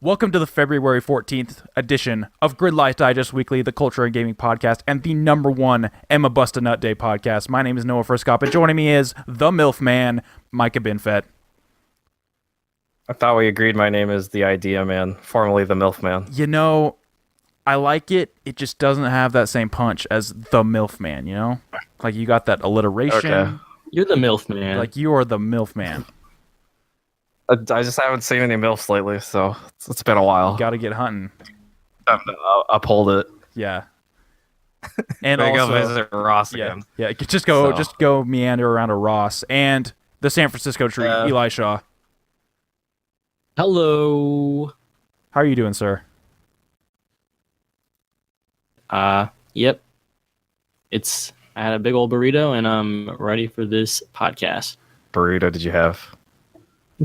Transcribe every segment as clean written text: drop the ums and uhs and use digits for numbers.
Welcome to the February 14th edition of Gridlife Digest Weekly, the culture and gaming podcast, and the #1 Emma Busta Nut Day podcast. My name is Noah Friscop, and joining me is the MILF man, Micah Binfett. I thought we agreed my name is the Idea Man, formerly the MILF Man. You know, I like it. It just doesn't have that same punch as the MILF man, you know? Like, you got that alliteration. Okay. You're the MILF man. Like, you are the MILF man. I just haven't seen any MILFs lately, so it's been a while. You got to get hunting. I'll uphold it. Yeah. And Maybe also, go visit Ross yeah, again. yeah, just go meander around to Ross and the San Francisco tree, Eli Shaw. Hello. How are you doing, sir? Yep. I had a big old burrito and I'm ready for this podcast. Burrito did you have?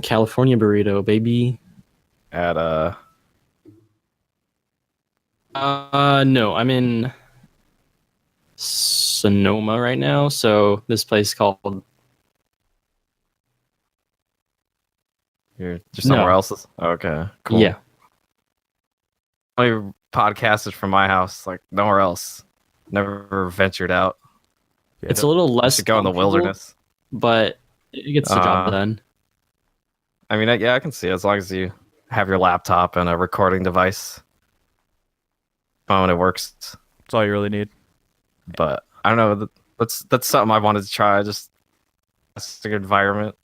California burrito, baby. At No, I'm in Sonoma right now, so this place called you're somewhere No. else? Okay, cool. Yeah. Only podcast is from my house, like nowhere else. Never ventured out. Yeah, It's a little less To go in the comfortable, wilderness. but it gets the job done. I mean, yeah, I can see it, as long as you have your laptop and a recording device. Phone, it works. That's all you really need. But I don't know. That's something I wanted to try. Just a environment.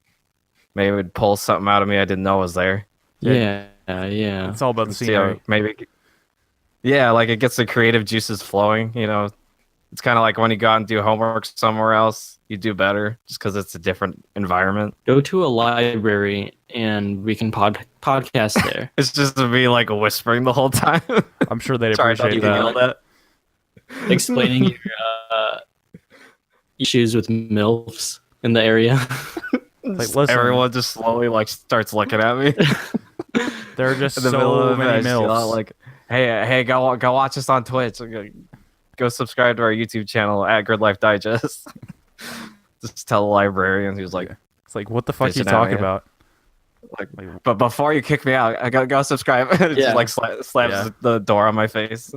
Maybe it would pull something out of me I didn't know was there. Yeah. It's all about the See how scenery. maybe. Yeah, like it gets the creative juices flowing. You know, it's kind of like when you go out and do homework somewhere else, you do better just because it's a different environment. Go to a library and we can podcast there. It's just to be like whispering the whole time. I'm sure they'd Sorry, I thought appreciate you could that. yell that. Explaining your issues with MILFs in the area. Like, listen, Everyone just slowly like starts looking at me. there are just In the middle so of it, I many just yell out, MILFs. like, hey, go watch us on Twitch. Go subscribe to our YouTube channel at Gridlife Digest. Just tell the librarian who's like, It's like, what the fuck are you bitching at talking me. about? but before you kick me out, I gotta go subscribe. Just Yeah. like slams Yeah. the door on my face.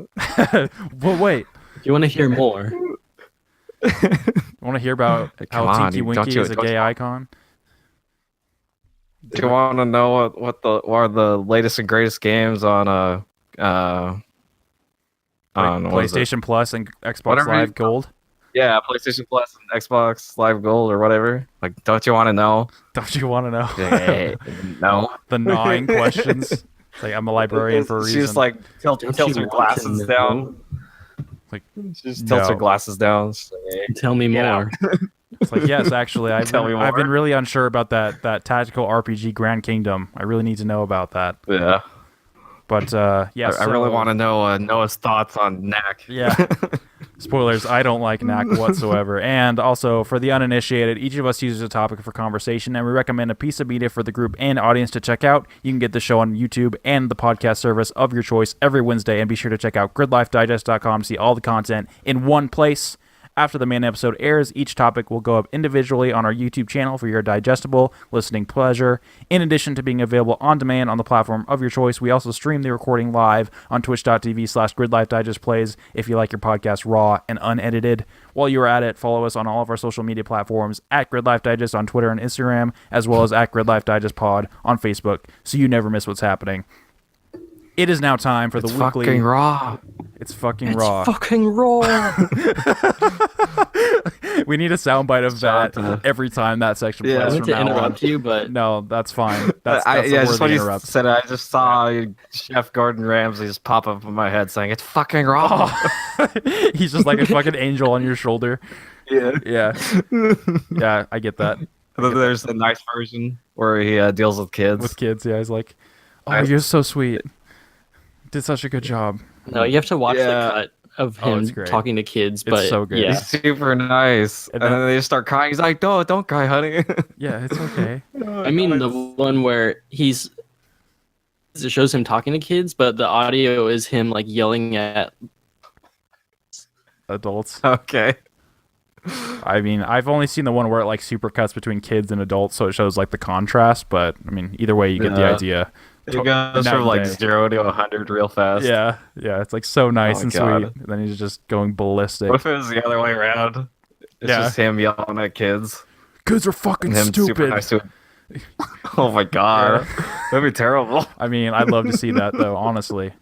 But wait, If you want to hear more, want to hear about how Come on, Tinky dude, Winky is a gay icon? Do you want to know what are the latest and greatest games on Like what is it? PlayStation Plus and Xbox Whatever Live you- Gold? Yeah, PlayStation Plus and Xbox Live Gold or whatever. Like, don't you want to know? Don't you want to know? No. The gnawing questions. It's like, I'm a librarian for a reason. She just like tilts Don't her you want glasses to down. Like, She just tilts her no. glasses down. She's like, hey. tell me Yeah. more. It's like, yes, actually, I've Tell me been more. really unsure about that tactical RPG Grand Kingdom. I really need to know about that. Yeah. But yeah, I really want to know Noah's thoughts on Knack. Yeah. Spoilers, I don't like Knack whatsoever. And also, for the uninitiated, each of us uses a topic for conversation, and we recommend a piece of media for the group and audience to check out. You can get the show on YouTube and the podcast service of your choice every Wednesday, and be sure to check out gridlifedigest.com to see all the content in one place. After the main episode airs, each topic will go up individually on our YouTube channel for your digestible listening pleasure. In addition to being available on demand on the platform of your choice, we also stream the recording live on twitch.tv/gridlifedigestplays if you like your podcast raw and unedited. While you are at it, follow us on all of our social media platforms at Gridlife Digest on Twitter and Instagram, as well as at Gridlife Digest Pod on Facebook, so you never miss what's happening. It is now time for It's the weekly... fucking raw. It's fucking raw. Fucking raw. We need a soundbite of Shout that out every time that section Yeah. I plays meant from to now on. interrupt you, but No, that's fine. That's Yeah, the just when worthy you interrupt. said it, I just saw Chef Gordon Ramsay just pop up in my head saying, it's fucking raw. He's just like a fucking angel on your shoulder. Yeah. Yeah. Yeah, I get that. Then there's the nice version where he deals with kids. With kids, yeah, he's like, oh, I- you're so sweet. Did such a good job. no, you have to watch Yeah. the cut of Oh, him it's great. talking to kids. It's But so good. yeah, He's super nice. And And, then- then they just start crying. He's like, no, don't cry, honey. Yeah, it's okay. I mean the one where it shows him talking to kids, but the audio is him like yelling at. Adults. Okay. I mean, I've only seen the one where it like super cuts between kids and adults, so it shows like the contrast, but I mean, either way, you get the Yeah. idea. It goes night from and like day. 0 to 100 real fast. Yeah, it's like so nice my and God. sweet. Then he's just going ballistic. What if it was the other way around? It's Yeah. just him yelling at kids Kids are fucking and him super stupid. nice to him. Oh my God. That'd be terrible. I mean, I'd love to see that though. Honestly,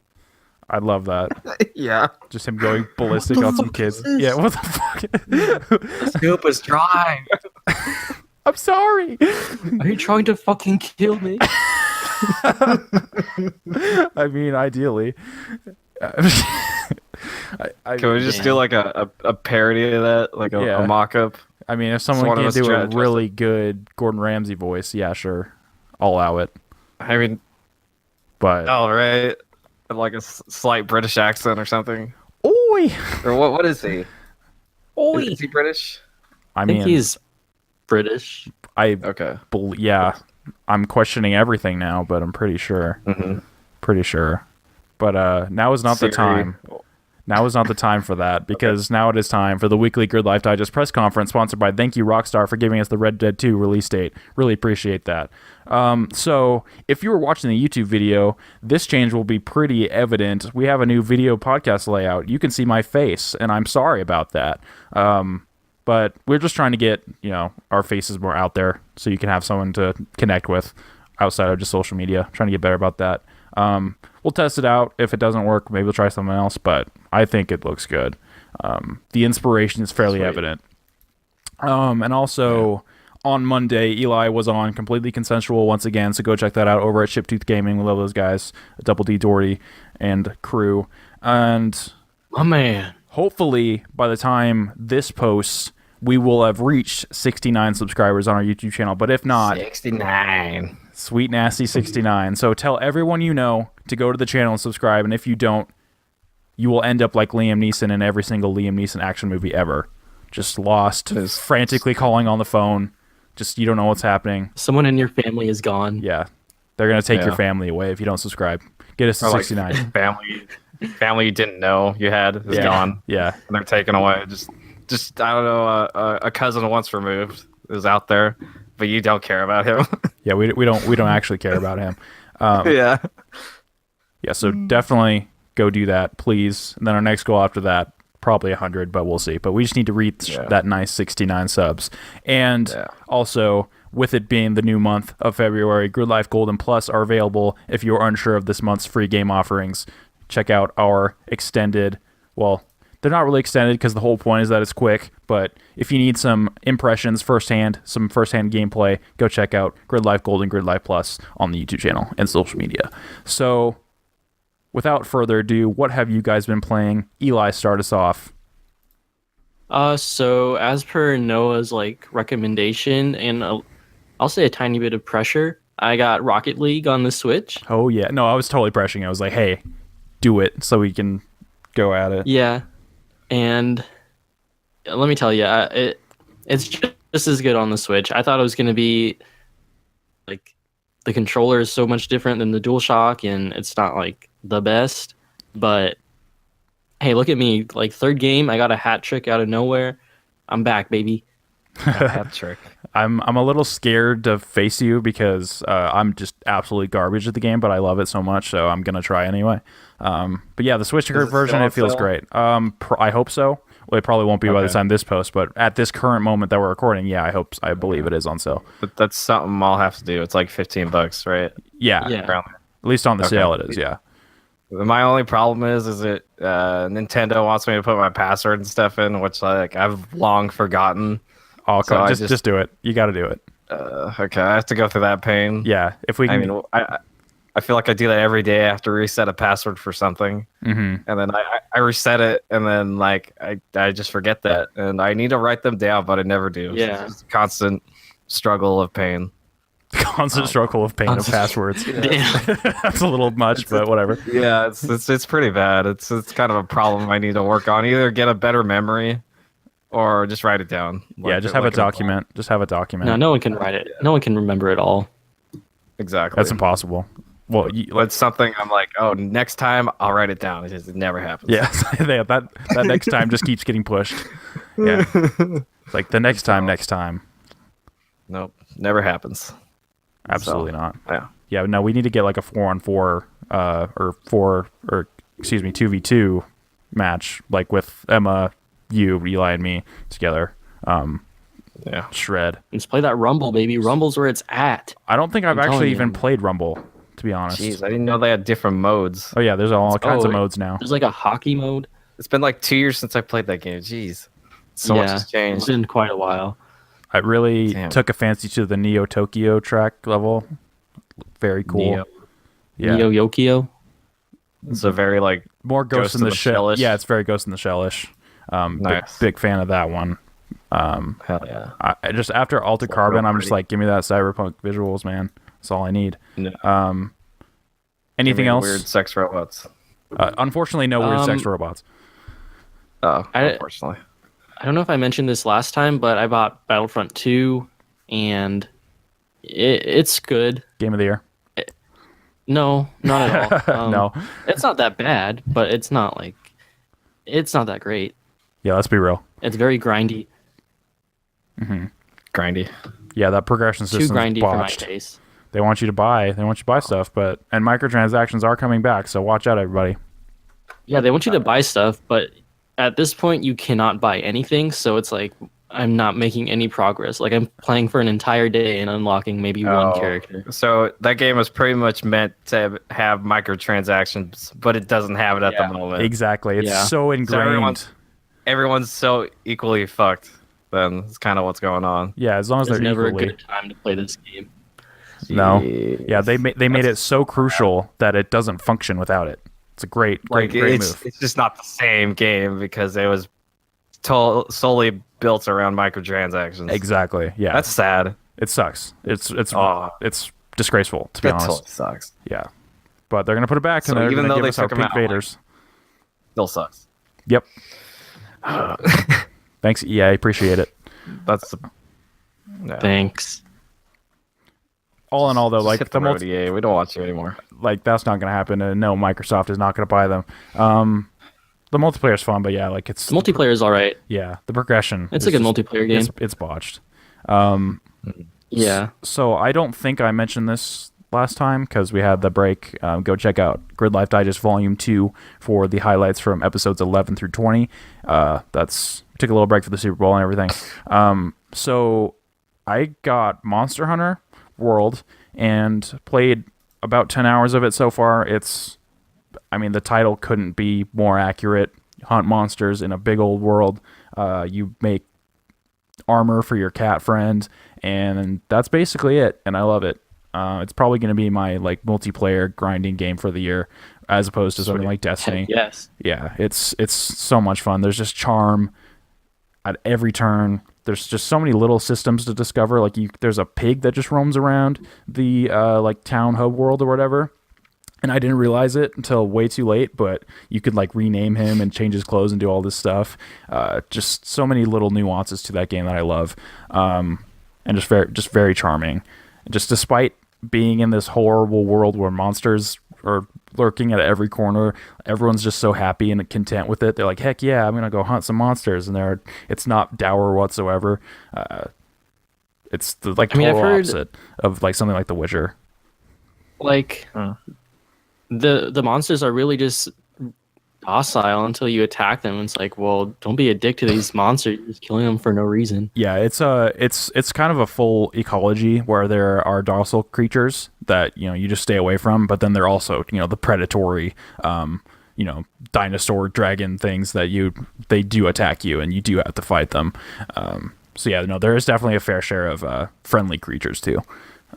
I'd love that. Yeah. Just him going ballistic on some kids. Yeah, what the fuck? The scoop is dry. I'm sorry. Are you trying to fucking kill me? I mean, ideally. Can we just do like a parody of that? Like Yeah. a mock-up? I mean, if someone one of can us do a dressed really good Gordon Ramsay voice, yeah, sure, I'll allow it. I mean, But all right. Like a slight British accent or something. oi, Or what is he? Is he British? I I mean, think he's British. Okay. Yeah, I'm questioning everything now, but I'm pretty sure. Mm-hmm. Pretty sure. But now is not the time. Now is not the time for that, because now it is time for the weekly Gridlife Digest press conference, sponsored by Thank You Rockstar for giving us the Red Dead 2 release date. Really appreciate that. So if you were watching the YouTube video, this change will be pretty evident. We have a new video podcast layout. You can see my face, and I'm sorry about that. But we're just trying to get, our faces more out there so you can have someone to connect with outside of just social media. Trying to get better about that. We'll test it out. If it doesn't work, maybe we'll try something else, but I think it looks good. The inspiration is fairly evident. And also, on Monday, Eli was on Completely Consensual once again, so go check that out over at Shiptooth Gaming. We love those guys, Double D Doherty and crew. And My man. hopefully, by the time this posts, we will have reached 69 subscribers on our YouTube channel. But if not, 69. Sweet Nasty 69. So tell everyone you know to go to the channel and subscribe. And if you don't, you will end up like Liam Neeson in every single Liam Neeson action movie ever. Just lost, frantically calling on the phone. Just, you don't know what's happening. Someone in your family is gone. Yeah. They're going to take Yeah. your family away if you don't subscribe. Get us to Or like 69. family you didn't know you had is gone. Yeah. And they're taken away. Just I don't know, a cousin once removed is out there, but you don't care about him. Yeah, we don't actually care about him. Yeah. Yeah, so definitely go do that, please. And then our next goal after that, probably 100, but we'll see. But we just need to reach that nice 69 subs. And also, with it being the new month of February, Gridlife Gold and Plus are available if you're unsure of this month's free game offerings. Check out our extended, well, they're not really extended because the whole point is that it's quick, but if you need some impressions some firsthand gameplay, go check out Gridlife Gold and Gridlife Plus on the YouTube channel and social media. So, without further ado, what have you guys been playing? Eli, start us off. So as per Noah's recommendation and I'll say a tiny bit of pressure, I got Rocket League on the Switch. Oh yeah, no, I was totally pressuring. I was like, hey, do it so we can go at it. Yeah, and let me tell you, it's just as good on the Switch. I thought it was going to be the controller is so much different than the DualShock, and it's not the best. But hey, look at me! Third game, I got a hat trick out of nowhere. I'm back, baby. Hat trick. I'm a little scared to face you because I'm just absolutely garbage at the game, but I love it so much, so I'm gonna try anyway. But yeah, the Switch version, it feels great. I hope so. Well, it probably won't be by the time this posts, but at this current moment that we're recording, yeah, I believe it is on sale. But that's something I'll have to do. It's like $15, right? Yeah, Yeah. at least on the sale it is. Yeah. My only problem is it Nintendo wants me to put my password and stuff in, which I've long forgotten. Oh, So I just do it. You got to do it. Okay, I have to go through that pain. Yeah, if we can. I feel like I do that every day. I have to reset a password for something, and then I reset it, and then I just forget that, and I need to write them down, but I never do. Yeah. It's just a constant struggle of pain. constant struggle of pain of passwords. Damn. That's a little much, but whatever. Yeah, it's pretty bad. It's kind of a problem I need to work on. Either get a better memory, or just write it down. Yeah, just have a document. Just have a document. No one can write it. No one can remember it all. Exactly. That's impossible. Well, It's something I'm like, oh, next time I'll write it down. It never happens. yeah, that next time just keeps getting pushed. Yeah, it's like the next time. Nope, never happens. Absolutely not. Yeah. Yeah, no, we need to get like a 4-on-4 or excuse me, 2v2 match, like with Emma, you, Eli, and me together. Yeah. Shred. Let's play that Rumble, baby. Rumble's where it's at. I don't think I've I'm telling actually you. even played Rumble, to be honest. Jeez, I didn't know they had different modes. Oh yeah, there's all kinds of modes now. There's like a hockey mode. It's been like 2 years since I played that game. Jeez. So much has It's changed. been quite a while. I really Damn. took a fancy to the Neo Tokyo track level. Very cool. Neo. Yeah. Neo Yokio. It's a very like More Ghost in the Shell. Shell-ish. Yeah, it's very Ghost in the Shell-ish. Nice. Big fan of that one. Hell yeah. I just after Altered Carbon, real I'm just pretty. like, give me that cyberpunk visuals, man. That's all I need. No. Anything Give me else? Weird sex robots. Unfortunately, no weird sex robots. Oh, I- unfortunately. I don't know if I mentioned this last time, but I bought Battlefront 2, and it's good. Game of the year. No, not at all. No. It's not that bad, but it's not that great. Yeah, let's be real. It's very grindy. Grindy. Yeah, that progression Too system grindy for my botched. taste. They want you to buy stuff, and microtransactions are coming back, so watch out, everybody. Yeah, they want you to buy stuff, but at this point you cannot buy anything, so it's like I'm not making any progress. Like I'm playing for an entire day and unlocking maybe one character. So that game was pretty much meant to have microtransactions, but it doesn't have it at Yeah. the moment. Exactly. It's Yeah. so ingrained. Everyone's so equally fucked. Then it's kind of what's going on. Yeah, as long as There's they're never equally. a good time to play this game. No. Jeez. Yeah, they made it so crucial that it doesn't function without it. It's a great Like move. it's just not the same game because it was solely built around microtransactions. Exactly. Yeah. That's sad. It sucks. It's Oh. disgraceful, to be That honest. totally sucks. Yeah. But they're gonna put it back, So and they're even gonna though give they us our took 'em pink out, like- Vaders. Still sucks. Yep. Thanks, EA. Appreciate it. That's the. No. Thanks. All in all, though, Just like hit the road, EA. We don't want you anymore. like that's not gonna happen, and no, Microsoft is not gonna buy them. The multiplayer's fun, but yeah, like it's The multiplayer is all right. yeah, the progression. It's is a good just- multiplayer game. It's botched. Yeah. So I don't think I mentioned this last time because we had the break. Go check out Gridlife Digest Volume 2 for the highlights from episodes 11 through 20. We took a little break for the Super Bowl and everything. So I got Monster Hunter World and played about 10 hours of it so far. The title couldn't be more accurate. Hunt monsters in a big old world. You make armor for your cat friend, and that's basically it, and I love it. It's probably going to be my like multiplayer grinding game for the year, as opposed to something like Destiny. Yes. Yeah, it's so much fun. There's just charm at every turn. There's just so many little systems to discover. Like there's a pig that just roams around the like town hub world or whatever. And I didn't realize it until way too late, but you could like rename him and change his clothes and do all this stuff. Just so many little nuances to that game that I love, and just very charming. Just despite being in this horrible world where monsters are lurking at every corner, everyone's just so happy and content with it. They're like, heck yeah, I'm gonna go hunt some monsters, and it's not dour whatsoever. It's the like I mean, total I've heard- opposite of like something like The Witcher. Like the monsters are really just docile until you attack them. It's like, well, don't be a dick to these monsters. You're just killing them for no reason. Yeah, it's kind of a full ecology where there are docile creatures that you just stay away from, but then they're also the predatory dinosaur dragon things that they do attack you and you do have to fight them. So yeah, no, there is definitely a fair share of friendly creatures too.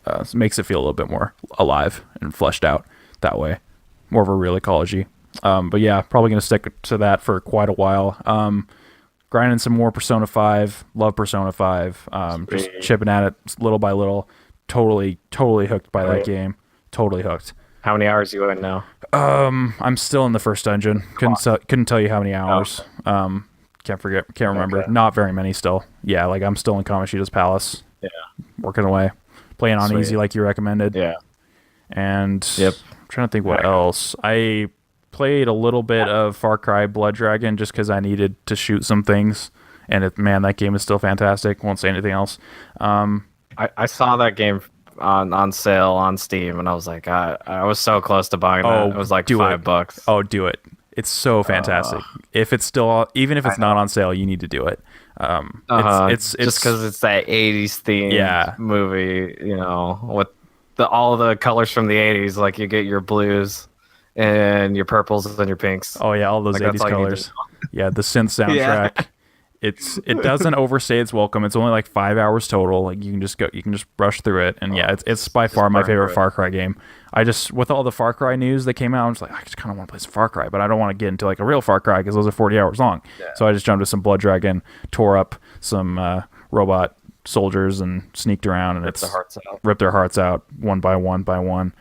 So it makes it feel a little bit more alive and fleshed out that way, more of a real ecology. But yeah, probably gonna stick to that for quite a while. Grinding some more Persona 5. Love Persona 5. Just chipping at it little by little. Totally hooked by that game. Totally hooked. How many hours you in now? I'm still in the first dungeon. Couldn't tell you how many hours. Can't remember. Okay. Not very many still. Yeah, like I'm still in Kamoshida's palace. Yeah. Working away. Playing on Sweet. easy like you recommended. Yeah. And Yep. I'm trying to think what else. I played a little bit of Far Cry Blood Dragon just because I needed to shoot some things. And man, that game is still fantastic. Won't say anything else. I saw that game on sale on Steam, and I was like, I was so close to buying that. It was like $5. Oh, do it. It's so fantastic. If it's still, even if it's not on sale, you need to do it. It's just because it's that 80s themed movie, you know, with all the colors from the 80s. Like you get your blues and your purples and your pinks. Oh yeah, all those 80s colors. Yeah, the synth soundtrack. Yeah. It doesn't overstay its welcome. It's only like 5 hours total. Like you can just rush through it, and it's by far my favorite Far Cry game. I just, with all the Far Cry news that came out, I'm just like, I just kind of want to play some Far Cry, but I don't want to get into like a real Far Cry because those are 40 hours long. Yeah. So I just jumped to some Blood Dragon, tore up some robot soldiers, and sneaked around, and ripped their hearts out one by one by one.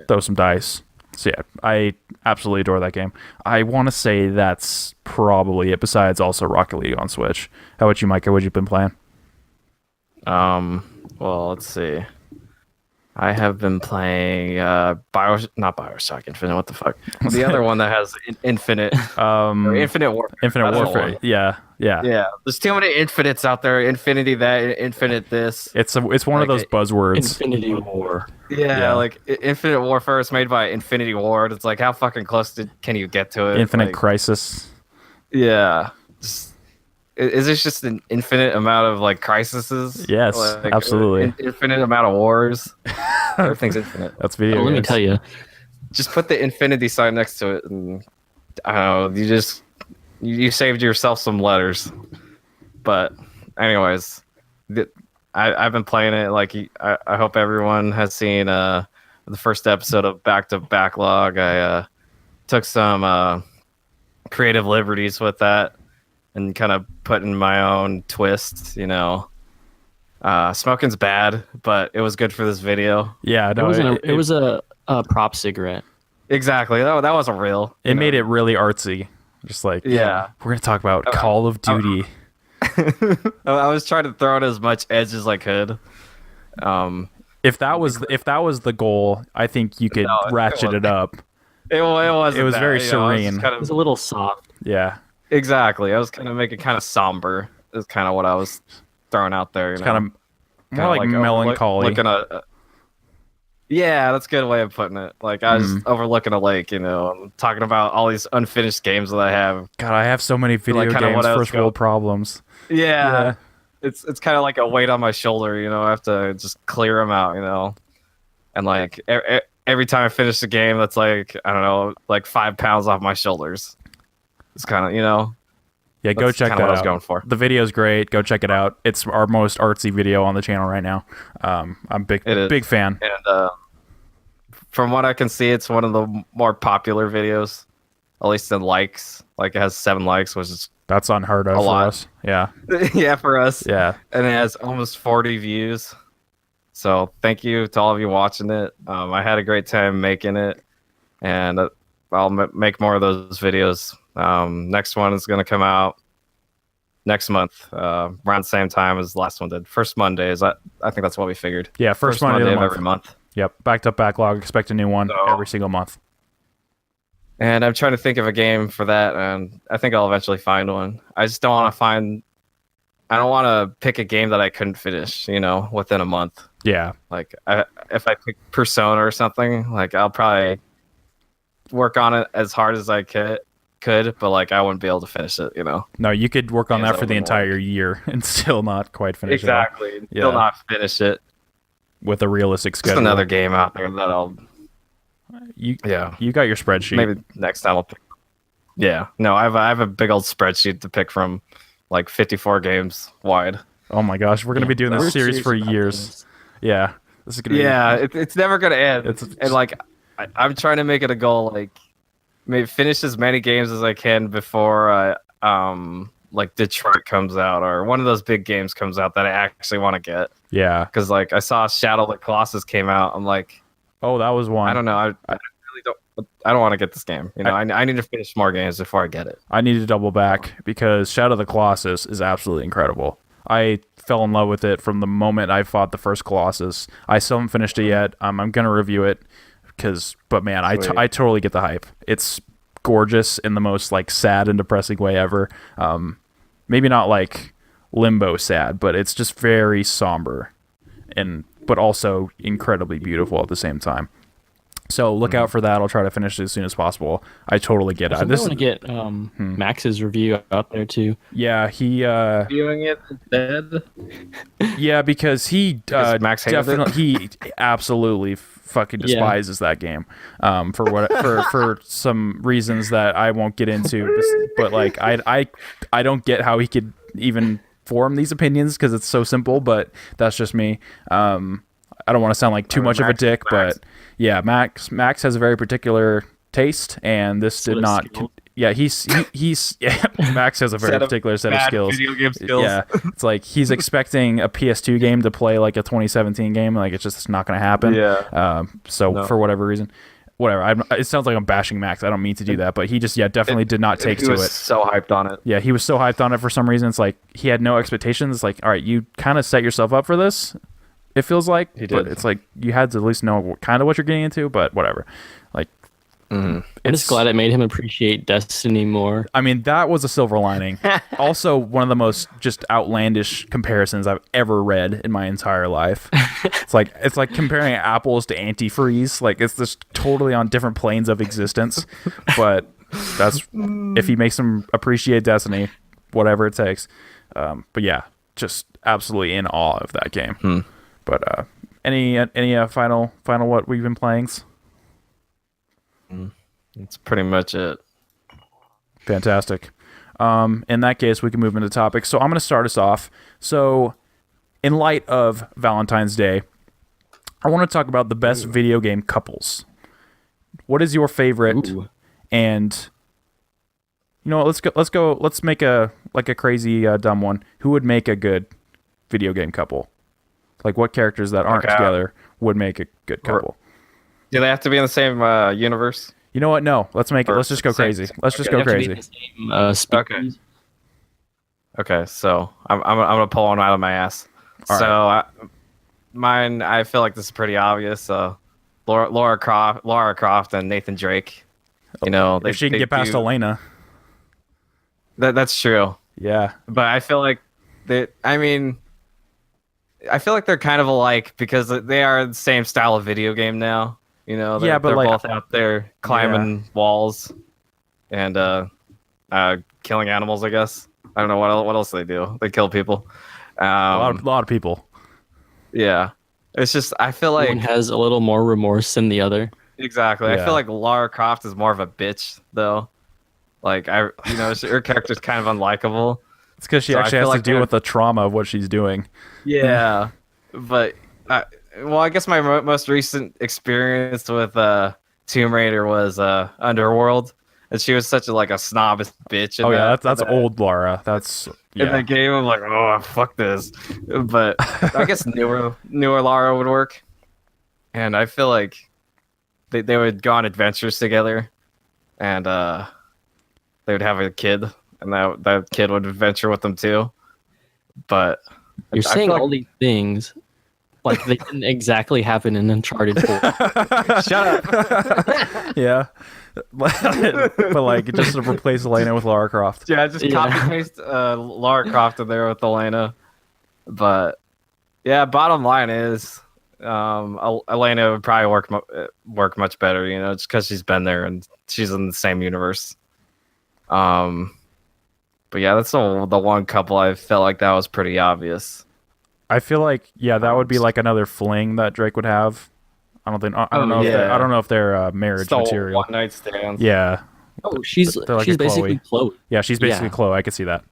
Throw some dice. So yeah, I absolutely adore that game. I want to say that's probably it, besides also Rocket League on Switch. How about you, Micah? What you been playing? Well, let's see. I have been playing not Bioshock Infinite. What the fuck? The other one that has Infinite. Infinite Warfare. Infinite Warfare. Yeah. There's too many infinites out there. Infinity that, infinite this. It's one of those buzzwords. Infinity War. Yeah, like Infinite Warfare is made by Infinity Ward. It's like, how fucking close can you get to it? Infinite Crisis. Yeah. Is this just an infinite amount of like crises? Yes, like, absolutely. Infinite amount of wars. Everything's infinite. That's video games. Let me tell you. Just put the infinity sign next to it, and I don't know. You saved yourself some letters. But anyways, I've been playing it. Like I hope everyone has seen the first episode of Back to Backlog. I took some creative liberties with that, and kind of put in my own twist, you know. Smoking's bad, but it was good for this video. Yeah, no, it was a prop cigarette. Exactly. That wasn't real. It made it really artsy. Just like, we're going to talk about Call of Duty. I was trying to throw in as much edge as I could. If that was the goal, I think you could ratchet it up. It was very serene. It was a little soft. Yeah. Exactly. I was kind of making kind of somber. Is kind of what I was throwing out there. It's kind of more like melancholy. Yeah, that's a good way of putting it. Like I was overlooking a lake, you know, and talking about all these unfinished games that I have. God, I have so many video games, first world problems. Yeah. It's kind of like a weight on my shoulder, you know. I have to just clear them out, you know. And like every time I finish the game, that's like, I don't know, like 5 pounds off my shoulders. It's kind of, you know. Yeah, go check that out. What I was going for. The video's great. Go check it out. It's our most artsy video on the channel right now. I'm big fan. And from what I can see, it's one of the more popular videos, at least in likes. Like it has 7 likes, which is that's unheard of for us. Yeah. Yeah, for us. Yeah. And it has almost 40 views. So thank you to all of you watching it. I had a great time making it, and I'll make more of those videos. Next one is going to come out next month, around the same time as the last one did. First Mondays. I think that's what we figured. Yeah, first Monday of every month. Yep, backed up backlog. Expect a new one every single month. And I'm trying to think of a game for that, and I think I'll eventually find one. I just don't want to I don't want to pick a game that I couldn't finish, you know, within a month. Yeah. Like, if I pick Persona or something, like, I'll probably work on it as hard as I could, but, like, I wouldn't be able to finish it, you know? No, you could work on that for the entire year and still not quite finish it. Exactly. Still not finish it. With a realistic schedule. There's another game out there that I'll... You got your spreadsheet. Maybe next time I'll pick... Yeah. No, I have a big old spreadsheet to pick from, like 54 games wide. Oh my gosh, we're gonna be doing this series for years. Yeah, this is gonna. It's never gonna end. And like, I'm trying to make it a goal, like maybe finish as many games as I can before like Detroit comes out or one of those big games comes out that I actually want to get. Yeah, because like I saw Shadow of the Colossus came out. I'm like, oh, that was one. I don't know. I really don't. I don't want to get this game. You know, I need to finish more games before I get it. I need to double back because Shadow of the Colossus is absolutely incredible. I fell in love with it from the moment I fought the first Colossus. I still haven't finished it yet. I'm gonna review it but man, I totally get the hype. It's gorgeous in the most like sad and depressing way ever. Maybe not like Limbo sad, but it's just very somber and but also incredibly beautiful at the same time. So look out for that. I'll try to finish it as soon as possible. I totally get I it. think I want to get Max's review out there too. Yeah, he Viewing it instead. yeah, because he Because Max hated it? definitely he absolutely fucking Yeah. despises that game for what for some reasons that I won't get into, but like I don't get how he could even form these opinions because it's so simple, but that's just me. I don't want to sound like too much of a dick, but yeah, Max has a very particular taste, and this did not. Yeah, he's yeah, Max has a very particular set of skills. Video game skills. Yeah, it's like he's expecting a PS2 game to play like a 2017 game. Like it's just not going to happen. Yeah. So for whatever reason, whatever. It sounds like I'm bashing Max. I don't mean to do that, but he just definitely did not take He to was it. so hyped on it. Yeah, he was so hyped on it for some reason. It's like he had no expectations. It's like, all right, you kind of set yourself up for this. It feels like, He but did. it's like you had to at least know kind of what you're getting into. But whatever. Like, I'm just glad it made him appreciate Destiny more. I mean, that was a silver lining. Also, one of the most just outlandish comparisons I've ever read in my entire life. It's like comparing apples to antifreeze. Like it's just totally on different planes of existence. But that's if he makes him appreciate Destiny, whatever it takes. But yeah, just absolutely in awe of that game. But any final what we've been playing? That's pretty much it. Fantastic. In that case, we can move into topics. So I'm going to start us off. So, in light of Valentine's Day, I want to talk about the best video game couples. What is your favorite? Ooh. And you know, let's make a crazy dumb one. Who would make a good video game couple? Like what characters that aren't Okay. together would make a good couple? Do they have to be in the same universe? You know what? No, let's make it. Or Let's just go same- crazy. Let's just okay. go They have to be crazy. the same species. Okay, so I'm gonna pull one out of my ass. All So mine, I feel like this is pretty obvious. Laura Croft and Nathan Drake. You know, If she can get past Elena. That's true. Yeah. But I feel like I feel like they're kind of alike because they are the same style of video game now. You know, Yeah, but they're like- both out there climbing walls and killing animals. I guess I don't know what else they do. They kill people. A lot of people. Yeah, it's just I feel like One has a little more remorse than the other. exactly. I Yeah. feel like Lara Croft is more of a bitch though. Like her character's kind of unlikable. It's because she So I actually feel has to like deal they're- with the trauma of what she's doing. Yeah, but I guess my most recent experience with Tomb Raider was Underworld, and she was such a snobbish bitch. In Oh yeah, that, that's in that- old Lara. That's In yeah. that game, I'm like, oh fuck this. But I guess newer Lara would work, and I feel like they would go on adventures together, and they would have a kid, and that kid would adventure with them too. But You're I saying feel all these things like they didn't exactly happen in Uncharted 4. Shut up. Yeah. But like just to replace Elena with Lara Croft. Yeah, just copy paste Lara Croft in there with Elena. But yeah, bottom line is Elena would probably work much better, you know, just because she's been there and she's in the same universe. But yeah, that's the one couple I felt like that was pretty obvious. I feel like that would be like another fling that Drake would have. I don't know if yeah. I don't know if they're marriage Still material. one night stands. Yeah. Oh, she's They're like a basically Chloe. Yeah, she's basically Yeah. Chloe. I could see that.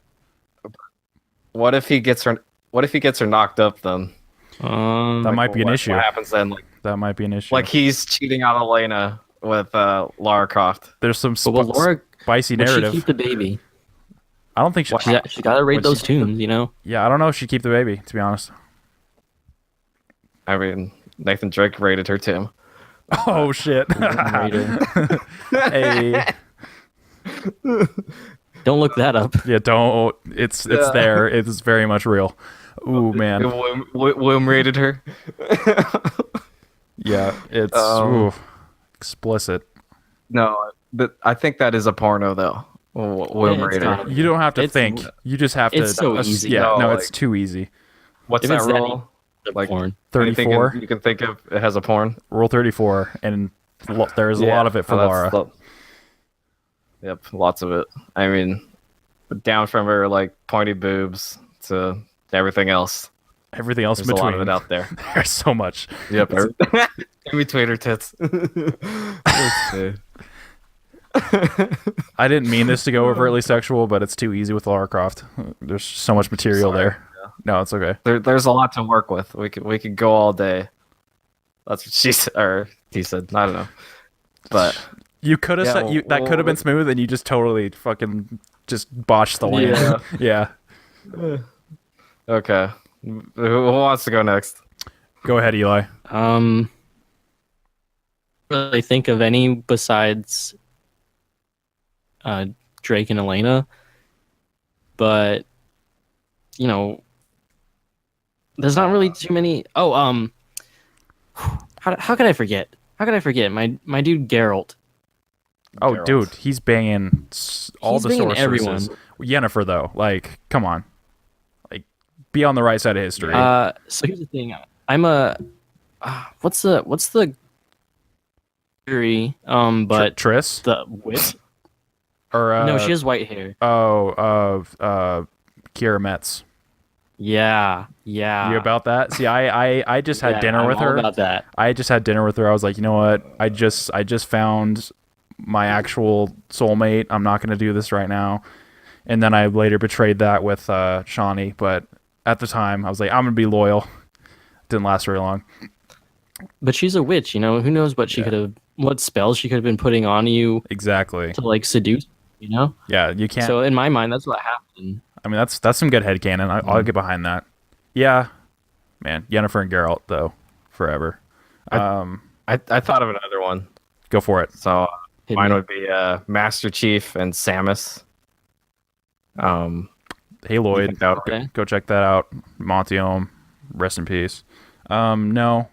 What if he gets her knocked up then? That might be an issue. What happens then? That might be an issue. Like he's cheating on Elena with Lara Croft. There's some But will Laura spicy would she narrative. keep the baby? I don't think she. She got to rate Would those she- tunes, you know? Yeah, I don't know if she'd keep the baby. To be honest. I mean, Nathan Drake rated her too. Oh shit. Rater. Hey. Don't look that up. Yeah, don't. It's Yeah. there. It's very much real. Ooh man. Womb rated her. Yeah, it's ooh, explicit. No, but I think that is a porno though. Womb Yeah, it's rated. not. You don't have to It's- think. You just have to. it's so easy. Yeah, No, no, like- it's too easy. What's If that it's that rule? The Like porn. anything 34. you can think of, it has a porn. Rule 34, and there's a lot of it for Laura. Yep, lots of it. I mean, down from her like pointy boobs to everything else. Everything else There's in a between. lot of it out there. There's so much. Yep, in between her tits. Let's see. I didn't mean this to go overtly sexual, but it's too easy with Lara Croft. There's so much material Sorry. there. No, it's okay. There's a lot to work with. We could go all day. That's what she said, or he said. I don't know, but You could have said that could have been smooth, and you just totally fucking just botched the line. Yeah. Okay. Who wants to go next? Go ahead, Eli. Really think of any besides Drake and Elena, but you know, there's not really too many. Oh, how could I forget? How could I forget my dude Geralt? Oh, Geralt. dude, he's banging all He's the banging sorceresses. everyone. Yennefer, though, like, come on, like, be on the right side of history. So here's the thing. I'm a what's the theory? But Triss the whip. or No, she has white hair. Kiera Metz. Yeah. You about that? See, I just had dinner with I'm all her. about that. I just had dinner with her. I was like, you know what? I just found my actual soulmate. I'm not going to do this right now. And then I later betrayed that with Shawnee. But at the time, I was like, I'm going to be loyal. Didn't last very long. But she's a witch, you know. Who knows what she could have, what spells she could have been putting on you Exactly. to like seduce, you know. Yeah, you can't. So in my mind, that's what happened. I mean, that's some good headcanon. I'll get behind that. Yeah, man. Yennefer and Geralt, though, forever. I thought of another one. Go for it. So Hit mine me. would be Master Chief and Samus. Hey, Lloyd. think that would Okay. Go check that out. Montiome, rest in peace. No, No.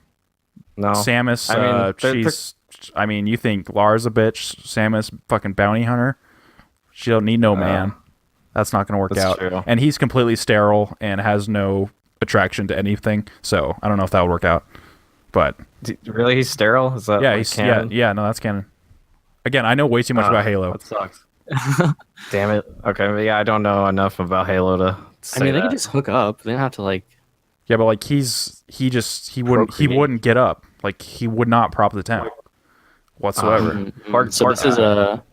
Samus. I mean, She's. I mean, you think Lara's a bitch? Samus, fucking bounty hunter. She don't need no man. That's not gonna work That's out. true. And he's completely sterile and has no attraction to anything. So I don't know if that would work out. But Really, he's sterile? Is that yeah, like he's canon? yeah. No, that's canon. Again, I know way too much about Halo. That sucks. Damn it. Okay, but yeah, I don't know enough about Halo to say I mean, they that. could just hook up. They don't have to like. Yeah, but like he wouldn't Procreate. get up. Like he would not prop the tent whatsoever. So this is a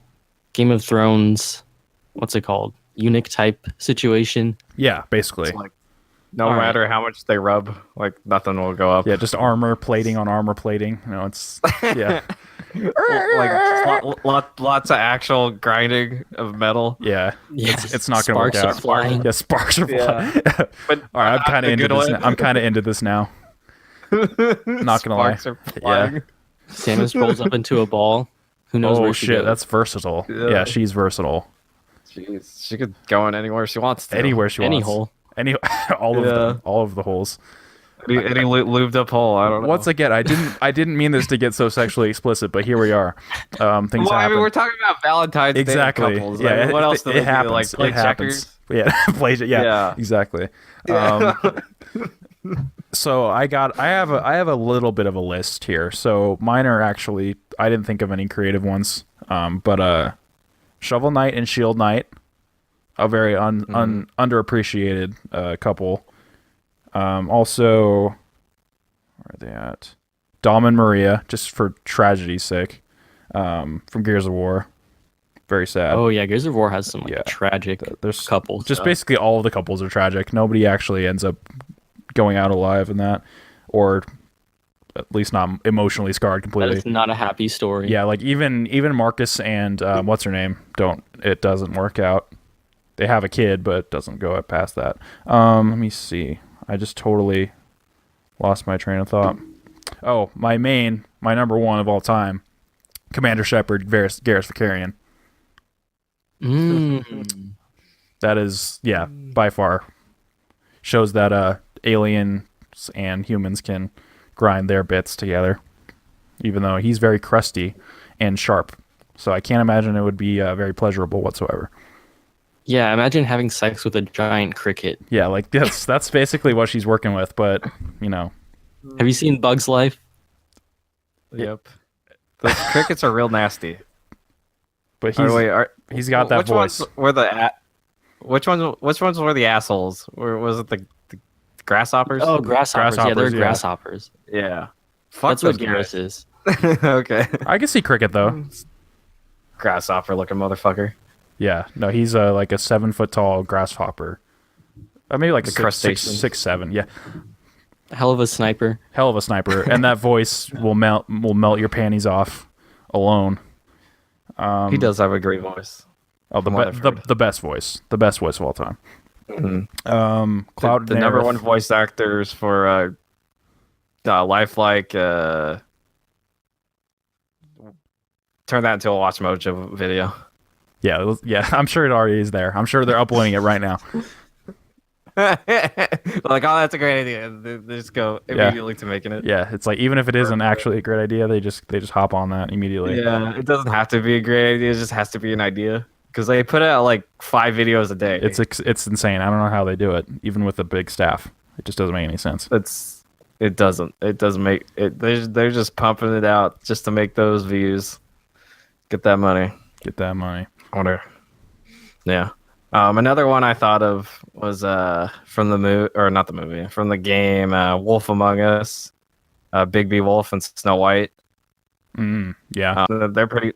Game of Thrones. What's it called? Eunuch type situation. Yeah, basically. It's like, no All right. matter how much they rub, like nothing will go up. Yeah, just armor plating on armor plating. You know, it's yeah. Like lots of actual grinding of metal. Yeah. Yes, It's not gonna work sparks are out. flying. Yeah, sparks are Yeah. flying. But All right, I'm not kind of the into good this. way. I'm kind of into this now. Not gonna lie. Sparks are flying. Samus rolls up into a ball. Who knows Oh where she shit, goes? that's versatile. Yeah. Yeah, she's versatile. Jeez, she could go in anywhere she wants to. Anywhere she Any wants. hole. Any all of Yeah. them, all of the holes. Any lubed up hole. I don't know. Once again, I didn't mean this to get so sexually explicit, but here we are. Things Well, I happen. mean, we're talking about Valentine's Exactly. Day couples. Yeah. Like, what else do they it happens. do? Like play it happens. checkers? Yeah. play. Yeah. Yeah. Exactly. So I have a little bit of a list here. So mine are actually, I didn't think of any creative ones. But Shovel Knight and Shield Knight, a very underappreciated couple. Also, where are they at? Dom and Maria, just for tragedy's sake, from Gears of War. Very sad. Oh yeah, Gears of War has some like Yeah. tragic There's couples. just basically all of the couples are tragic. Nobody actually ends up going out alive in that, or at least not emotionally scarred that completely. is not a happy story. Yeah, like even Marcus and what's her name it doesn't work out. They have a kid, but it doesn't go past that. Let me see. I just totally lost my train of thought. Oh, my number one of all time, Commander Shepard, Garrus Vakarian. Mm. That is, yeah, by far shows that aliens and humans can grind their bits together, even though he's very crusty and sharp. So I can't imagine it would be very pleasurable whatsoever. Yeah, imagine having sex with a giant cricket. Yeah, like that's basically what she's working with. But you know, Have you seen Bug's Life? Yep. Those crickets are real nasty. but Or wait, he's got that which voice. ones were which ones were the assholes? Or was it the grasshoppers? Oh, grasshoppers. Yeah, they're Grasshoppers, yeah. grasshoppers. Yeah. Fuck That's what those Garrus guys. is. Okay. I can see cricket though. Grasshopper looking motherfucker. Yeah, no, he's like a 7 foot tall grasshopper. Maybe like The six, crustacean. 6'7". Yeah, Hell of a sniper. hell of a sniper, and that voice will melt your panties off alone. He does have a great voice. Oh, from what I've heard. the best voice of all time. Cloud The number one voice actors for Lifelike. Turn that into a Watch Mojo video. Yeah, I'm sure it already is there. I'm sure they're uploading it right now. Like, oh, that's a great idea. They just go immediately to making it. Yeah, it's like even if it isn't actually a great idea, they just hop on that immediately. Yeah, it doesn't have to be a great idea. It just has to be an idea. Because they put out like 5 videos a day. It's insane. I don't know how they do it, even with a big staff. It just doesn't make any sense. It doesn't make it. They're just pumping it out just to make those views. Get that money. Get that money. I wonder. Yeah. Another one I thought of was from the movie, or not the movie, from the game Wolf Among Us, Big B Wolf and Snow White. Yeah, They're pretty.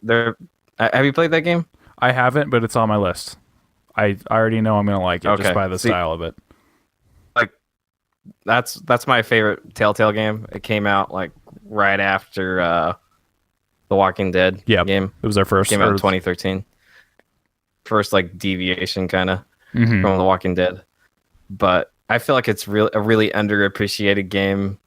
Have you played that game? I haven't, but it's on my list. I already know I'm gonna like it just Okay, by the style of it. Like, that's my favorite Telltale game. It came out like right after the Walking Dead game. It was their first. Came out in 2013. First like deviation kind of Mhm. from The Walking Dead, but I feel like it's a really underappreciated game,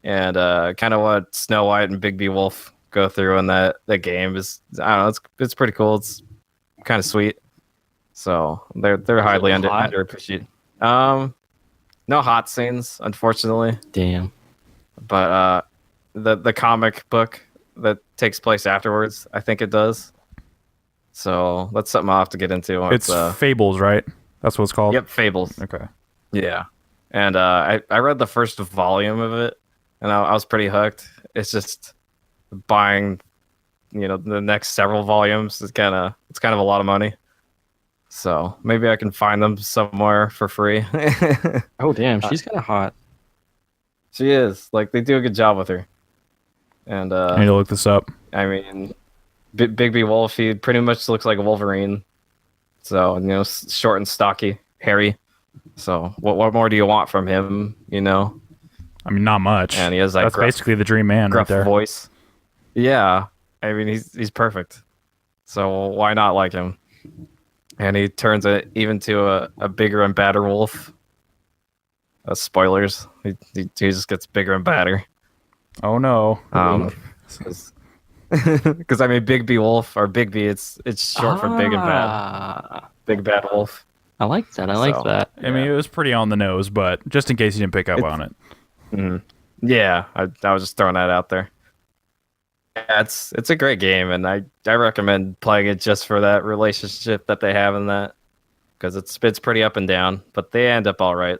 and kind of what Snow White and Big B Wolf go through in that game is, I don't know, it's pretty cool. It's kind of sweet. So they're highly underappreciated. No hot scenes, unfortunately, Damn. but the comic book that takes place afterwards, I think it does. So that's something I'll have to get into. It's Fables, right? That's what it's called. Yep, Fables. Okay. Yeah, and I read the first volume of it, and I was pretty hooked. It's just buying, the next several volumes is kind of a lot of money. So maybe I can find them somewhere for free. Oh, damn. She's kind of hot. She is, like, they do a good job with her. And I need to look this up. I mean, Big B Wolf, he pretty much looks like a Wolverine. So, short and stocky, hairy. So what more do you want from him, I mean, not much. And he has that That's basically the dream man right gruff there. voice. Yeah, I mean, he's perfect. So why not like him? And he turns it even to a bigger and badder wolf. Spoilers. He just gets bigger and badder. Oh no. Because I mean, Big B Wolf, or Big B, it's short for big and bad. Big bad wolf. I like that. I like that. I mean, it was pretty on the nose, but just in case you didn't pick up on it. Yeah, I was just throwing that out there. Yeah, it's a great game, and I recommend playing it just for that relationship that they have in that, because it's pretty up and down, but they end up all right.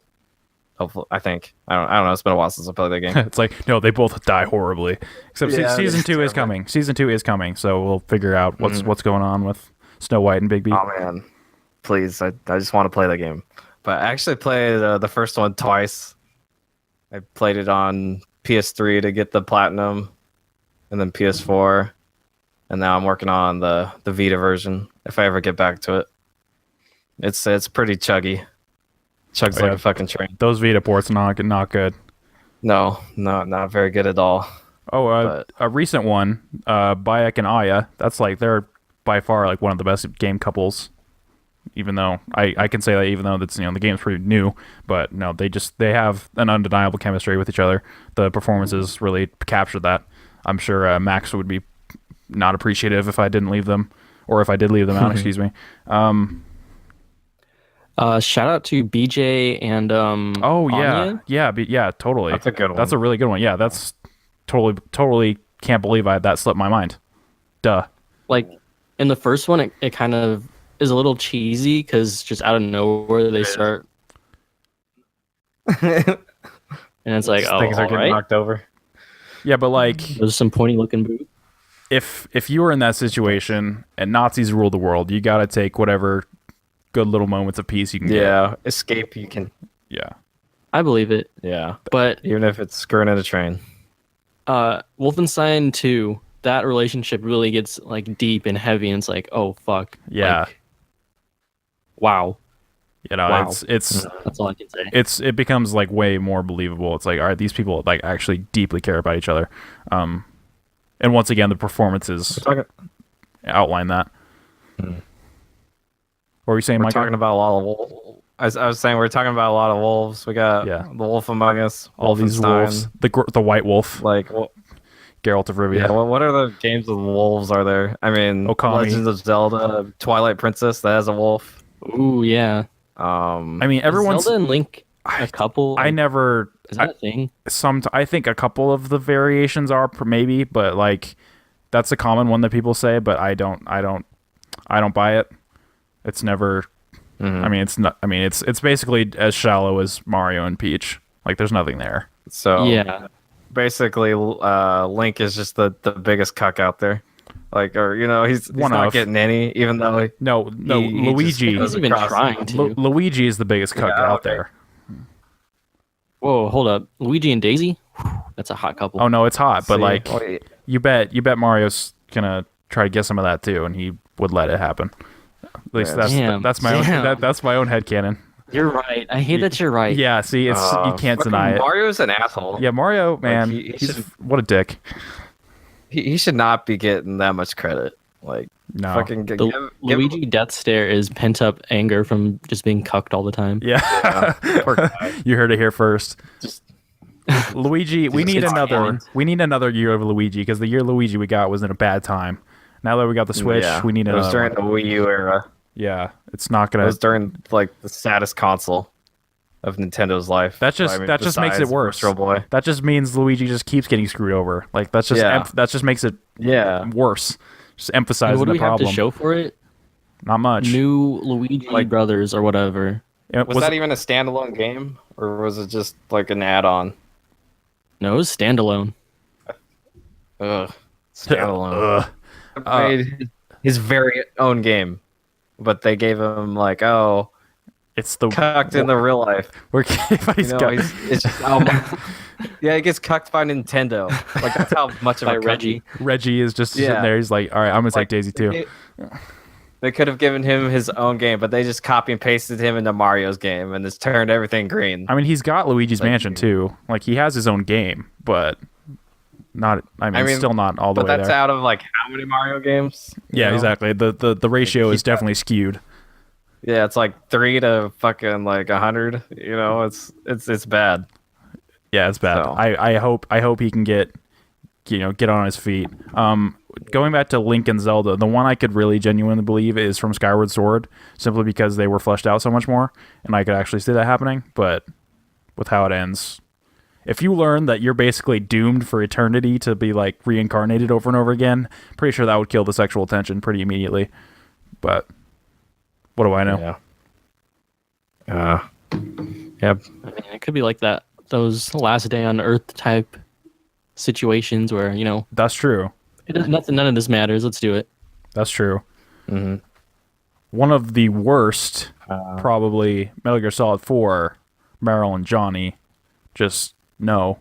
Hopefully, I think. I don't know. It's been a while since I played that game. It's like, no, they both die horribly. Except season 2 is coming. Season 2 is coming, so we'll figure out what's going on with Snow White and Big B. Oh man, please! I just want to play that game. But I actually played the first one twice. I played it on PS3 to get the platinum, and then PS4, and now I'm working on the Vita version. If I ever get back to it, it's pretty chuggy. Chugs like a fucking train. Those Vita ports not good. No, not very good at all. Oh, a recent one, Bayek and Aya. That's like, they're by far like one of the best game couples. Even though I can say that, even though that's, the game's pretty new, but no, they have an undeniable chemistry with each other. The performances really captured that. I'm sure Max would be not appreciative if I didn't leave them, or if I did leave them out. Excuse me. Shout out to BJ and Oh Anya. yeah, totally. That's a good one. That's a really good one. Yeah, that's totally can't believe that slipped my mind. Duh. Like in the first one, it kind of is a little cheesy because just out of nowhere they start, and it's like, oh, things are all getting right. knocked over. Yeah, but like There's some pointy looking boot. if you were in that situation and Nazis rule the world, you got to take whatever good little moments of peace you can get. Yeah, escape. You can. Yeah. I believe it, Yeah, but even if it's screwing in a train. Wolfenstein 2, that relationship really gets like deep and heavy, and it's like, oh fuck. Yeah. Like, wow. You know, Wow. it's That's all I can say. it becomes like way more believable. It's like, all right, these people like actually deeply care about each other. And once again, the performances outline that. What were you saying, We're Mike? talking about a lot of wolves. I was saying we're talking about a lot of wolves. We got Yeah. the Wolf Among Us, All these wolves, Wolfenstein. the white wolf, Like, what? Geralt of Rivia. Yeah. What are the games with wolves? Are there? I mean, Okami. Legends of Zelda, Twilight Princess that has a wolf. Ooh, yeah. I mean, everyone's. Zelda and Link a couple. I never. Is that a thing? I think a couple of the variations are maybe, but like that's a common one that people say, but I don't buy it. It's never. I mean, it's not. I mean, it's basically as shallow as Mario and Peach. Like, there's nothing there. So Yeah. basically, Link is just the biggest cuck out there. Like, or he's One not of. getting any, even though No, he Luigi. just He's even across- trying to. Luigi is the biggest cuck Yeah, out okay. there. Whoa, hold up. Luigi and Daisy? Whew, that's a hot couple. Oh no, it's hot, but See, like wait. you bet Mario's gonna try to get some of that too, and he would let it happen. At least Damn, that's my own damn. that's my own headcanon. You're right. I hate that you're right. Yeah, see, it's you can't Fucking deny it. Mario's an asshole. Yeah, Mario, man, he he's should- what a dick. He should not be getting that much credit. Like, No. fucking The give Luigi death stare is pent up anger from just being cucked all the time. Yeah, poor guy. you heard it here first. Luigi, we need it's another. fine. We need another year of Luigi because the year Luigi we got was in a bad time. Now that we got the Switch, Yeah, we need it was another. during One. the Wii U era. Yeah, it's not It gonna. was during like the saddest console of Nintendo's life. That just I mean, that just makes it besides worse. Virtual Boy. That just means Luigi just keeps getting screwed over. Like that's just Yeah. that just makes it Yeah, worse. Just And emphasizing what do the we have problem. to show for it? Not much. New Luigi Brothers or whatever. was that even a standalone game, or was it just like an add-on? No, it was standalone. Ugh, standalone. Made his very own game, but they gave him like, oh, It's the cucked in the real life. We're, he's got, It's just yeah, he gets cucked by Nintendo. Like that's how much of By a cuck Reggie. Reggie is just sitting Yeah. there. He's like, all right, I'm gonna take Daisy too. They could have given him his own game, but they just copy and pasted him into Mario's game and just turned everything green. I mean, he's got Luigi's Like- Mansion too. Like he has his own game, but not. I mean, still not all the But way that's there. out of like how many Mario games? You Yeah, know? exactly. The ratio is Yeah. definitely skewed. Yeah, it's like 3 to fucking like 100. You know, it's bad. Yeah, it's bad. So. I hope he can get on his feet. Going back to Link and Zelda, the one I could really genuinely believe is from Skyward Sword, simply because they were fleshed out so much more, and I could actually see that happening. But with how it ends, if you learn that you're basically doomed for eternity to be like reincarnated over and over again, pretty sure that would kill the sexual tension pretty immediately. But what do I know? Yeah. Yep. I mean, it could be like that. Those last day on Earth type situations where That's true. it does nothing. None of this matters. Let's do it. That's true. Mm-hmm. One of the worst, probably Metal Gear Solid 4, Meryl and Johnny. Just no.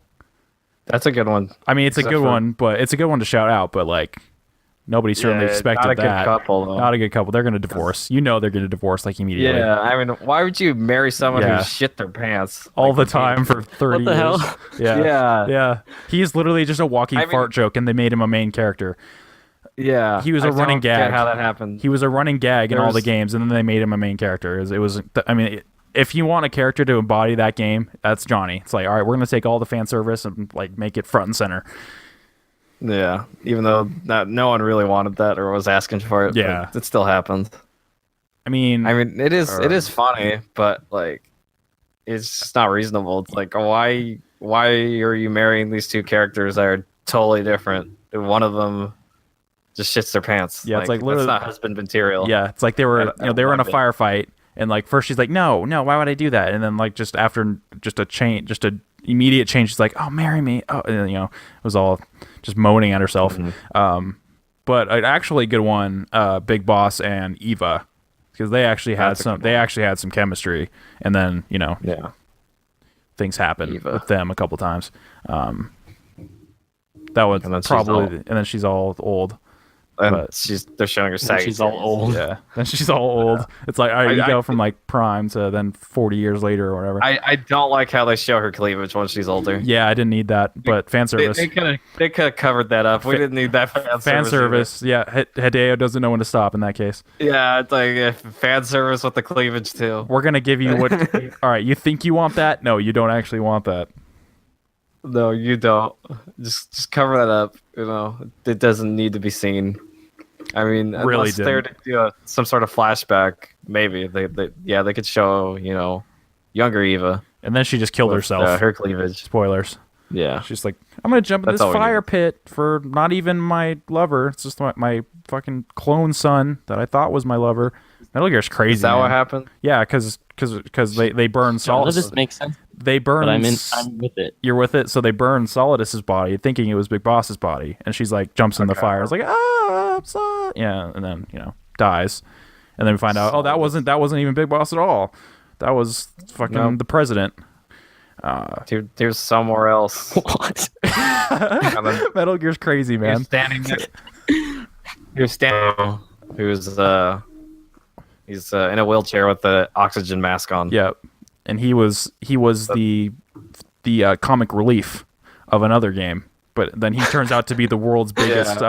That's a good one. I mean, it's a Except good for- one, but it's a good one to shout out. But like, nobody certainly Yeah, expected not a good that. couple, though. Not a good couple. They're gonna divorce. You know, they're gonna divorce like immediately. Yeah, I mean, why would you marry someone Yeah. who shit their pants All like, the time for 30 What the years. hell? Yeah. Yeah. Yeah. He's literally just a walking I mean- fart joke, and they made him a main character. Yeah, He was a a running gag. How that happened? He was a running gag in all the There's- games, and then they made him a main character. It was I mean, if you want a character to embody that game, that's Johnny. It's like, all right, we're gonna take all the fan service and like make it front and center. Yeah, even though no one really wanted that or was asking for it. Yeah. but it still happened. I mean, it is funny, but like, it's just not reasonable. It's like, why are you marrying these two characters that are totally different? One of them just shits their pants. Yeah, it's like literally that's not husband material. Yeah, it's like they were, they were in a love it. firefight, and like first she's like, no, why would I do that? And then like just after just a immediate change, she's like, oh, marry me. Oh, and then, it was all just moaning at herself. But an actually good one, Big Boss and Eva, because they actually had some chemistry, and then Yeah. things happened Eva. with them a couple times. That was And then she's probably, all- and then she's all old. And But- they're showing her And saggy. she's all old. Yeah, then she's all old. It's like, all right, you I- go from like prime to then 40 years later or whatever. I don't like how they show her cleavage when she's older. Yeah, I didn't need that, but fan service. They could have covered that up. We didn't need that Fan service. Yeah, Hideo doesn't know when to stop in that case. either. Yeah, it's like fan service with the cleavage too. We're gonna give you what. All right, you think you want that? No, you don't actually want that. No, you don't. Just cover that up. It doesn't need to be seen. I mean, Really unless they're to do some sort of flashback, maybe they could show younger Eva And then she just killed with, herself. her cleavage. Spoilers. Yeah, She's like, I'm gonna jump in That's this all we fire need. pit for not even my lover. It's just my fucking clone son that I thought was my lover. Metal Gear's crazy. is that man. what happened? Yeah, because they burn None of Solidus. this makes sense, They burn. but I'm with it. You're with it. So they burn Solidus's body, thinking it was Big Boss's body, and she's like jumps in the Okay. fire. It's like yeah, and then dies, and then we find out that wasn't even Big Boss at all. That was fucking Nope. the president. Dude, there's somewhere else. What? And then Metal Gear's crazy, you're man. standing next. You're standing. He's in a wheelchair with the oxygen mask on. Yeah, and he was the comic relief of another game. But then he turns out to be the world's biggest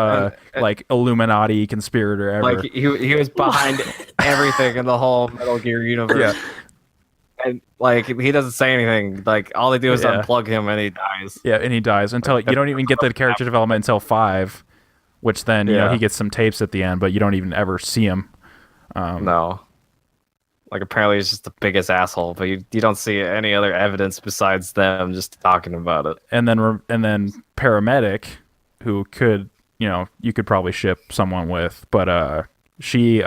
like Illuminati conspirator ever. Like he was behind everything in the whole Metal Gear universe. Yeah. And like he doesn't say anything. Like all they do is Yeah. unplug him and he dies. Yeah, and he dies until you don't even get the character development until 5, which then Yeah. he gets some tapes at the end, but you don't even ever see him. No. Like apparently he's just the biggest asshole, but you don't see any other evidence besides them just talking about it. And then paramedic, who could you could probably ship someone with, but she is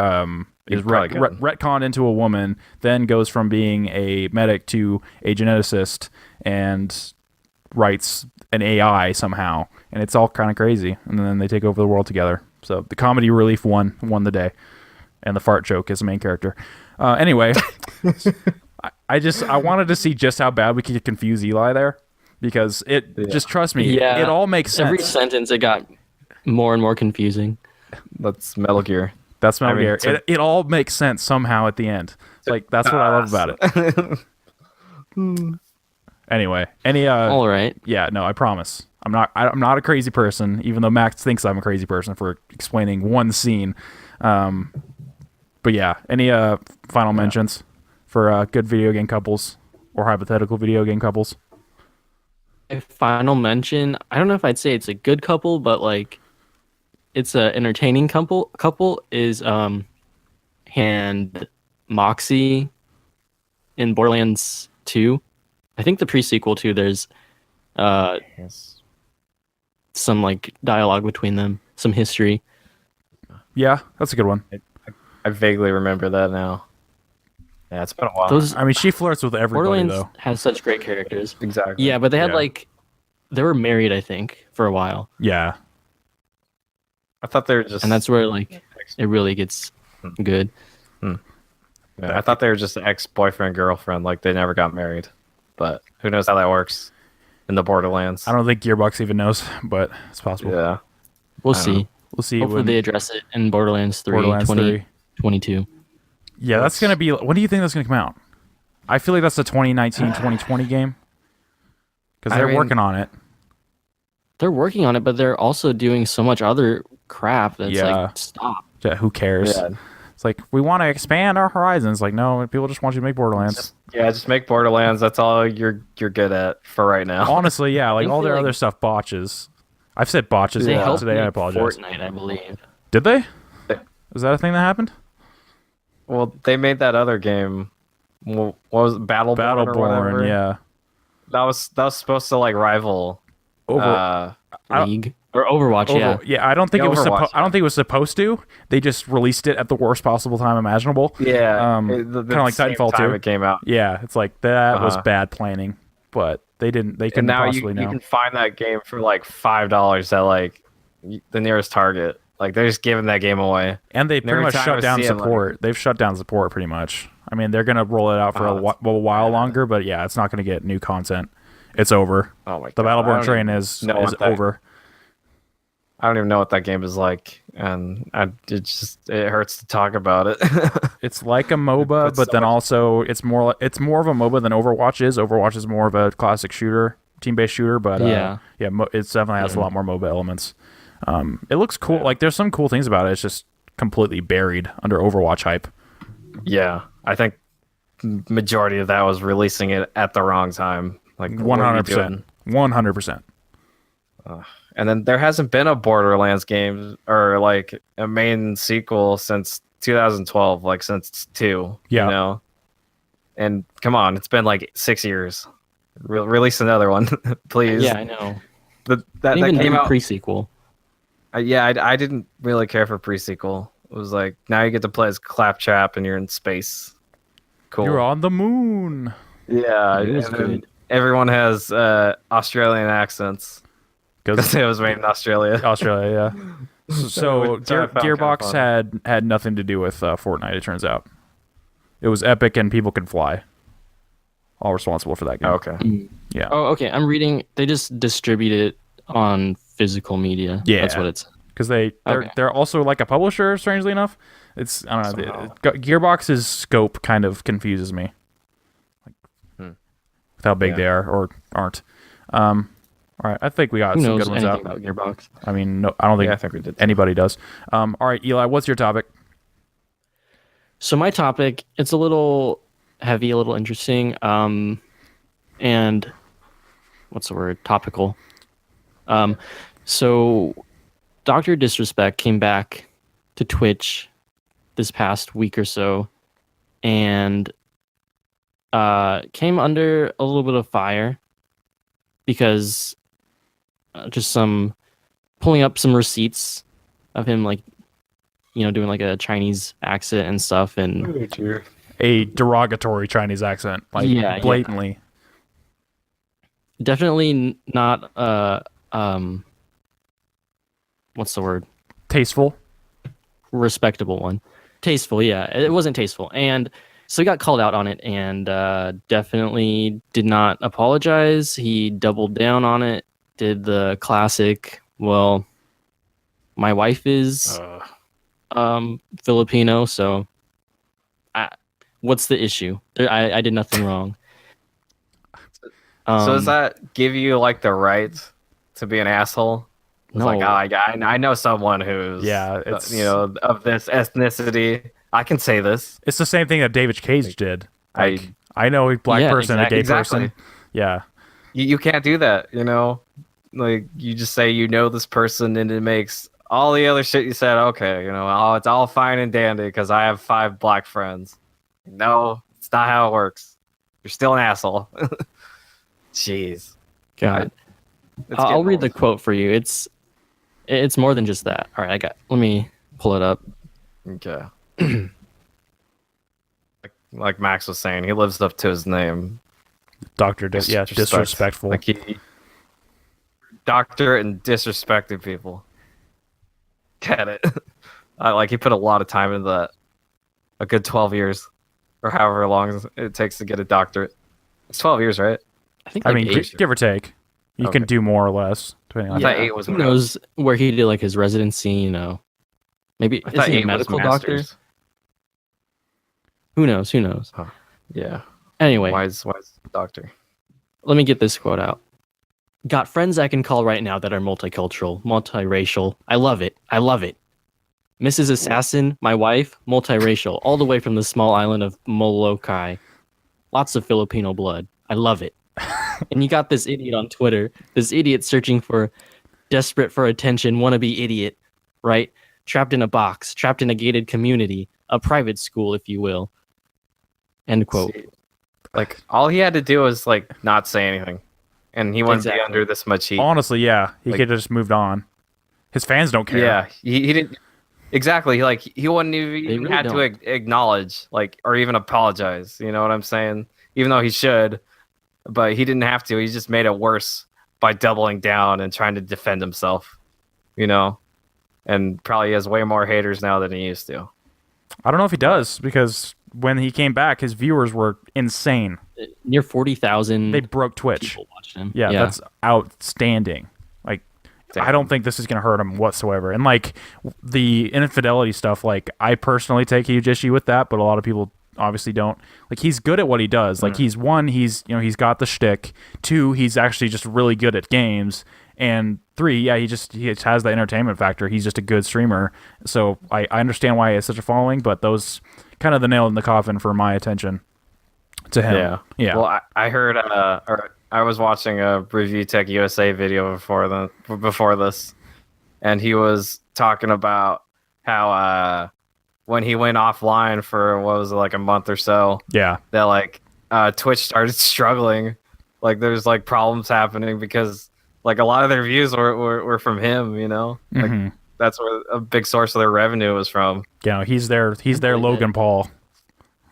probably couldn't. retconned into a woman, then goes from being a medic to a geneticist and writes an AI somehow, and it's all kind of crazy. And then they take over the world together. So the comedy relief won the day, and the fart joke is the main character. Anyway, I wanted to see just how bad we could confuse Eli there, because just trust me, Yeah. it all makes sense. Every sentence it got more and more confusing. That's Metal Gear. That's Metal I mean, Gear. It all makes sense somehow at the end. Like that's what I love about it. Anyway, All right. yeah, no, I promise. I'm not a crazy person, even though Max thinks I'm a crazy person for explaining one scene. But yeah, any final mentions for good video game couples or hypothetical video game couples? A final mention. I don't know if I'd say it's a good couple, but like it's a entertaining couple. Couple is and Moxie in Borderlands 2. I think the pre-sequel too. There's Yes. some like dialogue between them, some history. Yeah, that's a good one. I vaguely remember that now. Yeah, it's been a while. Those I mean, she flirts with everybody Borderlands though. has such great characters. exactly. Yeah, but they had Yeah. like they were married, I think, for a while, Yeah, I thought they were just. and that's where like it really gets good. Yeah, I thought they were just ex-boyfriend girlfriend. Like they never got married, but who knows how that works in the Borderlands? I don't think Gearbox even knows, but it's possible. Yeah. We'll I don't see. know. We'll see. Hopefully when they address it in Borderlands 3, Borderlands 3. 2022. Yeah, that's gonna be. When do you think that's gonna come out? I feel like that's a 2019, 2020 game, because I they're mean- working on it. They're working on it, but they're also doing so much other crap that's Yeah. like stop. Yeah, who cares? Yeah. It's like we want to expand our horizons. Like, no, people just want you to make Borderlands. Just make Borderlands. That's all you're good at for right now. Honestly, yeah, like I all feel their like- other stuff botches. I've said botches They a lot helped today. I make apologize. Fortnite, I believe. Did they? Is that a thing that happened? Well, they made that other game. What was it? Battleborn? or whatever? Battleborn, yeah. That was supposed to like rival. Over. League. Or Overwatch, yeah. Yeah, I don't think Yeah, it was. Overwatch, I don't think it was supposed to. They just released it at the worst possible time imaginable. Yeah, kind of like same Titanfall time 2. it came out. Yeah, it's like that was Uh-huh. bad planning, but they didn't. They And couldn't now possibly you know. can find that game for like $5 at like the nearest Target. Like they're just giving that game away. And they And pretty every much time shut I down see 'em, like, support. They've shut down support pretty much. I mean, they're gonna roll it out for Oh, a while longer, but yeah, it's not gonna get new content. It's over. oh my The God, I Battleborn don't train even is know what that- over. I don't even know what that game is like, and it hurts to talk about it. It's like a MOBA, puts but so then much- also it's more of a MOBA than Overwatch is. Overwatch is more of a classic shooter, team-based shooter, but Yeah. it definitely has a lot more MOBA elements. It looks cool. Like there's some cool things about it. It's just completely buried under Overwatch hype. Yeah, I think majority of that was releasing it at the wrong time. Like 100%. 100%. And then there hasn't been a Borderlands game or like a main sequel since 2012, like since 2. Yeah. You know, and come on, it's been like 6 years. Release another one, please. Yeah, I know. That Even came do out. pre-sequel. I didn't really care for pre-sequel. It was like now you get to play as Claptrap and you're in space. Cool. You're on the moon. Yeah, It was and then good. everyone has Australian accents because it was made in Australia. Australia, yeah. So Which I found kinda Gearbox fun. had nothing to do with Fortnite. It turns out it was Epic and People Can Fly, all responsible for that game. Okay. Yeah, Oh, okay. I'm reading. They just distribute it on physical media. Yeah. That's what it's. because they're also like a publisher. Strangely enough, it's I don't know. Somehow. Gearbox's scope kind of confuses me, with how big Yeah. they are or aren't. All right, I think we got Who some knows good ones anything out. about Gearbox? I mean, no, I don't think, Yeah, I think we did. anybody does. All right, Eli, what's your topic? So my topic, it's a little heavy, a little interesting, and what's the word? Topical. So Dr. Disrespect came back to Twitch this past week or so, and came under a little bit of fire because just some pulling up some receipts of him, like, you know, doing like a Chinese accent and stuff, and A derogatory Chinese accent, like Yeah, blatantly. definitely not what's the word? Tasteful. Respectable one. Tasteful, yeah. It wasn't tasteful. And so he got called out on it and definitely did not apologize. He doubled down on it, did the classic, well, my wife is Filipino, so what's the issue? I did nothing wrong. So does that give you like the right to be an asshole? It's No. like, I know someone who's it's- of this ethnicity. I can say this. It's the same thing that David Cage did. I- Like, I know a black Yeah, person and a gay exactly. person. Yeah. You can't do that, you know? Like you just say you know this person and it makes all the other shit you said okay, oh, it's all fine and dandy because I have 5 black friends. No, it's not how it works. You're still an asshole. Jeez. God. It's I'll getting read the old. quote for you. It's more than just that. All right, let me pull it up. Okay. like Max was saying, he lives up to his name. Disrespectful. Like he doctor and disrespecting people. Get it? He put a lot of time into that. A good 12 years, or however long it takes to get a doctorate. It's 12 years, right? I think I like mean, eight. give or take. You can Okay. do more or less, depending on I thought 8 was Who when I knows where he did like his residency? Maybe I is thought he a 8 was medical doctor? masters. Who knows? Who knows? Yeah. Anyway, Why is doctor? let me get this quote out. Got friends I can call right now that are multicultural, multiracial. I love it. I love it. Mrs. Assassin, my wife, multiracial, all the way from the small island of Molokai. Lots of Filipino blood. I love it. And you got this idiot on Twitter, this idiot searching for, desperate for attention, wannabe idiot, right? Trapped in a box, trapped in a gated community, a private school, if you will. End quote. See, like all he had to do was like not say anything, and he wouldn't Exactly. be under this much heat. Honestly, yeah. He Like- could have just moved on. His fans don't care. Yeah, he didn't exactly like he wouldn't They even really had to don't. acknowledge like or even apologize. You know what I'm saying? Even though he should, but he didn't have to. He just made it worse by doubling down and trying to defend himself. You know, and probably has way more haters now than he used to. I don't know if he does because when he came back, his viewers were insane. Near 40,000 They broke Twitch. people watched him. Yeah, that's outstanding. Like, Damn. I don't think this is going to hurt him whatsoever. And like the infidelity stuff, like I personally take a huge issue with that, but a lot of people obviously don't. Like he's good at what he does. Like he's he's got the shtick. 2, he's actually just really good at games. And 3, yeah, he just has the entertainment factor. He's just a good streamer. So I understand why he has such a following, but those kind of the nail in the coffin for my attention to him. Yeah. Well, I heard, or I was watching a Review Tech USA video before this, and he was talking about how when he went offline for what was it, like a month or so, Yeah. that like Twitch started struggling. Like there's like problems happening because like a lot of their views were from him. You know, like that's where a big source of their revenue was from. Yeah, he's their Logan Paul.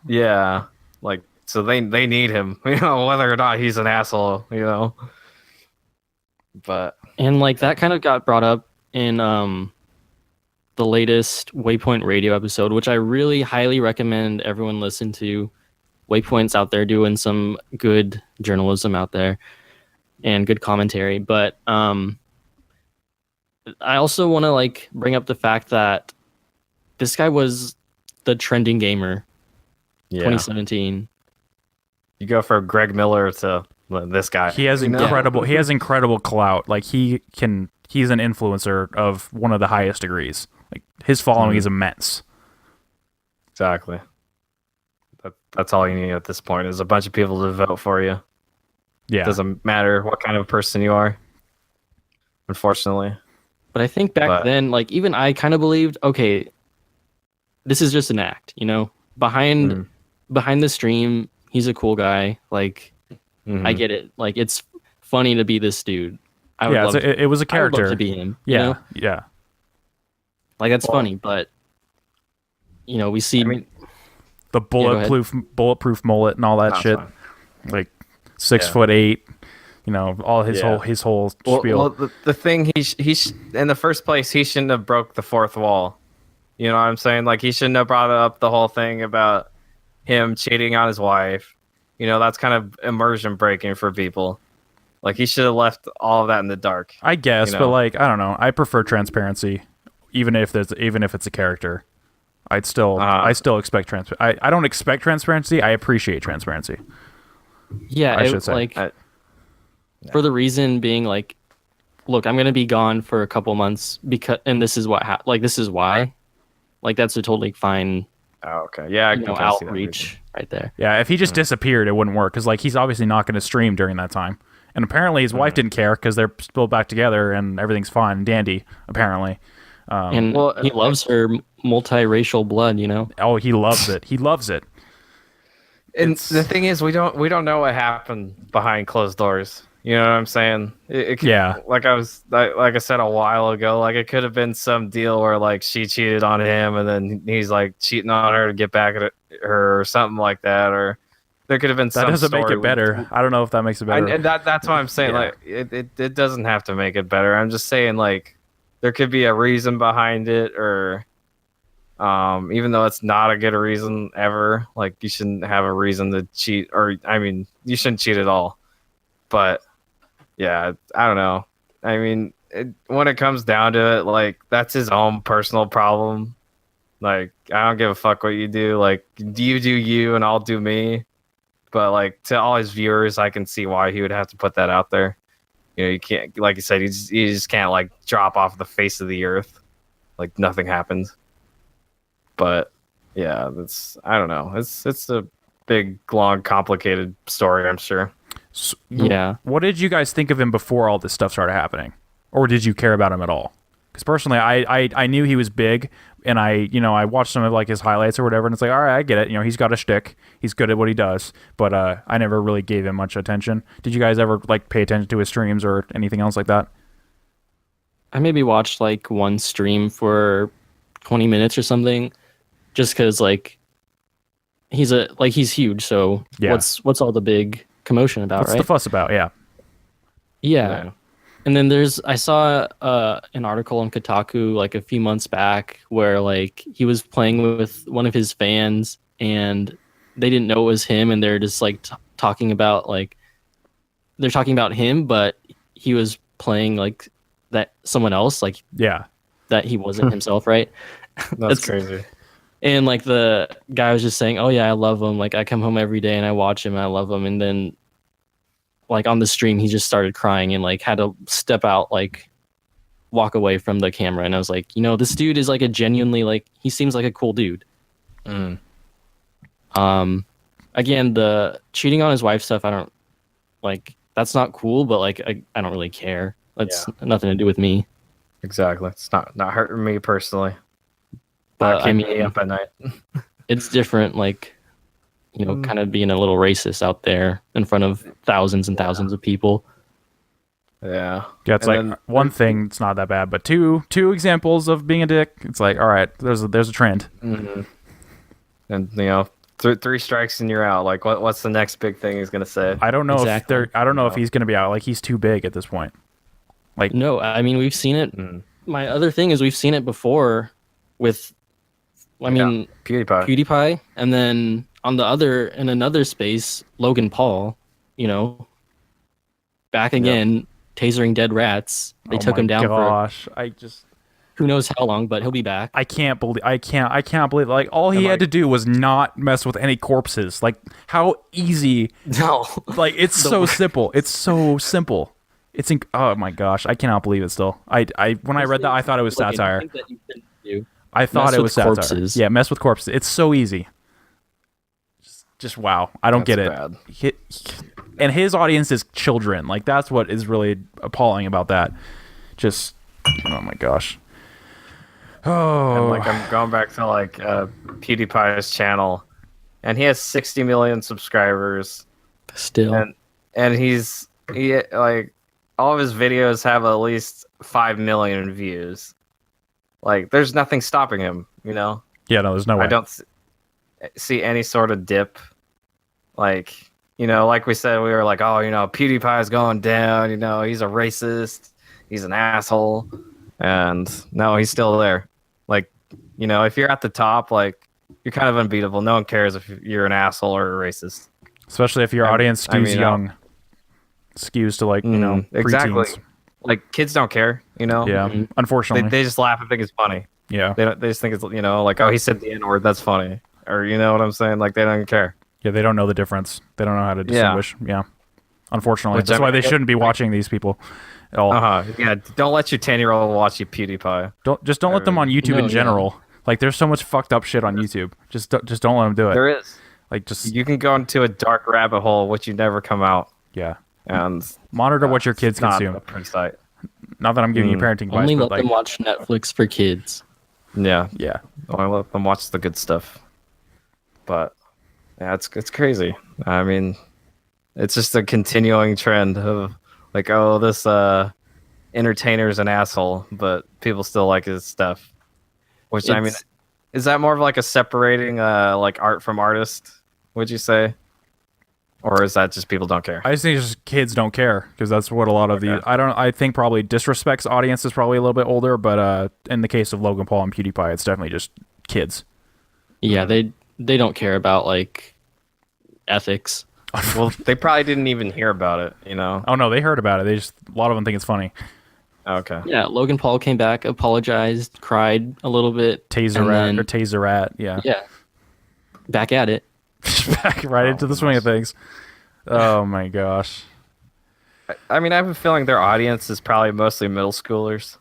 Yeah, like so they need him, you know, whether or not he's an asshole, you know. But And like that kind of got brought up in the latest Waypoint Radio episode, which I really highly recommend everyone listen to. Waypoint's out there doing some good journalism out there and good commentary. But I also want to like bring up the fact that this guy was the trending gamer 2017. You go from Greg Miller to this guy. He has incredible clout. Like he's an influencer of one of the highest degrees. Like his following is immense. Exactly. That's all you need at this point is a bunch of people to vote for you. Yeah. It doesn't matter what kind of person you are. Unfortunately. But I think back then, like even I kind of believed, okay, this is just an act, you know. Behind the stream, he's a cool guy. Like I get it. Like it's funny to be this dude. It was a character. I would love to be him. Yeah, you know? yeah. Like that's funny, but you know, we see the bulletproof mullet and all that shit. Fine. Like 6'8", you know, all his whole spiel. Well, the thing he's in the first place, he shouldn't have broke the fourth wall. You know what I'm saying? Like he shouldn't have brought up the whole thing about him cheating on his wife. You know, that's kind of immersion breaking for people. Like he should have left all of that in the dark. I guess, you know? but like I don't know. I prefer transparency, even if it's a character. I still expect transparency. I don't expect transparency. I appreciate transparency. Yeah, I should say. Like for the reason being like, look, I'm gonna be gone for a couple months and this is what this is why. Like that's a totally fine. Oh, okay. Yeah, I can outreach right there. Yeah, if he just disappeared, it wouldn't work because like he's obviously not going to stream during that time. And apparently his wife didn't care because they're still back together and everything's fine and dandy. Apparently, and he loves her multiracial blood. You know. Oh, he loves it. He loves it. And the thing is, we don't know what happened behind closed doors. You know what I'm saying? Like I said a while ago, like it could have been some deal where like she cheated on him and then he's like cheating on her to get back at her or something like that, or there could have been some. That doesn't make story it better. I don't know if that makes it better. And that's what I'm saying. Like it doesn't have to make it better. I'm just saying like there could be a reason behind it, or even though it's not a good reason ever, like you shouldn't have a reason to cheat, or I mean you shouldn't cheat at all. But yeah, I don't know. I mean, when it comes down to it, like that's his own personal problem. Like I don't give a fuck what you do. Like you do you and I'll do me. But like to all his viewers, I can see why he would have to put that out there. You know, you can't, like you said, you just can't like drop off the face of the earth, like nothing happens. But yeah, I don't know. It's a big, long, complicated story, I'm sure. So, yeah. What did you guys think of him before all this stuff started happening, or did you care about him at all? Because personally, I knew he was big, and I watched some of like his highlights or whatever, and it's like, all right, I get it. You know, he's got a shtick, he's good at what he does, but I never really gave him much attention. Did you guys ever like pay attention to his streams or anything else like that? maybe watched like one stream for 20 minutes or something, just because like he's huge. So Yeah. what's all the big commotion about, What's right? the fuss about? Yeah. Yeah. No. And then I saw an article on Kotaku like a few months back where like he was playing with one of his fans and they didn't know it was him, and they're just like talking about like they're talking about him, but he was playing like that someone else, like Yeah. that he wasn't himself, right? That's crazy. And like the guy was just saying, "Oh yeah, I love him. Like I come home every day and I watch him and I love him." And then like on the stream he just started crying and like had to step out, like walk away from the camera. And I was like, this dude is like a genuinely, like, he seems like a cool dude. Mm. Again, the cheating on his wife stuff, I don't like, that's not cool, but like I don't really care. That's nothing to do with me. Exactly. It's not hurting me personally. But Not I keeping mean, me up at night. it's different, like, kind of being a little racist out there in front of thousands and thousands of people. Yeah. Yeah, it's And like one thing, it's not that bad, but two examples of being a dick, it's like, all right, there's a trend. Mm-hmm. And three strikes and you're out. Like, what's the next big thing he's gonna say? I don't know Exactly. if I don't know if he's gonna be out. Like, he's too big at this point. Like, No, I mean, we've seen it. My other thing is we've seen it before with, I mean, PewDiePie, and then in another space, Logan Paul, back again, tasering dead rats. They took him down for who knows how long, but he'll be back. I can't believe like all he had to do was not mess with any corpses. Like, how easy. No. Like, it's so simple. It's so simple. Oh my gosh, I cannot believe it still. When I read that, I thought it was satire. I thought it was satire. Corpses. Yeah, mess with corpses. It's so easy. Just wow. I don't get it. Bad. And his audience is children. Like, that's what is really appalling about that. Just, oh my gosh. Oh. And like, I'm going back to like PewDiePie's channel, and he has 60 million subscribers. Still. And he like, all of his videos have at least 5 million views. Like, there's nothing stopping him, Yeah, no, there's no way. I don't see any sort of dip. Like, like we said, we were like, oh, PewDiePie's going down. He's a racist. He's an asshole. And no, he's still there. Like, if you're at the top, like, you're kind of unbeatable. No one cares if you're an asshole or a racist. Especially if your audience skews young. Skews to, like, exactly. preteens. Like, kids don't care, Yeah, unfortunately. They just laugh and think it's funny. Yeah. They just think it's, like, oh, he said the N-word, that's funny. Or, you know what I'm saying? Like, they don't care. Yeah, they don't know the difference. They don't know how to distinguish. Yeah. Unfortunately. That's why they shouldn't be watching these people at all. Yeah, don't let your 10-year-old watch you PewDiePie. Don't let them on YouTube in general. Yeah. Like, there's so much fucked up shit on YouTube. Just don't let them do it. There is. Like, just... You can go into a dark rabbit hole, which you never come out. Yeah. And monitor what your kids consume. Not a pretty sight. Not that I'm giving you parenting advice. Only let them watch Netflix for kids. Yeah. Yeah. Only let them watch the good stuff. But yeah, it's crazy. I mean, it's just a continuing trend of like, oh, this entertainer's an asshole, but people still like his stuff. Which, I mean, is that more of like a separating like art from artist, would you say? Or is that just people don't care? I just think just kids don't care, because that's what a lot of the... I think probably Disrespect's audience is probably a little bit older, but in the case of Logan Paul and PewDiePie, it's definitely just kids. Yeah, they don't care about, like, ethics. Well, they probably didn't even hear about it, Oh, no, they heard about it. A lot of them think it's funny. Okay. Yeah, Logan Paul came back, apologized, cried a little bit. Taserat, yeah. Yeah. Back at it. Back right into the swing of things. Oh my gosh. I mean, I have a feeling their audience is probably mostly middle schoolers.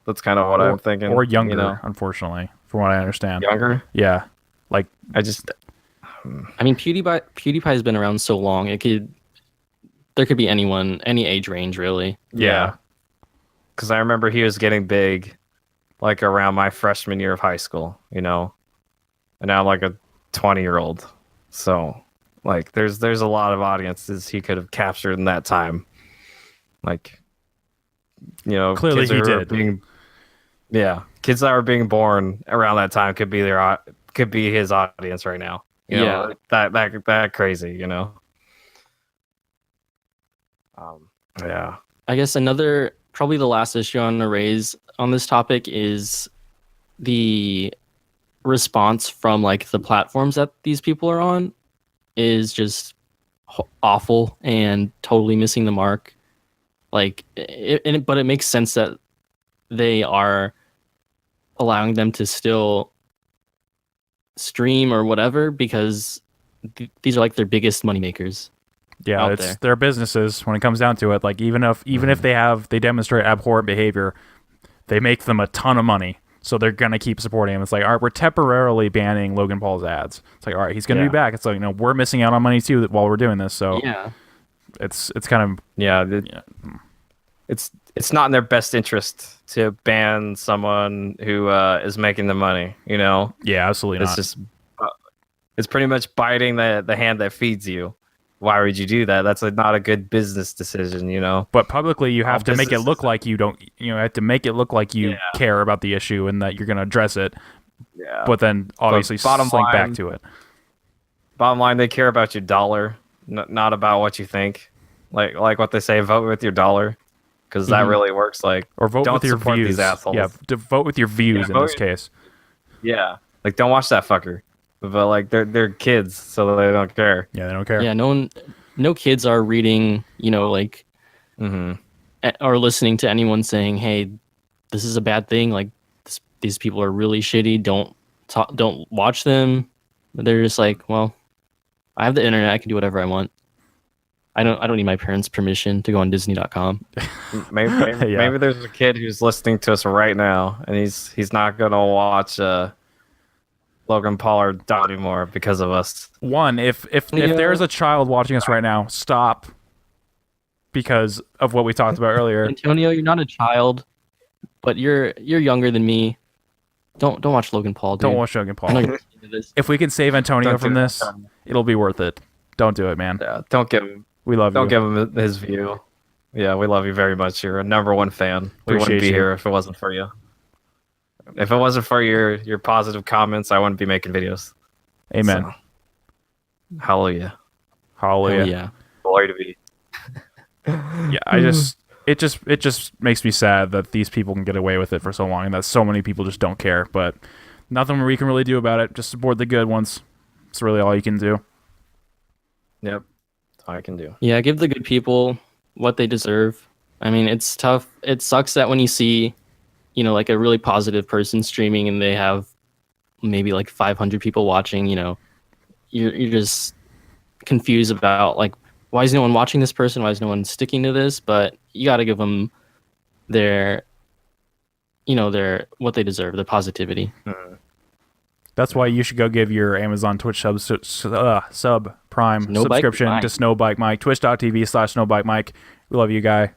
That's kind of what I'm thinking. Or younger, unfortunately, from what I understand. Younger? Yeah. Like, I mean, PewDiePie's been around so long, there could be anyone, any age range, really. Yeah. Because I remember he was getting big, like, around my freshman year of high school, And now I'm like a 20-year-old. So, like, there's a lot of audiences he could have captured in that time. Like, Clearly kids he who are did. kids that are being born around that time could be his audience right now. That crazy. Yeah. I guess probably the last issue I want to raise on this topic is the response from like the platforms that these people are on is just awful and totally missing the mark. Like, but it makes sense that they are allowing them to still stream or whatever because these are like their biggest moneymakers. Yeah, out it's there. their businesses when it comes down to it. Like even if they demonstrate abhorrent behavior, they make them a ton of money. So they're gonna keep supporting him. It's like, all right, we're temporarily banning Logan Paul's ads. It's like, all right, he's gonna be back. It's like, we're missing out on money too while we're doing this. So it's kind of it's not in their best interest to ban someone who is making the money. Yeah, absolutely It's not. just it's pretty much biting the hand that feeds you. Why would you do that? That's not a good business decision. But publicly, you have All to make it look businesses- like you don't. Have to make it look like you care about the issue and that you're going to address it. Yeah. But then obviously bottom slink back line- to it. Bottom line, they care about your dollar, not about what you think. Like what they say, vote with your dollar, because that really works. Like, Or vote don't with your support views. these assholes. Yeah, vote with your views in vote- this case. Yeah, like don't watch that fucker. But like they're kids, so they don't care. Yeah, they don't care. Yeah, no kids are reading, like, or listening to anyone saying, "Hey, this is a bad thing. Like, these people are really shitty. Don't watch them." They're just like, "Well, I have the internet. I can do whatever I want. I don't need my parents' permission to go on Disney.com." Maybe there's a kid who's listening to us right now, and he's not gonna watch Logan Paul or Dot anymore because of us. One, if there's a child watching us right now, stop. Because of what we talked about earlier. Antonio, you're not a child, but you're younger than me. Don't watch Logan Paul, dude. Don't watch Logan I know Paul. you're listening to this. If we can save Antonio Don't from do it, this, Antonio. it'll be worth it. Don't do it, man. Yeah, don't give We love you. him his view. Yeah, we love you very much. You're a number one fan. We wouldn't Appreciate be you. here if it wasn't for you. If it wasn't for your positive comments, I wouldn't be making videos. Amen. So, hallelujah. Hallelujah. Hell yeah. Glory to be. Yeah, it just makes me sad that these people can get away with it for so long and that so many people just don't care. But nothing we can really do about it. Just support the good ones. It's really all you can do. Yep. That's all I can do. Yeah, give the good people what they deserve. I mean, it's tough. It sucks that when you see, like a really positive person streaming and they have maybe like 500 people watching, you're just confused about like, why is no one watching this person? Why is no one sticking to this? But you got to give them their what they deserve, the positivity. That's why you should go give your Amazon Twitch sub prime Snowbike subscription Mike. to Snowbike Mike. Twitch.tv/Snowbike Mike. We love you, guy.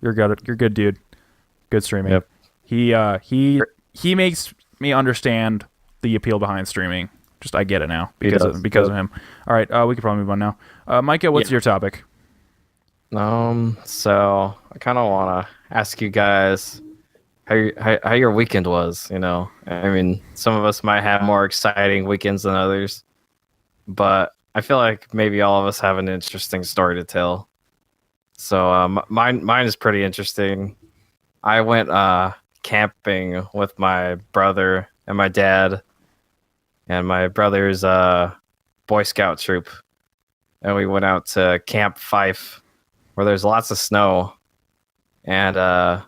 You're good. You're good, dude. Good streaming. Yep. He makes me understand the appeal behind streaming. Just I get it now because of him. All right, we can probably move on now. Micah, what's your topic? So I kind of want to ask you guys how your weekend was. I mean, some of us might have more exciting weekends than others, but I feel like maybe all of us have an interesting story to tell. So mine is pretty interesting. I went camping with my brother and my dad and my brother's Boy Scout troop, and we went out to Camp Fife, where there's lots of snow, and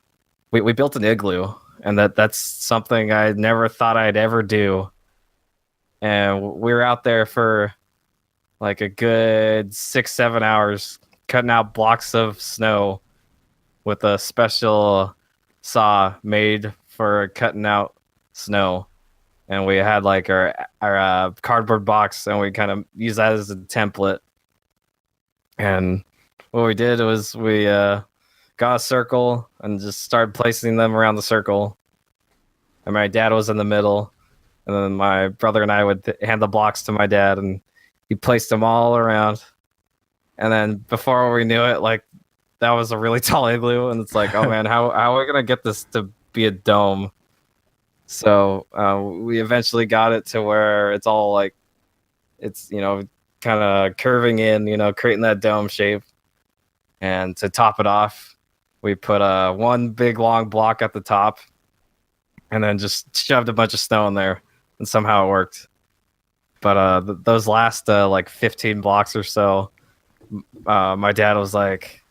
we built an igloo, and that's something I never thought I'd ever do. And we were out there for like a good 6-7 hours cutting out blocks of snow with a special saw made for cutting out snow. And we had like our cardboard box, and we kind of used that as a template. And what we did was we got a circle and just started placing them around the circle. And my dad was in the middle, and then my brother and I would hand the blocks to my dad, and he placed them all around. And then before we knew it, like that was a really tall igloo, and it's like, oh man, how are we gonna get this to be a dome? So we eventually got it to where it's all like, it's kind of curving in, creating that dome shape. And to top it off, we put one big long block at the top, and then just shoved a bunch of snow in there, and somehow it worked. But those last like 15 blocks or so, my dad was like,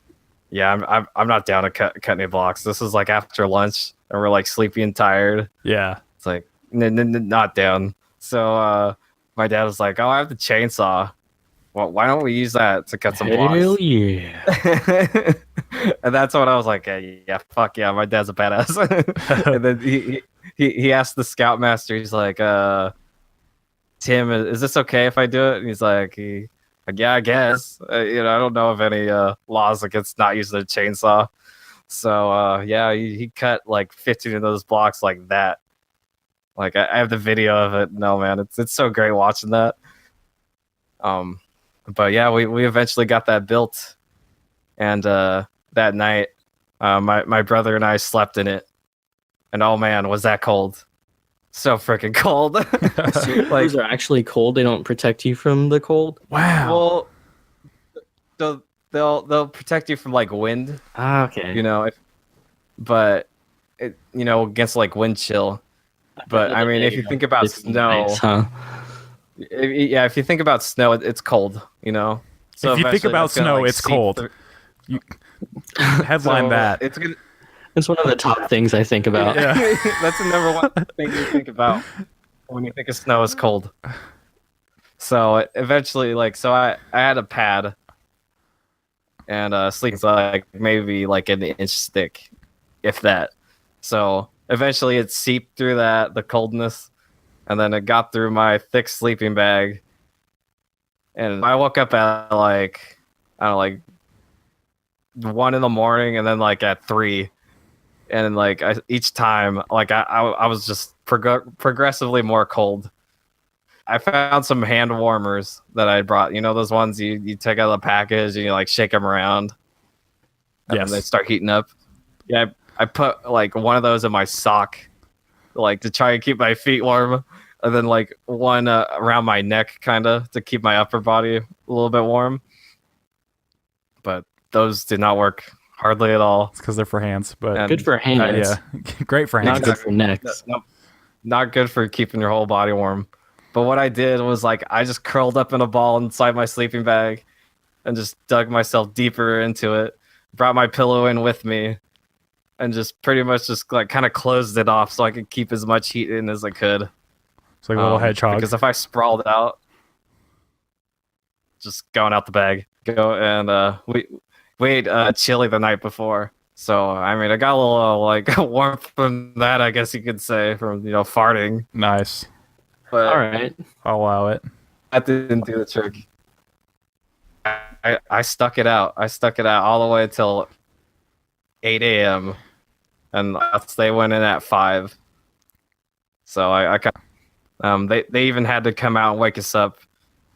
"Yeah, I'm not down to cut any blocks. This is like after lunch, and we're like sleepy and tired." Yeah. It's like not down. So my dad was like, "Oh, I have the chainsaw. Well, why don't we use that to cut some blocks?" Hell yeah. And that's when I was like, yeah, fuck yeah, my dad's a badass. And then he asked the scoutmaster, he's like, Tim, is this okay if I do it? And he's like, yeah, I guess. I don't know of any laws against not using a chainsaw. So yeah, he cut like 15 of those blocks like that. Like I have the video of it. No man, it's so great watching that. But yeah, we eventually got that built, and that night, my brother and I slept in it, and oh man, was that cold! So freaking cold. Like, those are actually cold. They don't protect you from the cold. Wow. Well, they'll protect you from like wind. Ah, okay. But against like wind chill. But I mean, if you think about snow, nice, huh? if you think about snow, it's cold. So if you think about snow, it's cold. Headline that. It's one of the top things I think about. Yeah. That's the number one thing you think about when you think of snow is cold. So eventually, I had a pad, and sleeping's like maybe like an inch thick, if that. So eventually, it seeped through the coldness, and then it got through my thick sleeping bag. And I woke up at like 1 in the morning, and then like at 3. And like each time, like I was just progressively more cold. I found some hand warmers that I brought. Those ones you take out of the package and you like shake them around, and then they start heating up. Yeah, I put like one of those in my sock, like to try and keep my feet warm, and then like one around my neck, kind of to keep my upper body a little bit warm. But those did not work. Hardly at all. It's because they're for hands, but good for hands. Yeah, great for hands. Not good for necks. No, not good for keeping your whole body warm. But what I did was like I just curled up in a ball inside my sleeping bag, and just dug myself deeper into it. Brought my pillow in with me, and just pretty much just like kind of closed it off so I could keep as much heat in as I could. It's like a little hedgehog. Because if I sprawled out, just going out the bag, and we ate chili the night before, so I mean I got a little like warmth from that, I guess you could say, from farting. Nice. But all right, I'll allow it. That didn't do the trick. I stuck it out. I stuck it out all the way till 8 a.m. and they went in at 5. So they even had to come out and wake us up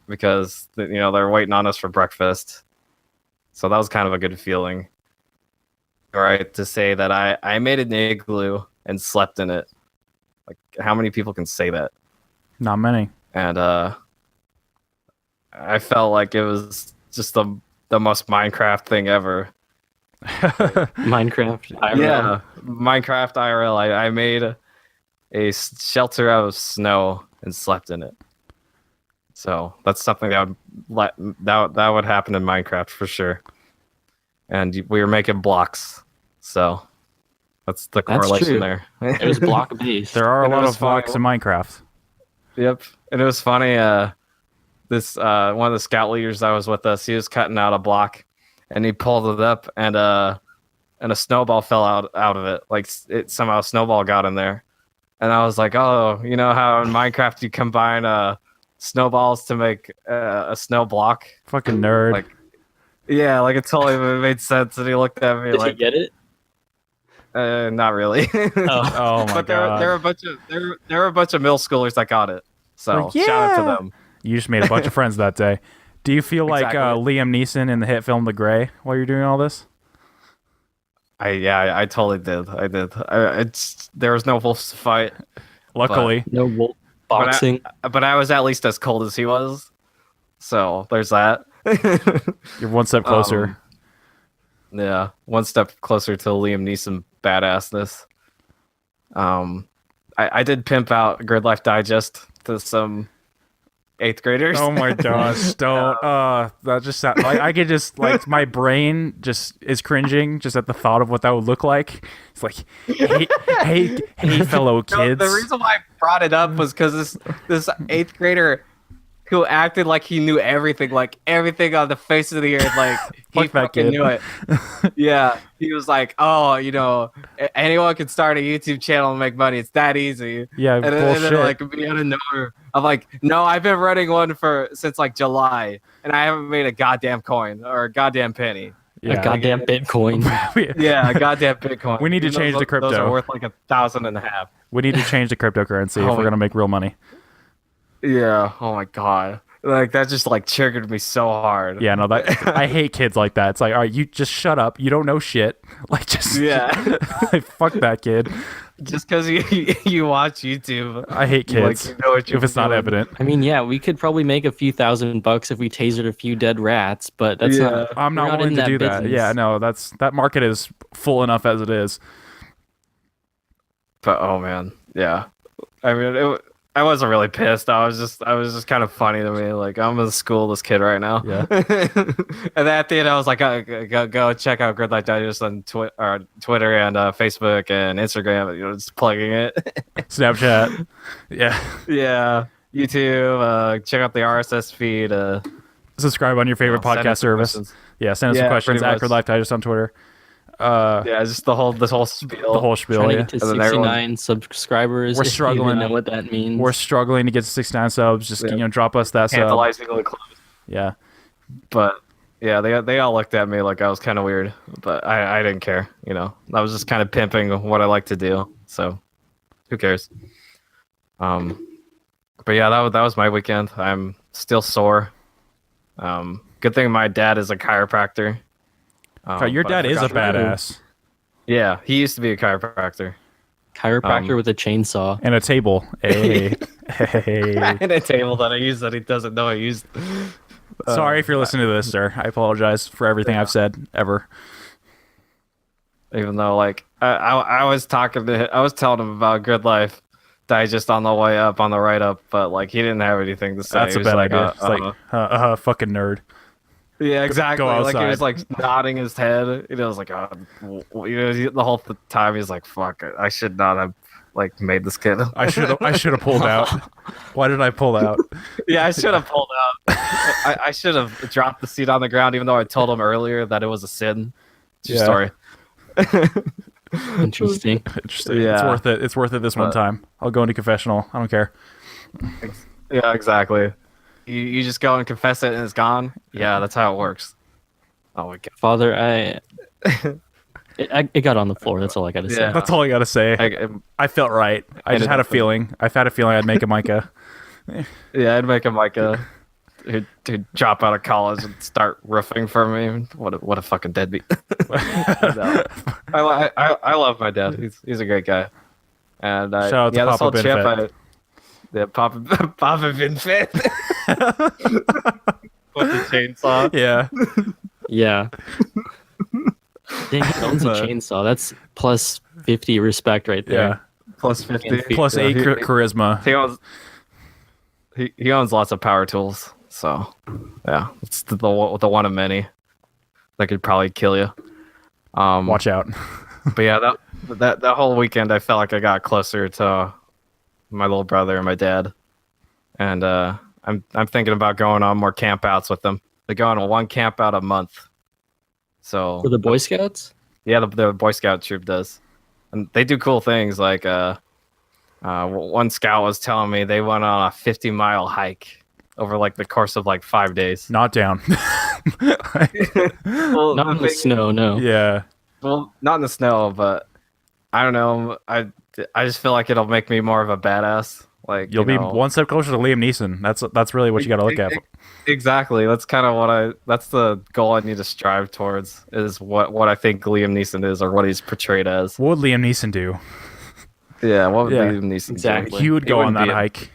because they're waiting on us for breakfast. So that was kind of a good feeling. All right, to say that I made an igloo and slept in it. Like, how many people can say that? Not many. And I felt like it was just the most Minecraft thing ever. Minecraft IRL. Yeah, Minecraft IRL. I made a shelter out of snow and slept in it. So that's something that would happen in Minecraft for sure. And we were making blocks, so that's the correlation there. It was block based. There are a And it lot was of blocks in Minecraft. Yep, and it was funny. This one of the scout leaders that was with us, he was cutting out a block, and he pulled it up, and a snowball fell out of it. Like somehow a snowball got in there, and I was like, oh, you know how in Minecraft you combine snowballs to make a snow block? Fucking nerd. Like, yeah, like it totally made sense. And he looked at me Did like, you get it? Not really. Oh, oh my But god. there were a bunch of middle schoolers that got it. So Like, yeah. shout out to them. You just made a bunch of friends that day. Do you feel like Exactly. Liam Neeson in the hit film The Gray while you're doing all this? I totally did. I did. There was no wolves to fight. Luckily, No wolf But boxing. but I was at least as cold as he was. So there's that. you're one step closer. Yeah, one step closer to Liam Neeson badassness. I did pimp out Gridlife Digest to some 8th graders. Oh my gosh! Don't. That just sound, like I could just like my brain just is cringing just at the thought of what that would look like. It's like, hey, fellow No, kids. the reason why I brought it up was because this 8th grader who acted like he knew everything on the face of the earth, like he Fuck that fucking kid. knew it. Yeah, he was like, "Oh, anyone can start a YouTube channel and make money. It's that easy." Yeah, and bullshit. then like me out of nowhere, I'm like, "No, I've been running one since like July, and I haven't made a goddamn coin or a goddamn penny." A goddamn Bitcoin. Yeah, a goddamn Bitcoin. We need to Even though change the crypto. Those are worth like 1,500. We need to change the cryptocurrency if we're gonna make real money. Yeah. Oh my god. Like that just like triggered me so hard. Yeah, no, that I hate kids like that. It's like, all right, you just shut up. You don't know shit. Like, just like, fuck that kid. Just because you watch YouTube. I hate kids Like, you know what you're if it's not doing. evident. I mean, yeah, we could probably make a few $1,000 if we tasered a few dead rats, but that's Yeah. not. I'm we're not willing in to do that. business. Yeah, no, that market is full enough as it is. But oh man, yeah. I mean, I wasn't really pissed. I was just kind of funny to me. Like I'm gonna school this kid right now. Yeah. And then at the end, I was like, go check out Gridlife Digest on Twitter and Facebook and Instagram. Just plugging it. Snapchat. Yeah. Yeah. YouTube. Check out the RSS feed. Subscribe on your favorite send us podcast some service. questions. Yeah, send us some Yeah, questions pretty at much. Gridlife Digest on Twitter. Yeah, just this whole spiel. The whole spiel. Trying to Yeah. get to And then everyone- 69 subscribers. We're if you struggling. even know what that means. We're struggling to get to 69 subs. Just Yeah. drop us that sub. Tantalizing the close. Yeah. But yeah, they all looked at me like I was kind of weird, but I didn't care. I was just kind of pimping what I like to do. So who cares? But yeah, that was my weekend. I'm still sore. Good thing my dad is a chiropractor. Your but I dad is a forgot to- badass. Yeah, he used to be a chiropractor. Chiropractor with a chainsaw. And a table. Hey. Hey. And a table that I use that he doesn't know I used. Sorry if you're listening to this, sir. I apologize for everything I've said ever. Even though, like, I was telling him about Gridlife Digest on the way up, on the right up, but like he didn't have anything to say. That's He a was bad like, idea. It's like, fucking nerd. yeah, exactly. Like he outside. was like nodding his head. I was like, the whole time he's like, "Fuck it, I should not have like made this kid." I should have pulled out. Why did I pull out? Yeah, I should have pulled out. I should have dropped the seed on the ground, even though I told him earlier that it was a sin. True Yeah. story. Interesting. Interesting. It's Yeah. worth it. It's worth it this one But- time. I'll go into confessional. I don't care. Yeah, exactly. You just go and confess it and it's gone. Yeah, that's how it works. Oh my god. Father, it got on the floor. That's all I got to say. Yeah. That's all I gotta say. I felt right. I just had a feeling. I've had a feeling I'd make a Micah. Yeah, I'd make a Micah who'd drop out of college and start roofing for me. What a fucking deadbeat. No. I love my dad. He's a great guy. And Shout out to yeah, this Papa whole Ben trip, yeah, Papa Ben Fit. With the chainsaw. Yeah. Yeah. Dang, he owns a chainsaw. That's plus 50 respect right Yeah. there. Plus 50. Plus Yeah, 8 charisma. He owns lots of power tools. So yeah, it's the one of many that could probably kill you. Watch out. But yeah, that whole weekend I felt like I got closer to my little brother and my dad, and I'm thinking about going on more campouts with them. They go on one camp out a month. So For the Boy Scouts? yeah, the Boy Scout troop does, and they do cool things. Like one scout was telling me they went on a 50-mile hike over like the course of like 5 days. Not down. Well, Not in the snow, no. Yeah. Well, not in the snow, but I don't know. I just feel like it'll make me more of a badass. Like You'll be one step closer to Liam Neeson. That's really what you got to look at. Exactly. That's kind of that's the goal I need to strive towards, is what I think Liam Neeson is, or what he's portrayed as. What would Liam Neeson do? Yeah, what would Yeah, Liam Neeson do? exactly. He would go on wouldn't that be hike.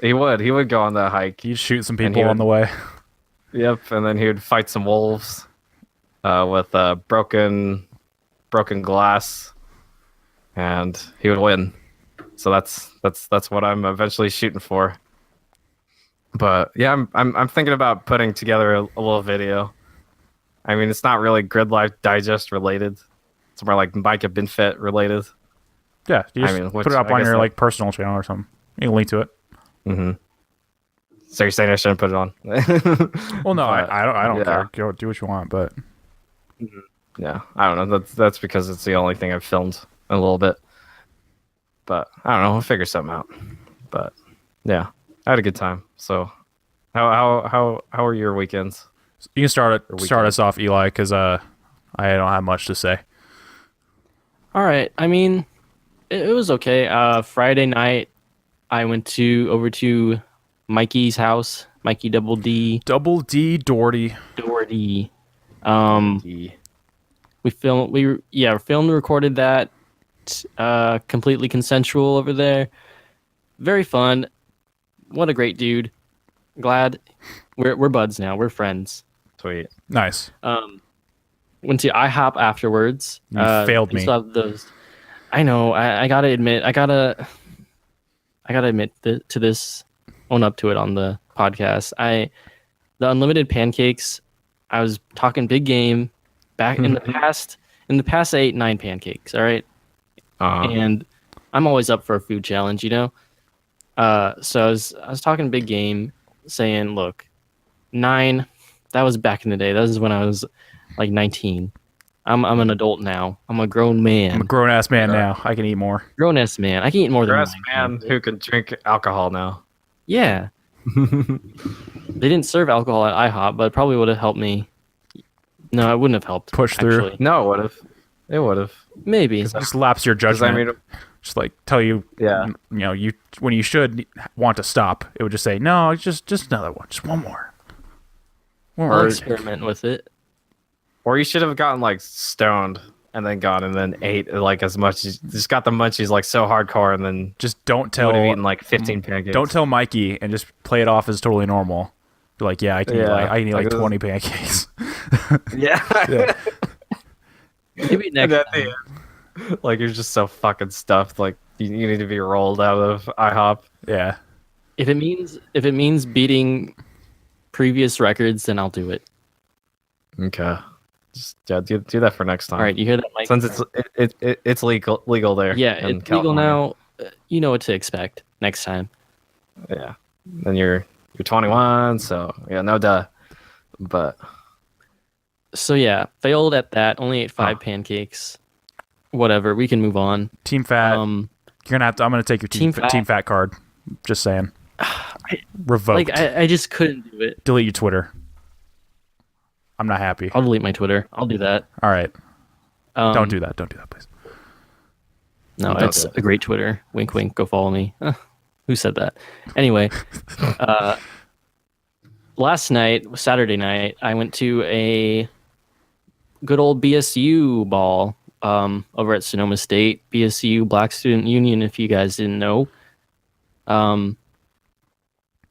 He would go on that hike. He'd shoot some And people he on the way. Yep, and then he would fight some wolves with broken glass, and he would win. So that's what I'm eventually shooting for. But yeah, I'm thinking about putting together a little video. I mean, it's not really Gridlife Digest related. It's more like Micah Binfit related. Yeah, you just put it up on your like personal channel or something. You can link to it. Mm-hmm. So you're saying I shouldn't put it on? Well, no, I don't yeah. care. Go do what you want, but Yeah, I don't know. That's because it's the only thing I've filmed in a little bit. But I don't know. We'll figure something out. But yeah, I had a good time. So how are your weekends? you can start us off, Eli, because I don't have much to say. All right. I mean, it was okay. Friday night, I went over to Mikey's house. Mikey Double D. Double D Doherty. Doherty. We filmed and recorded that. Completely consensual over there. Very fun. What a great dude. Glad we're buds now. We're friends. Sweet. Nice. Went to IHOP afterwards. You failed me. Still have those. I know. I gotta admit. I gotta admit to this. Own up to it on the podcast. The unlimited pancakes. I was talking big game back in the past. In the past, I ate 9 pancakes. All right. And I'm always up for a food challenge, you know. So I was talking big game, saying, look, 9. That was back in the day. That was when I was like 19. I'm an adult now. I'm a grown man. I'm a grown ass man now. I can eat more. Grown ass man. I can eat more than Grown 9. man who can drink alcohol now. Yeah. They didn't serve alcohol at IHOP, but it probably would have helped me. No, it wouldn't have helped. Push through. actually. No, it would have. It would have. Maybe. Just lapse your judgment. I mean, just like tell you, Yeah. you know, you when you should want to stop, it would just say, no, just another one, just one more. I'll experiment with it. Or you should have gotten like stoned and then gone and then ate like as much as just got the munchies like so hardcore and then Just don't tell. would have eaten like 15 pancakes. Don't tell Mikey and just play it off as totally normal. Be like, yeah, I can eat like 20 pancakes. Yeah. Yeah. Maybe next And at time. the end, like you're just so fucking stuffed. Like you need to be rolled out of IHOP. Yeah. If it means beating previous records, then I'll do it. Okay. Just do that for next time. All right, you hear that, Mike? Since it's legal there. Yeah, in it's legal California. now. You know what to expect next time. Yeah. Then you're 21, so yeah, no duh. But So yeah, failed at that. Only ate 5 pancakes. Whatever, we can move on. Team Fat. Um, You're gonna have to. I'm gonna take your Team Fat. team fat card. Just saying. Revoked. like I just couldn't do it. Delete your Twitter. I'm not happy. I'll delete my Twitter. I'll do that. All right. Don't do that. Don't do that, please. No, Don't it's do it. a great Twitter. Wink, wink. Go follow me. Who said that? Anyway, last night, Saturday night, I went to a good old BSU ball over at Sonoma State. BSU Black Student Union, if you guys didn't know.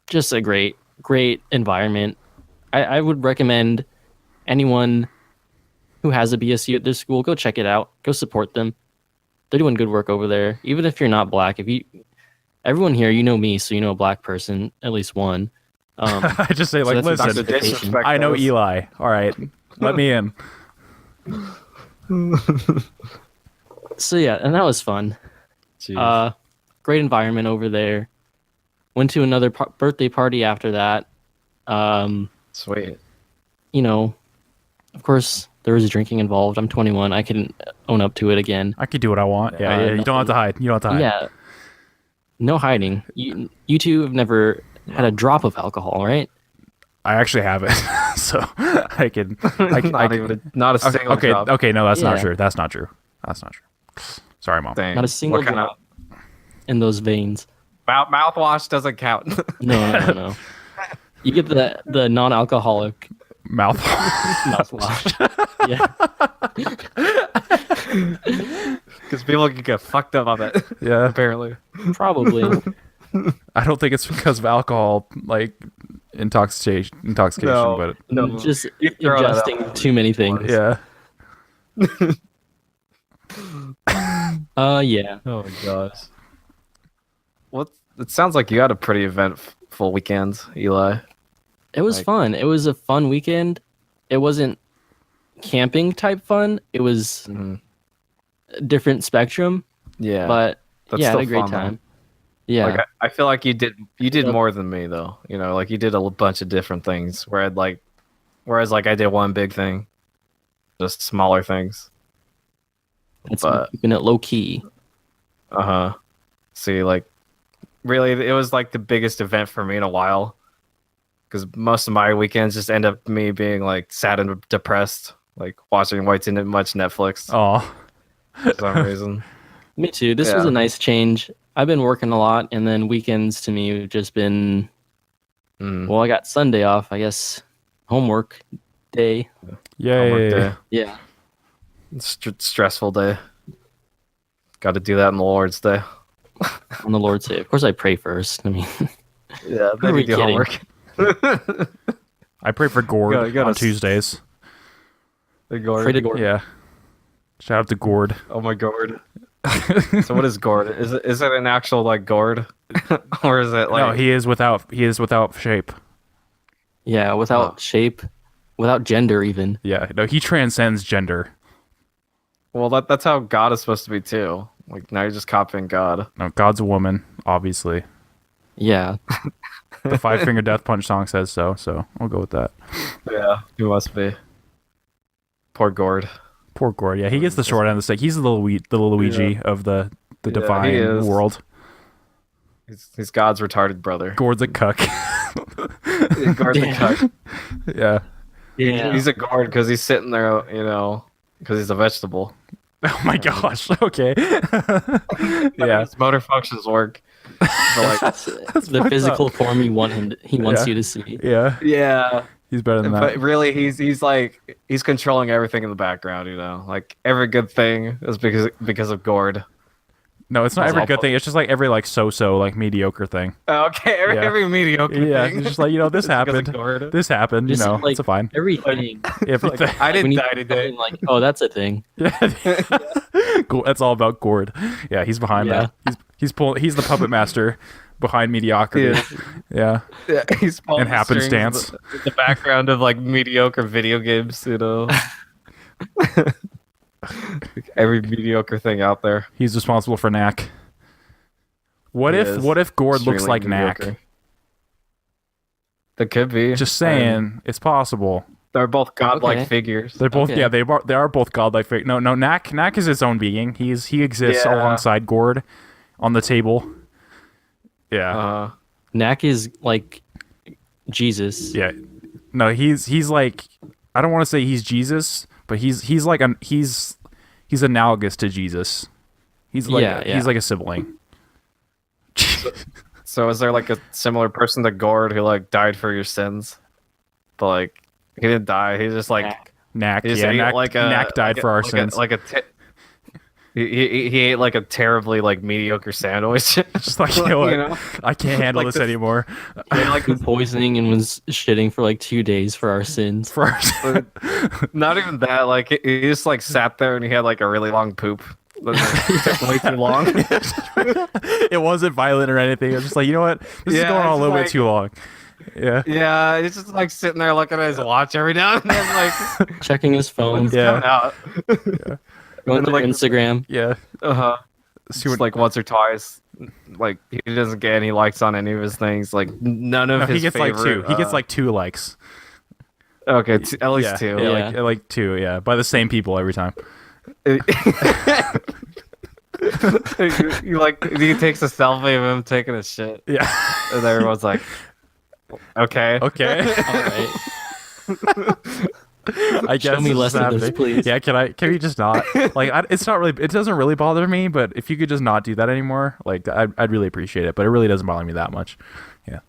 Just a great environment. I would recommend anyone who has a BSU at their school, go check it out. Go support them. They're doing good work over there. Even if you're not black, everyone here, you know me, so you know a black person, at least one. I just say, So like, that's listen, not the disrespect I know those. Eli. All right. Let me in. So yeah, and that was fun. Jeez. Great environment over there. Went to another birthday party after that. Sweet. You know, of course, there was drinking involved. I'm 21. I can own up to it again. I can do what I want. Yeah, yeah. You don't have to hide. You don't have to hide. Yeah. No hiding. You two have never had a drop of alcohol, right? I actually have it, so I can. Not a single Okay. drop. Okay. No, that's not Yeah. true. That's not true. That's not true. Sorry, Mom. Dang. Not a single What kind drop in those veins. Mouthwash doesn't count. No. You get the non-alcoholic Mouth. mouthwash. Yeah. Because people can get fucked up on it. Yeah. Apparently. Probably. I don't think it's because of alcohol, like intoxication, No. but No. Just You throw that out. ingesting too many things. yeah. Yeah. Oh my gosh. What? It sounds like you had a pretty eventful weekend, Eli. It was Like- fun. It was a fun weekend. It wasn't camping type fun. It was a different spectrum, Yeah. but That's yeah, I had a still great fun, though. time. Yeah. Like I feel like you did Yep. more than me though. You know, like you did a bunch of different things. Whereas I did one big thing, just smaller things. It's but- keeping it low key. See, like really, it was like the biggest event for me in a while. Because most of my weekends just end up me being like sad and depressed, like watching way too much Netflix Oh. for some reason. Me too. This was Yeah. a nice change. I've been working a lot, and then weekends to me have just been. Mm. Well, I got Sunday off. I guess homework day. Homework Yay. day. Yeah. Stressful day. Got to do that on the Lord's Day. On the Lord's Day. Of course, I pray first. I mean, Yeah, Who are we kidding? I pray for Gord You gotta on s- Tuesdays. The gourd. pray to God. Yeah. Shout out to Gord. Oh my gourd. So what is gourd? Is it an actual like gourd, or is it like? No, he is without shape. Yeah, without Oh. shape, without gender, even. Yeah. No, he transcends gender. Well, that's how God is supposed to be too. Like now you're just copying God. No, God's a woman, obviously. Yeah. The Five Finger Death Punch song says so I'll go with that. Yeah, he must be. Poor gourd. Poor Gord. Yeah, he gets the short end of the stick. He's the little Luigi of the Yeah, he divine is. world. He's God's retarded brother. Gord's a cuck. Gourd's a Damn. cuck. Yeah. Yeah. He's a gourd because he's sitting there, because he's a vegetable. Oh my gosh. Okay. Yeah. His motor functions work. But like, That's the fucked physical up. form he wants Yeah. you to see. Yeah. yeah. He's better than But that. really, he's like he's controlling everything in the background. Like every good thing is because of gourd. No, it's not That's every awful. good thing. It's just like every like so like mediocre thing. Okay, Yeah. every mediocre Yeah. thing. It's just like, this is because of happened. gourd. This happened, Just, like, it's fine. Everything. Everything. I When didn't you die today. like, oh, that's a thing. Yeah. That's all about Gord. Yeah, he's behind Yeah. that. He's the puppet master behind mediocrity. Yeah. Yeah, he's pulling And the strings in happenstance. the background of like mediocre video games. Every mediocre thing out there. He's responsible for Knack. What He if is Gord looks extremely like Knack? mediocre. That could be. Just saying, it's possible. They're both godlike Okay. figures. They're both Okay. yeah, they are both godlike figures. No, Knack is its own being. He exists Yeah. alongside Gord on the table. Yeah. Knack is like Jesus. Yeah. No, he's like, I don't want to say he's Jesus, but he's like he's analogous to Jesus. He's like Yeah, yeah. he's like a sibling. So is there like a similar person to Gord who like died for your sins? But like he didn't die. He just like Knack. Knack, he just yeah, ate Knack died for our sins. He ate like a terribly like mediocre sandwich. Just like, you know what? I can't handle Like this anymore. He had like food poisoning and was shitting for like 2 days for our sins. For our Not even that. Like he just like sat there and he had like a really long poop. That took way too long. It wasn't violent or anything. It was just like, you know what? This is Yeah, going on a it's little bit like- too long. Yeah. Yeah, he's just like sitting there looking at his watch every now and then, like Checking his phone, Yeah. coming out. going And, to like, Instagram. Yeah. Uh-huh. See Just what, like once or twice. Like he doesn't get any likes on any of his things. Like none of no, his he gets favorite, like 2. He gets like 2 likes. okay, at least Yeah, 2. Yeah, Yeah. like 2, yeah, by the same people every time. You like he takes a selfie of him taking a shit, Yeah. and everyone's like, "Okay, Okay. All right. I guess Show me it's less just of this, happening. please. Yeah, can we just not? Like, it's not really. It doesn't really bother me, but if you could just not do that anymore, like, I'd really appreciate it. But it really doesn't bother me that much. Yeah,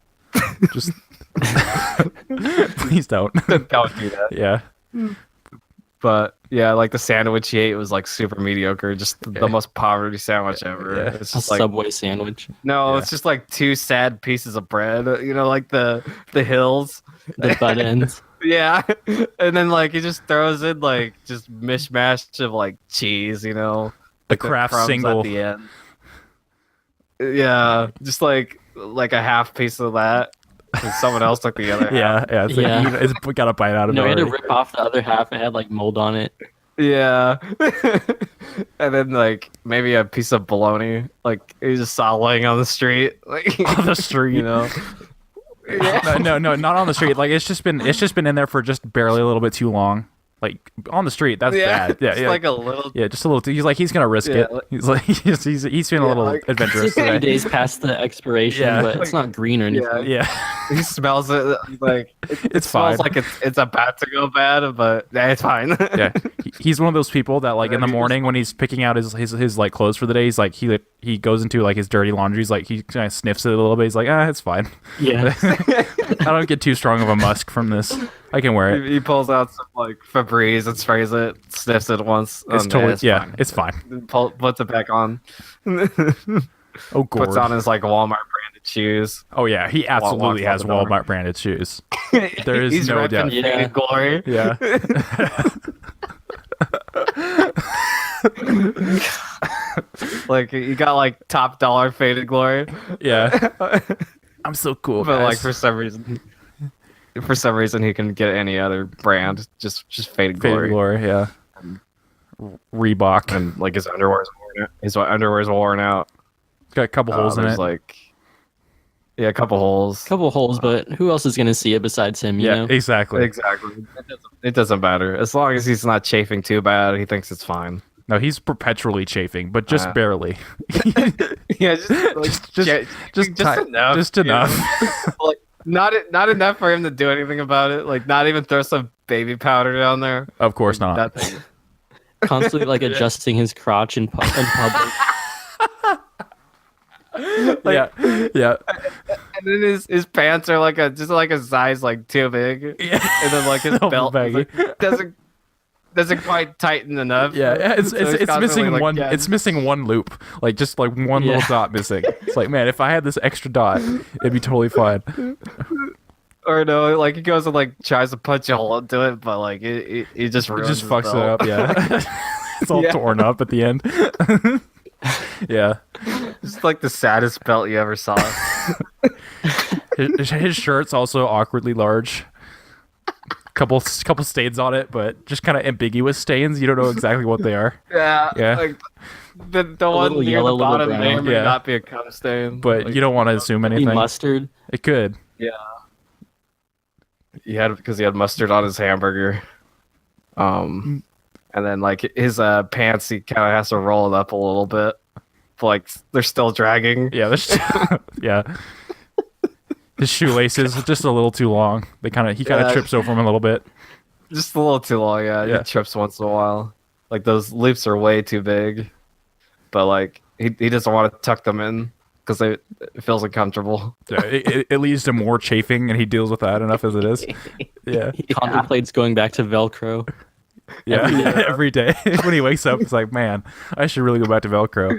just please don't. Don't do that. Yeah, But yeah, like the sandwich he ate was like super mediocre, just the most poverty sandwich ever. Yeah. It's A just like Subway sandwich. no, Yeah. it's just like two sad pieces of bread, like the hills. The butt ends. Yeah, and then like he just throws in like just mishmash of like cheese, the like craft crumbs single. at the end. Yeah, just like a half piece of that, and someone else took the other half. Yeah. It's like, Yeah. it's got a bite out of No, it. we had to already. rip off the other half. It had like mold on it. Yeah. And then like maybe a piece of bologna, like he just saw laying on the street, like On the street. Yeah. No, not on the street. Like it's just been in there for just barely a little bit too long. Like on the street, that's bad. Yeah, Just yeah. like a little. Yeah, just a little. He's gonna risk Yeah, it. like- He's like he's feeling a Yeah, little like- adventurous It's a few today. days past the expiration, Yeah. but it's not green or anything. Yeah. Yeah, He smells it like it's smells fine. like it's about to go bad, but it's fine. Yeah, he's one of those people that like in the He just- morning when he's picking out his like clothes for the day, he's like he goes into like his dirty laundry. He's like he kind of sniffs it a little bit. He's like, it's fine. Yeah. I don't get too strong of a musk from this. I can wear it. He pulls out some like Febreze and sprays it, sniffs it once. It's and totally fine. it's fine. Then puts it back on. Oh, Puts Gord. on his like Walmart branded shoes. Oh yeah, he absolutely walks out has the door. Walmart branded shoes. There is He's no repping doubt. Yeah. Faded Glory. Yeah. Like you got like top dollar Faded Glory. Yeah. I'm so cool, But like guys. for some reason he can get any other brand, just Faded Glory. Faded Glory, yeah. Reebok. And like his underwear's worn out. His underwear's worn out. Got a couple holes in There's it. like a couple holes. Couple holes, but who else is gonna see it besides him? You Yeah, know? exactly. Exactly. It doesn't matter. As long as he's not chafing too bad, he thinks it's fine. No, he's perpetually chafing, but just barely. Yeah, just like, just ti- enough. just you know? enough. Like not enough for him to do anything about it. Like not even throw some baby powder down there. Of course not. Nothing. Constantly like adjusting his crotch in public. Yeah, yeah, And then his pants are like just like a size like too big. yeah. And then like his Double belt is, baggy. like, doesn't quite tighten enough. Yeah, it's So he's it's constantly, missing like, one. yeah, It's missing one loop, like just like one Yeah. little dot missing. It's like, man, if I had this extra dot, it'd be totally fine. Or no, like he goes and like tries to punch a hole into it, but like it just It ruins just his fucks it belt. up. Yeah, it's all Yeah. torn up at the end. Yeah, It's like the saddest belt you ever saw. his shirt's also awkwardly large. Couple stains on it, but just kind of ambiguous stains. You don't know exactly what they are. Yeah. Yeah. Like the one little near yellow, the little bottom brown. may or may Yeah. not be a cum stain. But like, you don't want to assume Be anything. mustard. It could. he had mustard on his hamburger. And then like his pants, he kind of has to roll it up a little bit. But, like they're still dragging. Yeah, yeah. His shoelaces are just a little too long. He kind of Yeah. trips over them a little bit. Just a little too long. Yeah, Yeah. he trips once in a while. Like those loops are way too big. But like he doesn't want to tuck them in because it feels uncomfortable. Yeah, it leads to more chafing, and he deals with that enough as it is. Yeah, He contemplates going back to Velcro. yeah. Every day when he wakes up, he's like, "Man, I should really go back to Velcro."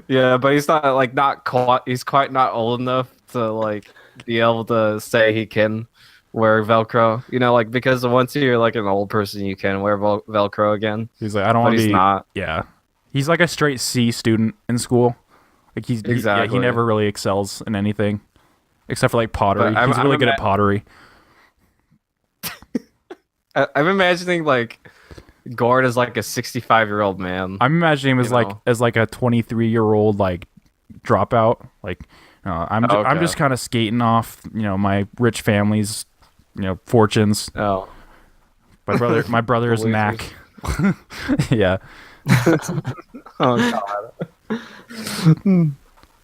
Yeah, but he's not quite. He's quite not old enough to like be able to say he can wear Velcro. Like because once you're like an old person, you can wear Velcro again. He's like, "I don't But want to he's be." not. Yeah, he's like a straight C student in school. Like he Exactly. never really excels in anything except for like pottery. But He's I'm really good at pottery. I'm imagining like Gord is like a 65-year-old man. I'm imagining him as You like know. as like a 23-year-old like dropout. Like I'm Okay. just kind of skating off my rich family's fortunes. Oh, My brother is Losers. Mac. Yeah, oh God.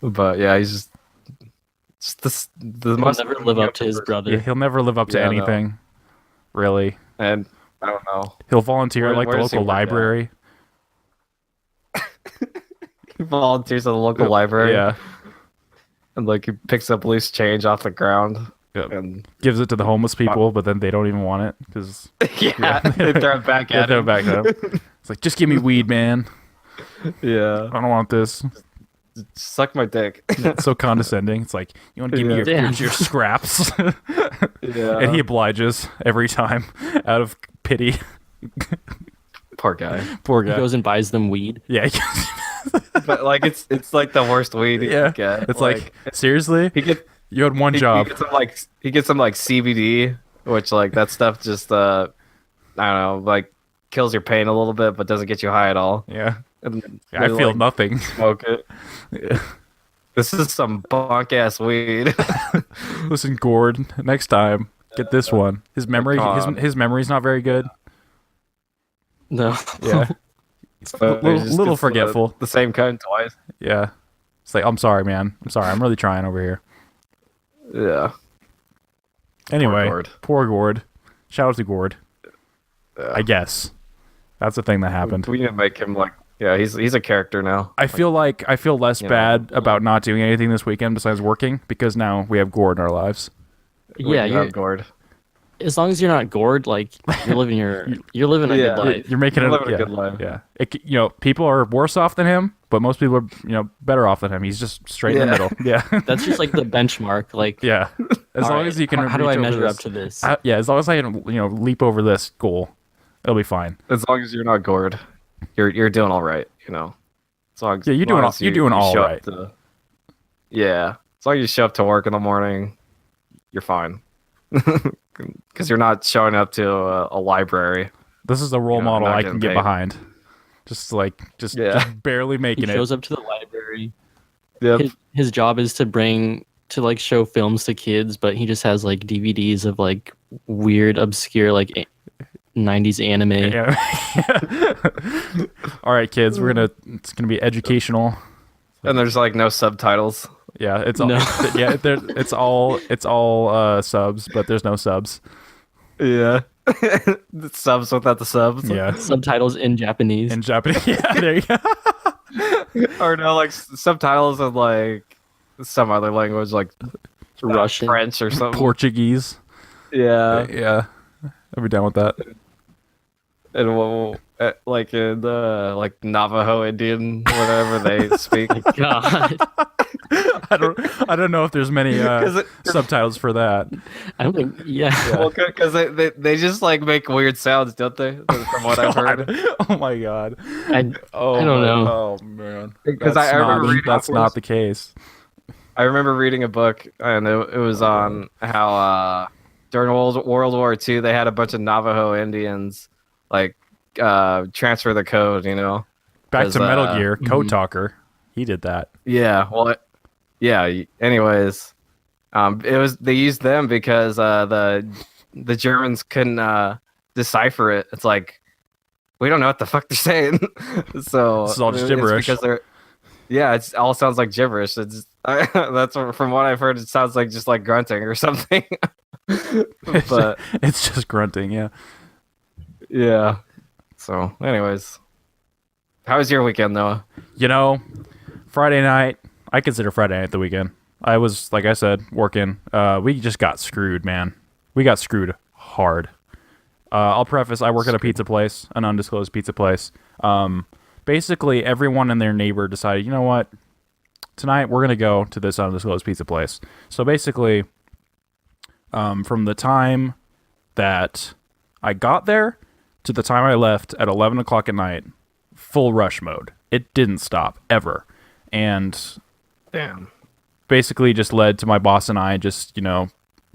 But yeah, he's just the He'll most never live up to his brother. he'll never live up to Yeah, no. anything. Really? And I don't know. He'll volunteer at Where- like the where does he local work at? library. He volunteers at the local library. Yeah. And like he picks up loose change off the ground. Yep. And Gives it to the homeless people, but then they don't even want it because yeah, they throw it back at throw it him. back at him. It's like, just give me weed, man. Yeah. I don't want this. Suck my dick. It's so condescending. It's like, you want to give me Yeah. your scraps? Yeah. And he obliges every time out of pity. Poor guy. Poor He guy. goes and buys them weed. Yeah. But like it's like the worst weed you Yeah. can get. It's like, seriously? he gets You had one job. he gets some like CBD, which like that stuff just I don't know, like kills your pain a little bit, but doesn't get you high at all. Yeah. And I they, feel like, nothing. smoke it. Yeah. This is some bunk ass weed. Listen, Gord, next time, get this one. His memory, Come on. his memory's not very good. No. Yeah. So Little- he just little gets forgetful. The same kind twice. Yeah. It's like, I'm sorry, man. I'm sorry. I'm really trying over here. Yeah. Anyway, Gord. poor Gord. Shout out to Gord. Yeah. I guess that's the thing that happened. We need to make him like he's a character now. I feel less you know. bad about not doing anything this weekend besides working because now we have Gord in our lives. Yeah, you're you're, gourd. as long as you're not gored, like you're living a Yeah. good life. You're making You're it living a good life. Yeah. People are worse off than him, but most people are better off than him. He's just straight in the Yeah. middle. Yeah. That's just like the benchmark. Like, Yeah. As all long right, as you can. how do I reach over measure this- up to this? Yeah. As long as I can, leap over this goal, it'll be fine. As long as you're not gourd, you're doing all right. As long as, Yeah, you're doing all show up right. yeah. As long as you show up to work in the morning, you're fine. Because you're not showing up to a library. This is a role You know, model not I getting can get paid. behind. Just Yeah. barely He making it. shows up to the library. Yep. His job is to like show films to kids, but he just has like DVDs of like weird, obscure like 90s anime. Yeah. All right, kids, it's gonna be educational. And there's like no subtitles. Yeah, it's all No. it's all subs, but there's no subs. Yeah. The subs without the subs. Yeah, Subtitles in Japanese. in Japanese. Yeah, there you go. Or no, like subtitles in like some other language, like Russian. French or something. Portuguese. Yeah. Yeah, I'll be down with that. And like in like Navajo Indian, whatever they speak. God, I don't know if there's many 'Cause it- subtitles for that. I don't think. Yeah. Well, because they just like make weird sounds, don't they? From what I've heard. Oh my god. I Oh, I don't know. Oh man. Because That's I remember not, reading that's up not once- the case. I remember reading a book, and it was on how during World War II they had a bunch of Navajo Indians like transfer the code. Back 'Cause, to Metal Gear, Code mhm. Talker. He did that. Yeah. Well. Yeah. Anyways, they used them because the Germans couldn't decipher it. It's like we don't know what the fuck they're saying. So This is all just it's gibberish. because they're. Yeah, it all sounds like gibberish. That's from what I've heard. It sounds like just like grunting or something. But It's just grunting, yeah. yeah. So, anyways, how was your weekend, Noah? Friday night, I consider Friday night the weekend. I was, like I said, working. We just got screwed, man. We got screwed hard. I'll preface, I work at a pizza place, an undisclosed pizza place. Basically, everyone and their neighbor decided, you know what? Tonight, we're going to go to this undisclosed pizza place. So basically, from the time that I got there to the time I left at 11 o'clock at night, full rush mode. It didn't stop, ever. And Damn. basically just led to my boss and I just,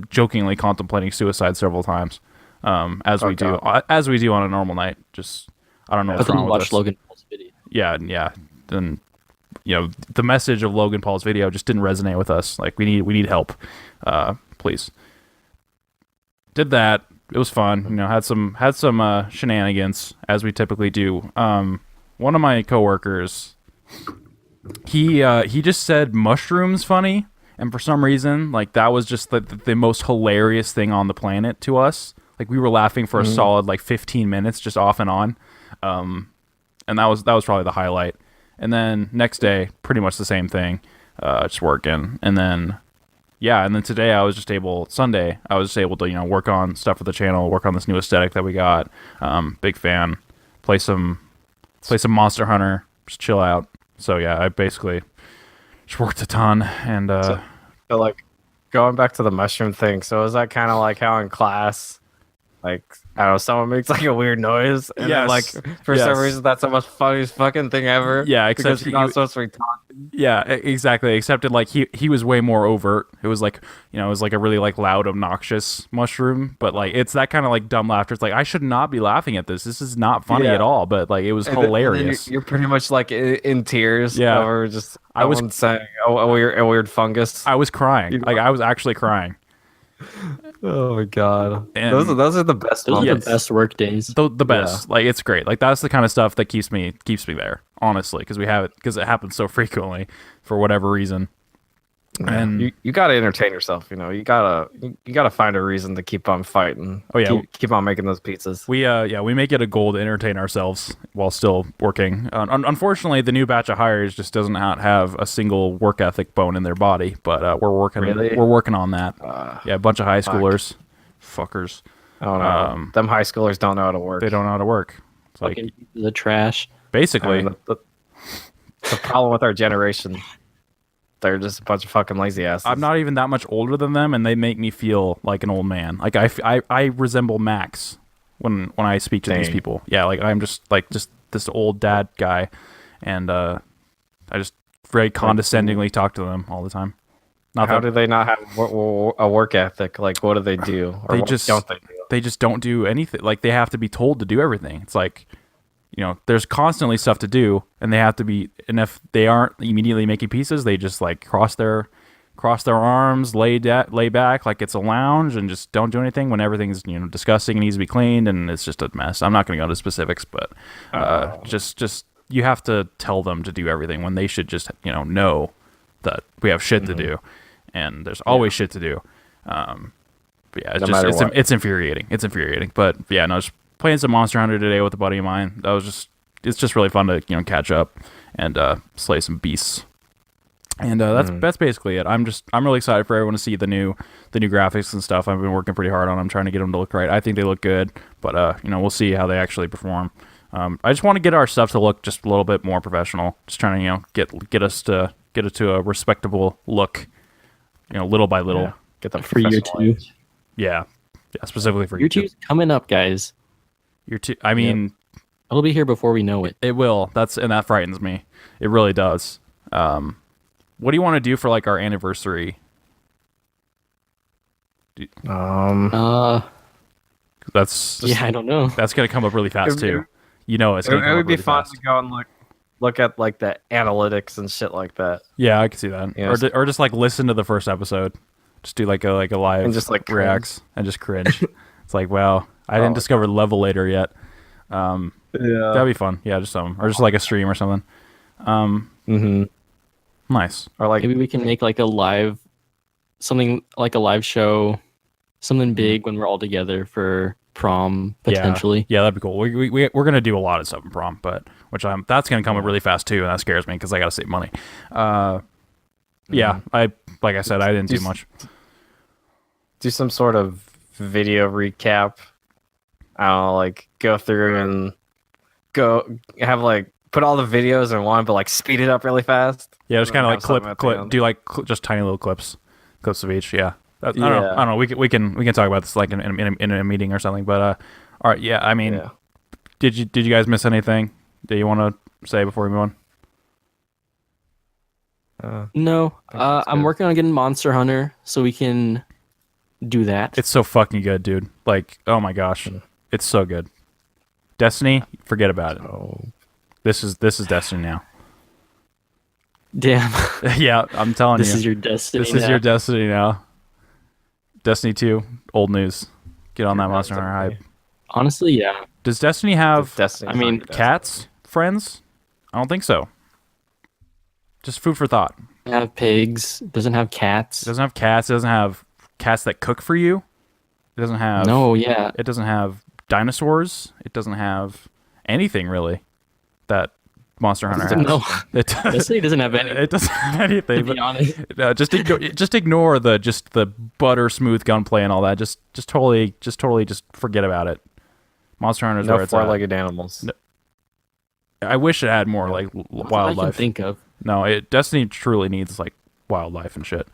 jokingly contemplating suicide several times, as we do on a normal night. Just, I don't know I what's couldn't wrong with watch us. Logan Paul's video. Yeah. Then, the message of Logan Paul's video just didn't resonate with us. Like, we need help, please. Did that. It was fun. Had some shenanigans, as we typically do. One of my coworkers, he just said mushrooms funny, and for some reason, like, that was just the most hilarious thing on the planet to us. Like we were laughing for a solid like 15 minutes just off and on. And that was probably the highlight. And then next day, pretty much the same thing, just working. And then today Sunday, I was just able to, work on stuff for the channel, work on this new aesthetic that we got. Big fan. Play some Monster Hunter, just chill out. So yeah, I basically just worked a ton. And So like going back to the mushroom thing. So is that kind of like how in class, like I don't know, someone makes like a weird noise, and then, like for some reason that's the most funniest fucking thing ever. Yeah, except because you're not supposed to be talking. yeah, exactly. Except like he was way more overt. It was like it was like a really like loud, obnoxious mushroom. But like it's that kind of like dumb laughter. It's like I should not be laughing at this. This is not funny at all. But like it was hilarious. You're pretty much like in tears. Yeah. Over just I was saying a weird fungus. I was crying. Like I was actually crying. Oh my god, And those are the best. Those are moments. the best work days. the best. Like it's great. Like that's the kind of stuff that keeps me there. Honestly, because it happens so frequently for whatever reason. And you gotta entertain yourself. You gotta find a reason to keep on fighting. Oh, yeah. keep on making those pizzas. we make it a goal to entertain ourselves while still working. Unfortunately, the new batch of hires just doesn't have a single work ethic bone in their body. But we're working. Really? We're working on that. A bunch of high schoolers, fuckers. Oh no, them high schoolers don't know how to work. They don't know how to work. It's like Fucking the trash. basically. I mean, the problem with our generation. They're just a bunch of fucking lazy asses. I'm not even that much older than them, and they make me feel like an old man. Like I resemble Max when I speak to these people. Yeah, like I'm just this old dad guy, and I just very condescendingly talk to them all the time. How do they not have a work ethic? Like, what do they do? Or what don't they do? They just don't do anything. Like they have to be told to do everything. It's like, there's constantly stuff to do, and they have to be. And if they aren't immediately making pieces, they just like cross their arms, lay back like it's a lounge, and just don't do anything when everything's disgusting and needs to be cleaned, and it's just a mess. I'm not going to go into specifics, but just you have to tell them to do everything when they should just know that we have shit to do, and there's always shit to do. But yeah, it's infuriating. It's infuriating. But yeah, no, just playing some Monster Hunter today with a buddy of mine. It's just really fun to catch up and slay some beasts. And that's basically it. I'm really excited for everyone to see the new graphics and stuff. I've been working pretty hard on them, trying to get them to look right. I think they look good, but we'll see how they actually perform. I just want to get our stuff to look just a little bit more professional. Just trying to get it to a respectable look, little by little. Yeah. Get them For year two. Yeah, specifically for Year YouTube. two's coming up, guys. Year two. I mean, It'll be here before we know it. it will. That frightens me. It really does. What do you want to do for like our anniversary? That's just, I don't know. That's gonna come up really fast too. It's gonna come It up would be really fun fast. to go and look at like the analytics and shit like that. Yeah, I can see that. Yes. Or just like listen to the first episode. Just do like a live And just, like, cringe. reacts and just cringe. It's like, wow, I didn't discover level later yet. Yeah. That'd be fun. Yeah, just some or just like a stream or something. Nice. Or like Maybe we can make like a live show, something big when we're all together for prom potentially. Yeah, that'd be cool. We're gonna do a lot of stuff in prom, but that's gonna come up really fast too, and that scares me because I gotta save money. Yeah, like I said, I didn't do much. do some sort of video recap. I don't know, like go through and have like put all the videos in one, but like speed it up really fast. Yeah, just kind of like Have something at the clip, end. do like just tiny little clips of each. Yeah, I don't know. We can talk about this like in a meeting or something. But all right, yeah. I mean, Yeah. did you guys miss anything that you want to say before we move on? No, that's I'm good. working on getting Monster Hunter so we can do that. It's so fucking good, dude. Like, oh my gosh, it's so good. Destiny, forget about it. Oh. This is Destiny now. Damn, Yeah, I'm telling this you. is your destiny. This is your Destiny now. Destiny 2, old news. Get on that Monster Hunter hype. Honestly, yeah. Does Destiny have Destiny. I mean, cats, friends? I don't think so. Just food for thought. Doesn't have pigs. Doesn't have cats. It doesn't have cats. It doesn't have cats that cook for you. It doesn't have yeah. It doesn't have dinosaurs. It doesn't have anything really that Monster Hunter has. No. It does, Destiny doesn't have any. it doesn't have anything. To be honest. Just ignore the butter smooth gunplay and all that. Just totally forget about it. Monster Hunter is where No it's at. four-legged animals. No, I wish it had more like That's all I can wildlife. think of. No, Destiny truly needs like wildlife and shit.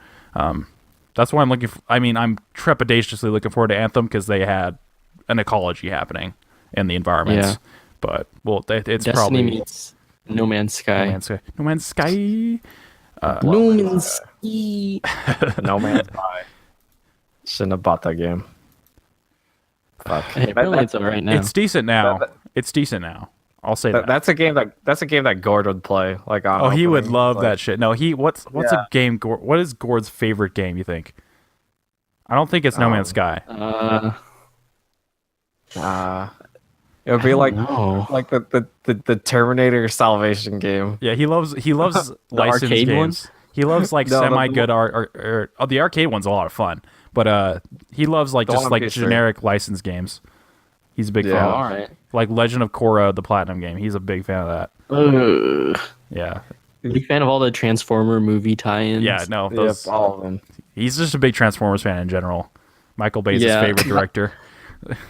That's why I'm looking. I'm trepidatiously looking forward to Anthem because they had an ecology happening in the environments. Yeah. But it's Destiny probably meets No Man's Sky. No Man's Sky. No Man's Sky. No Man's Sky. Shouldn't have bought that game. Fuck. Hey, apparently it's alright now. It's decent now. It's decent now. I'll say that. That's a game that Gord would play. Like on. Oh, he would opening, love like- that shit. No, what's a game? What is Gord's favorite game? You think? I don't think it's No Man's Sky. It would be like no. the Terminator Salvation game. Yeah, he loves licensed arcade games. He loves like No, semi good the arcade one's a lot of fun, but he loves like The just one on like PS3. generic licensed games. He's a big Yeah. fan. All right. Like Legend of Korra, the Platinum game. He's a big fan of that. Yeah, Big fan of all the Transformer movie tie-ins. yeah. No, Yep, all of them. he's just a big Transformers fan in general. Michael Bay's his Yeah. favorite director.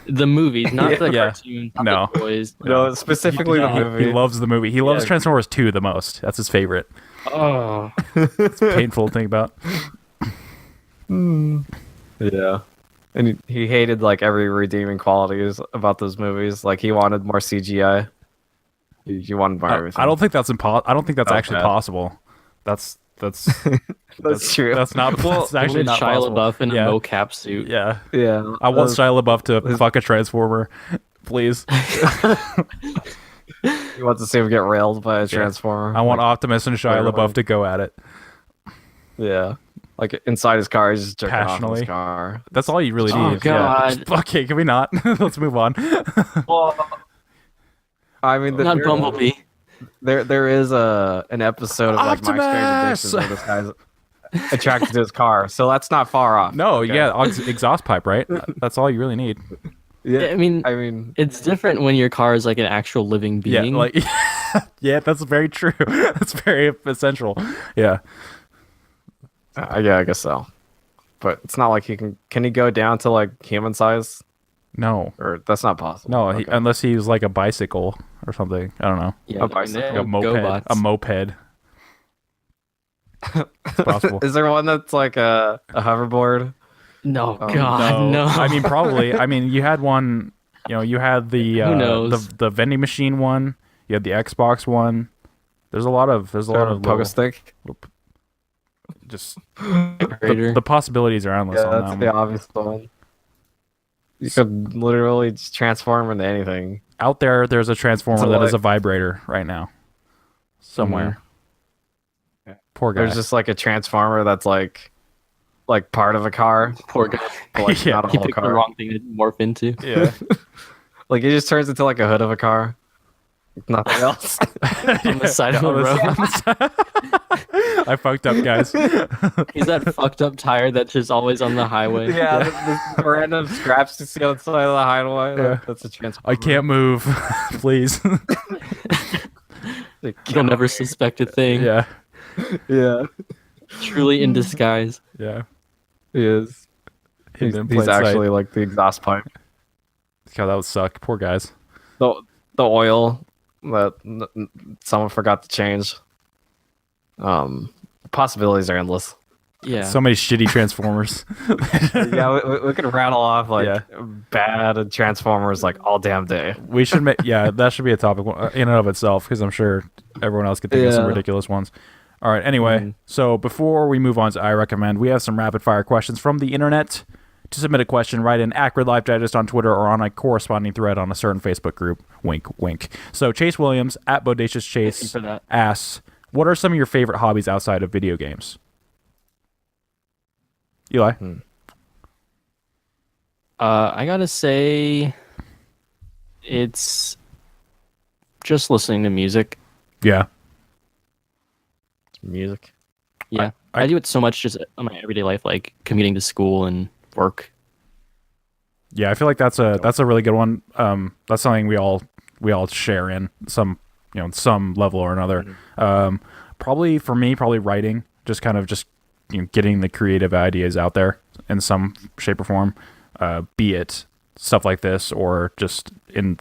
The movies, not the Yeah. cartoon. Not No. the toys. No, specifically Yeah. the movie. He loves the movie. He loves Yeah. Transformers 2 the most. That's his favorite. Oh. It's painful to think about. Yeah. And he hated like every redeeming qualities about those movies. Like he wanted more CGI. He wanted more everything. I don't think that's I don't think that's Oh, actually bad. possible. That's That's true. That's not. That's actually With not Shia possible. LaBeouf in Yeah. a mocap suit. Yeah, Yeah. I want Shia LaBeouf to fuck a transformer, please. He wants to see him get railed by a transformer. I want Optimus and Shia literally. LaBeouf to go at it. Yeah. Like inside his car, he's just jerking off in Passionately. his car. That's all you really Oh, need. God. Yeah. Okay, can we not? Let's move on. Well, I mean, Not Bumblebee. There is an episode of like My Optimus! Strange Addiction where this guy's attracted to his car, so that's not far off. No, Okay. yeah, exhaust pipe, right? That's all you really need. Yeah. I mean, I mean, it's different when your car is like an actual living Yeah, being. like yeah, that's very true. That's very essential. Yeah. yeah, I guess so. But it's not like can he go down to like human size? No. Or that's not possible. No, Okay. unless he's like a bicycle or something. I don't know. yeah, a bicycle. Like a moped. A moped. It's possible. Is there one that's like a hoverboard? No, Oh, God, no. I mean, probably. I mean, you had one. You know, you had the Who knows? the vending machine one. You had the Xbox one. There's a lot of Pogo little- stick. just Operator. the possibilities are endless Yeah, on that's that the one. obvious one. You could literally just transform into anything. Out there's a transformer So, that is like- a vibrator right now. Somewhere. Poor guy. There's just like a transformer that's like part of a car, Poor guy. but like Yeah. not a He whole picked the car. wrong thing to morph into. yeah. Like it just turns into like a hood of a car. Nothing else. On the side of the road. I fucked up, guys. He's that fucked up tire that's just always on the highway. Yeah, the random scraps you see on the side of the highway. Yeah. That's a transformer. I can't move. Please. You'll never suspect a thing. Yeah. Yeah, Truly in disguise. Yeah. he is. Hidden in He's plain sight. actually like the exhaust pipe. God, that would suck. Poor guys. The oil that someone forgot to change. Possibilities are endless. Yeah. So many shitty transformers. Yeah, we could rattle off like Yeah. bad transformers like all damn day. We should make that should be a topic in and of itself because I'm sure everyone else could think of some Yeah. ridiculous ones. All right. Anyway, so before we move on to I recommend, we have some rapid fire questions from the internet. To submit a question, write in @Gridlife Digest on Twitter or on a corresponding thread on a certain Facebook group. Wink, wink. So Chase Williams @Bodacious Thank Chase you for that. asks, "What are some of your favorite hobbies outside of video games?" Eli. I gotta say, it's just listening to music. Yeah. Music. Yeah, I do it so much just in my everyday life, like commuting to school and work. Yeah, I feel like that's a really good one. That's something we all share in some some level or another. Probably for me, probably writing, just kind of just getting the creative ideas out there in some shape or form, be it stuff like this or just in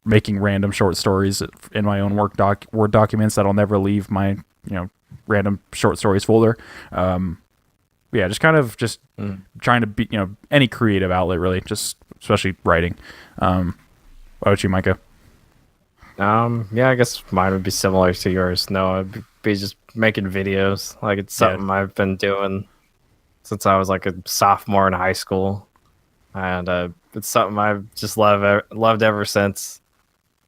making random short stories in my own Word documents that'll never leave my random short stories folder. Yeah, just kind of just trying to be any creative outlet really, just especially writing. What about you, Micah? Yeah, I guess mine would be similar to yours. No, I'd be just making videos. Like it's something I've been doing since I was like a sophomore in high school, and it's something I've just loved ever since.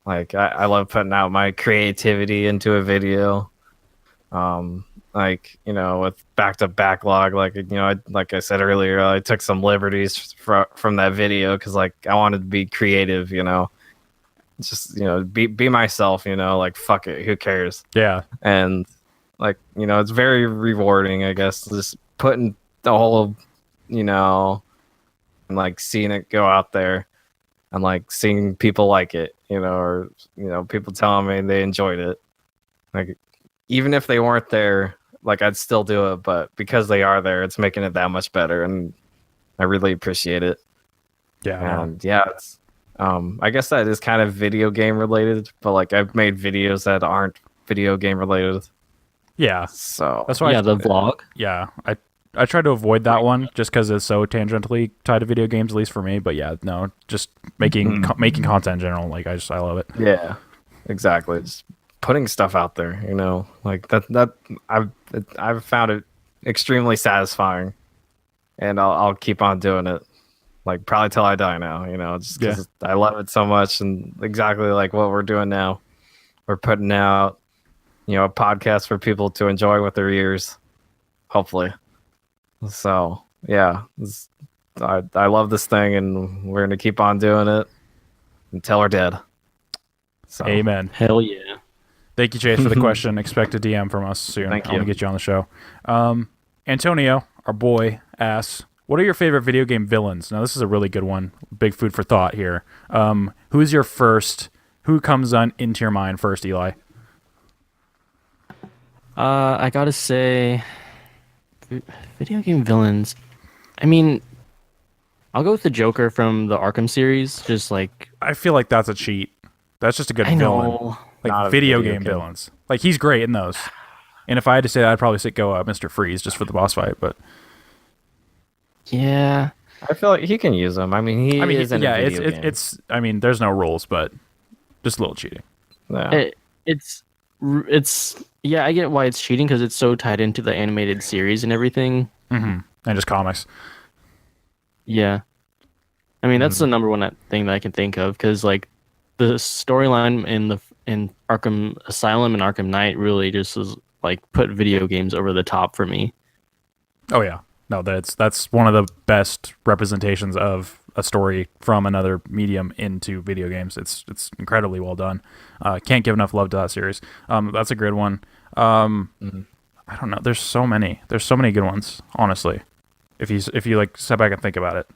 Like I love putting out my creativity into a video. Like with backed up backlog, like like I said earlier, I took some liberties from that video because like I wanted to be creative. Just be myself. Like fuck it, who cares? Yeah. And like it's very rewarding, I guess, just putting the whole and like seeing it go out there and like seeing people like it, or people telling me they enjoyed it. Like even if they weren't there, like I'd still do it, but because they are there, it's making it that much better, and I really appreciate it. Yeah. And yeah, it's I guess that is kind of video game related, but like I've made videos that aren't video game related. Yeah. So That's why the vlog. Yeah, I try to avoid that one just because it's so tangentially tied to video games, at least for me. But yeah, no, just making content in general. Like I love it. Yeah, exactly. Just putting stuff out there, like that I've found it extremely satisfying, and I'll keep on doing it, like probably till I die now. Just because I love it so much, and exactly like what we're doing now, we're putting out a podcast for people to enjoy with their ears, hopefully. So yeah, I love this thing, and we're gonna keep on doing it until we're dead. So, Amen. Hell yeah. Thank you, Chase, for the question. Expect a DM from us soon. Thank I want you. to get you on the show. Antonio, our boy, asks, what are your favorite video game villains? Now, this is a really good one. Big food for thought here. Who's your first? Who comes into your mind first, Eli? I gotta say, video game villains. I mean, I'll go with the Joker from the Arkham series. Just like I feel like that's a cheat. That's just a good I villain. know. Like Not a video video game game. villains. Like he's great in those. And if I had to say that, I'd probably go Mr. Freeze just for the boss fight. But Yeah. I feel like he can use them. I mean, he is in a video game. it's. I mean, there's no rules, but just a little cheating. Yeah. It's yeah. I get why it's cheating because it's so tied into the animated series and everything. Mm-hmm. And just comics. Yeah. I mean, that's the number one thing that I can think of because like the storyline in Arkham Asylum and Arkham Knight really just was like put video games over the top for me. Oh yeah, no, that's one of the best representations of a story from another medium into video games. It's incredibly well done. Can't give enough love to that series. That's a good one. I don't know. There's so many. There's so many good ones. Honestly, if you like step back and think about it.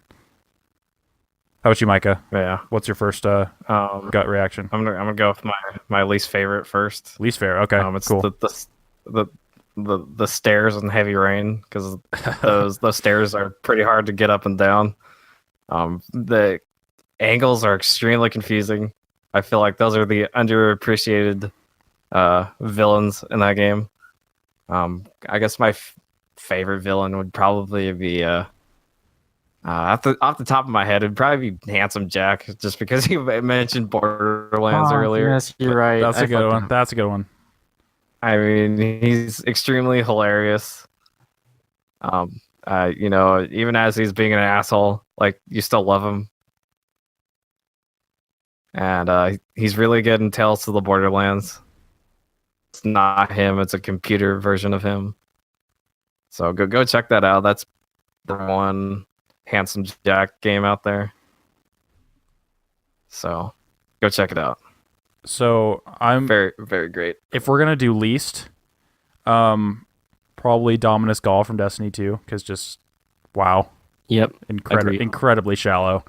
How about you, Micah? Yeah. What's your first gut reaction? I'm gonna go with my least favorite first. Least fair. Okay. It's cool. the stairs in Heavy Rain because those stairs are pretty hard to get up and down. The angles are extremely confusing. I feel like those are the underappreciated villains in that game. I guess my favorite villain would probably be off the top of my head, it'd probably be Handsome Jack, just because you mentioned Borderlands earlier. Yes, you're right. That's a good one. That's a good one. I mean, he's extremely hilarious. Even as he's being an asshole, like you still love him. And he's really good in Tales to the Borderlands. It's not him; it's a computer version of him. So go check that out. That's the one Handsome Jack game out there. So go check it out. So I'm Very, very great. if we're gonna do least, probably Dominus Gall from Destiny 2, because just wow, Yep. Agreed. incredibly shallow.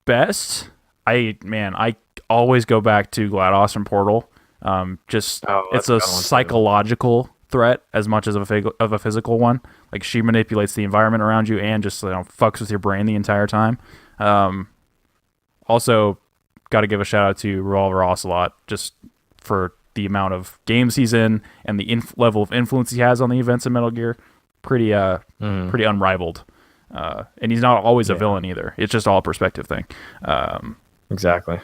Best, I always go back to GLaDOS and Portal. Just Oh, it's that's a a good one, too. psychological threat as much as of a physical one. Like she manipulates the environment around you and just fucks with your brain the entire time. Also, got to give a shout out to Revolver Ocelot just for the amount of games he's in and the level of influence he has on the events in Metal Gear. Pretty unrivaled. And he's not always a villain either. It's just all a perspective thing. Exactly.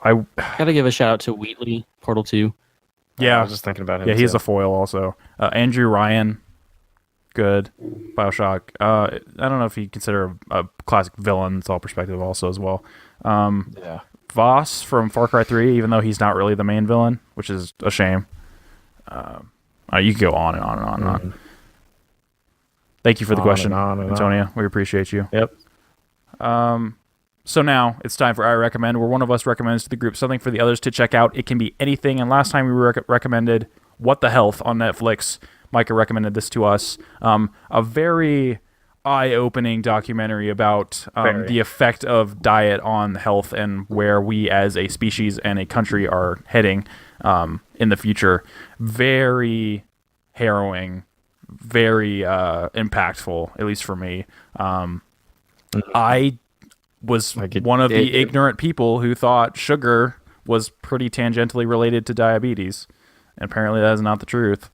I Gotta give a shout out to Wheatley, Portal 2. yeah I was just thinking about him. yeah he's too. a foil also. Andrew Ryan, good. BioShock. I don't know if you consider a classic villain. It's all perspective also as well. Yeah. Voss from Far Cry 3, even though he's not really the main villain, which is a shame. You can go on and on and on and on. Thank you for the On question, and on and Antonia. We appreciate you. Yep. So now it's time for I Recommend, where one of us recommends to the group something for the others to check out. It can be anything, and last time we recommended What the Health on Netflix. Micah recommended this to us. A very eye-opening documentary about the effect of diet on health and where we as a species and a country are heading in the future. Very harrowing, very impactful, at least for me. I was one of the ignorant people who thought sugar was pretty tangentially related to diabetes. And apparently that is not the truth.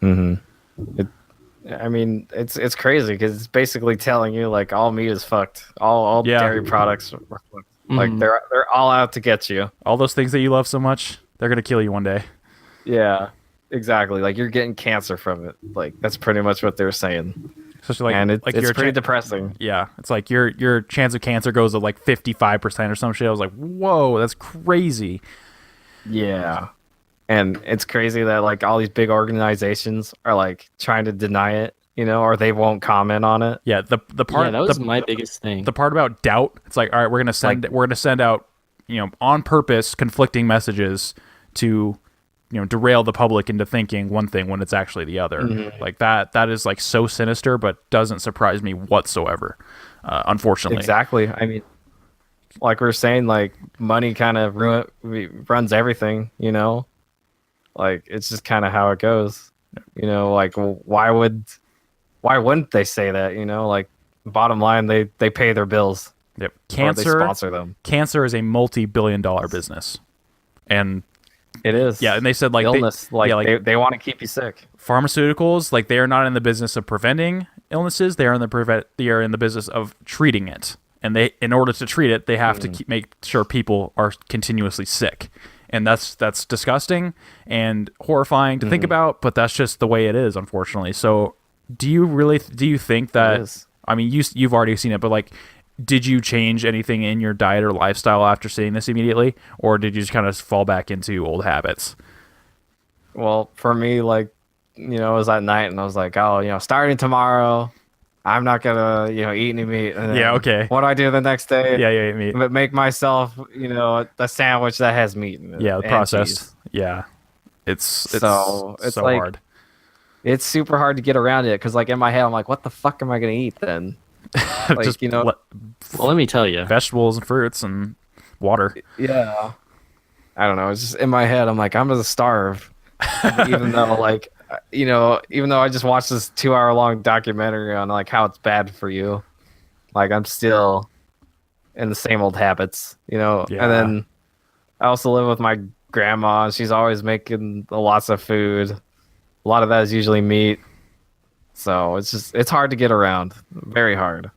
I mean, it's crazy because it's basically telling you like all meat is fucked. All dairy products are fucked. Like they're all out to get you. All those things that you love so much, they're going to kill you one day. Yeah, exactly. Like you're getting cancer from it. Like that's pretty much what they're saying. Especially And like it's your pretty depressing. Yeah, it's like your chance of cancer goes to like 55% or some shit. I was like, whoa, that's crazy. Yeah. And it's crazy that like all these big organizations are like trying to deny it, or they won't comment on it. Yeah, the part that was my biggest thing. The part about doubt, it's like, all right, we're gonna send out on purpose conflicting messages to derail the public into thinking one thing when it's actually the other. Like that is like so sinister, but doesn't surprise me whatsoever. Unfortunately, Exactly. I mean, like we are saying, like money kind of runs everything. Like it's just kind of how it goes. Like why wouldn't they say that? Like bottom line, they pay their bills. Yep. Or they sponsor them. Cancer is a multi-billion-dollar business, and it is. Yeah, and they said like illness. They want to keep you sick. Pharmaceuticals, like they are not in the business of preventing illnesses. They are in the business of treating it, and in order to treat it, they have to make sure people are continuously sick. And that's disgusting and horrifying to think about, but that's just the way it is, unfortunately. So, do you think that? I mean, you've already seen it, but like, did you change anything in your diet or lifestyle after seeing this immediately, or did you just kind of fall back into old habits? Well, for me, like, it was at night, and I was like, oh, starting tomorrow, I'm not gonna, eat any meat. And Yeah, okay. What do I do the next day? Yeah, eat meat. But make myself, a sandwich that has meat in it. Yeah, the process. Cheese. Yeah, it's so like, hard. It's super hard to get around it because, like, in my head, I'm like, what the fuck am I gonna eat then? Like, Just well, let me tell you, vegetables and fruits and water. Yeah. I don't know. It's just in my head. I'm like, I'm gonna starve, even though, like, even though I just watched this 2-hour-long documentary on like how it's bad for you, like I'm still in the same old habits, Yeah. And then I also live with my grandma. She's always making lots of food. A lot of that is usually meat. So it's hard to get around. Very hard.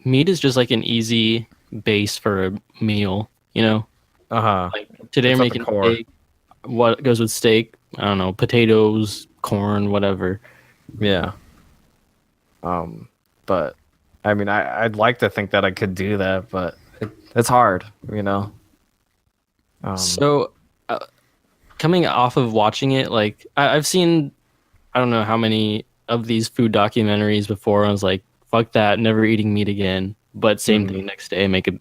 meat is just like an easy base for a meal, Like today I'm making steak. What goes with steak? I don't know, potatoes, corn, whatever. Yeah. But I mean, I'd like to think that I could do that, but it's hard, So, coming off of watching it, like I've seen, I don't know how many of these food documentaries before. I was like, fuck that, never eating meat again. But same thing next day, make a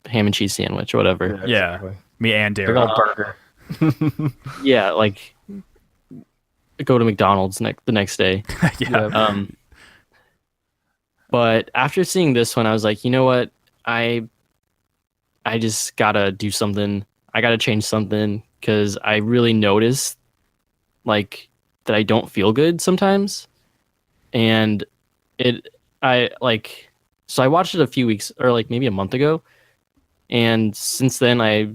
ham and cheese sandwich or whatever. Yeah, exactly. Me and Big dairy. old burger. Yeah, like go to McDonald's the next day. Yeah. But after seeing this one, I was like, you know what? I just gotta do something. I gotta change something because I really noticed like that I don't feel good sometimes. And I like, so I watched it a few weeks or like maybe a month ago. And since then I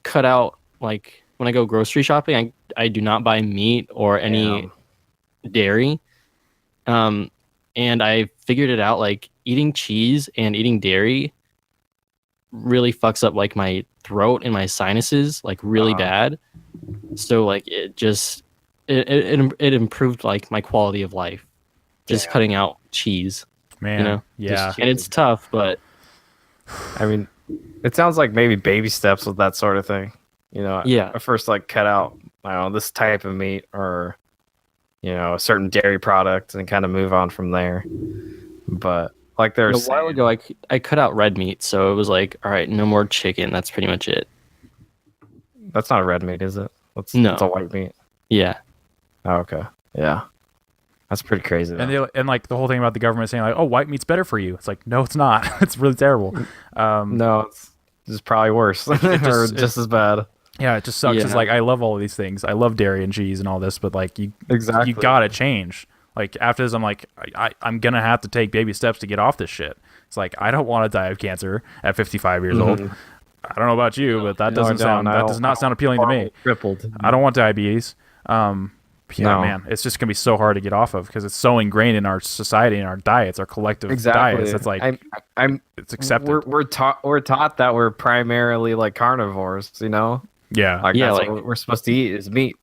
cut out, like when I go grocery shopping, I do not buy meat or any dairy. And I figured it out, like eating cheese and eating dairy really fucks up like my throat and my sinuses like really bad. So like it improved like my quality of life just cutting out cheese. Man, You know? yeah. And it's tough, but I mean, it sounds like maybe baby steps with that sort of thing. You know, Yeah. at first, like cut out, I don't know, this type of meat or, you know, a certain dairy product and kind of move on from there. But like a there's while ago I cut out red meat, so it was like, all right, no more chicken. That's pretty much it. that's not a red meat, is it? No. It's a white meat. Yeah. Oh, okay. Yeah. That's pretty crazy. And like the whole thing about the government saying like, oh, white meat's better for you. It's like, no, it's not. It's really terrible. No, it's probably worse or just as bad. Yeah, it just sucks. Yeah. It's like I love all of these things. I love dairy and cheese and all this, but like you gotta change. Like after this, I'm like I'm gonna have to take baby steps to get off this shit. It's like I don't want to die of cancer at 55 years old. I don't know about you, but that does not sound appealing to me. Crippled. I don't want diabetes. Man, it's just gonna be so hard to get off of because it's so ingrained in our society and our diets, our collective diets. It's like it's accepted. We're taught that we're primarily like carnivores, you know. Yeah, Like Yeah, that's like- what we're supposed to eat is meat.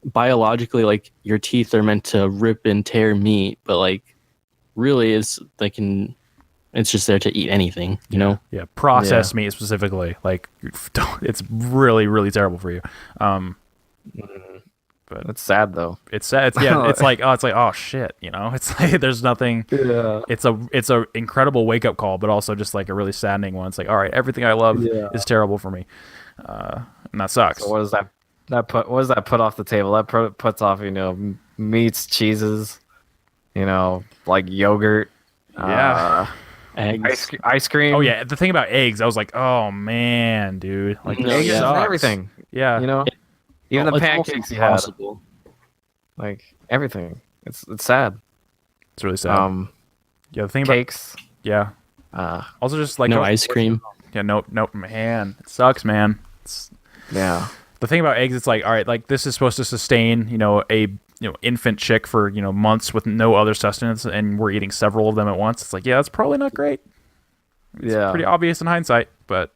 Biologically, like your teeth are meant to rip and tear meat, but like really it's it's just there to eat anything, you know? yeah. Processed meat specifically, like it's really, really terrible for you. But It's sad though. it's sad. It's like oh shit, you know. It's like there's nothing. Yeah. It's a incredible wake up call, but also just like a really saddening one. It's like all right, everything I love is terrible for me, and that sucks. So what does that put? What does that put off the table? That puts off, you know, meats, cheeses, you know, like yogurt. Yeah. Eggs. Ice cream. Oh yeah, the thing about eggs, I was like, oh man, dude, like No, this yeah. sucks. Everything. Yeah, You know, even the It's almost pancakes you had, impossible. like everything. It's sad. it's really sad. Yeah, the thing about Cakes. also just like No ice cream. Yeah, no, man, it sucks, man. Yeah. The thing about eggs, it's like, all right, like this is supposed to sustain, you know, a infant chick for months with no other sustenance, and we're eating several of them at once. It's like, yeah, that's probably not great. It's pretty obvious in hindsight, but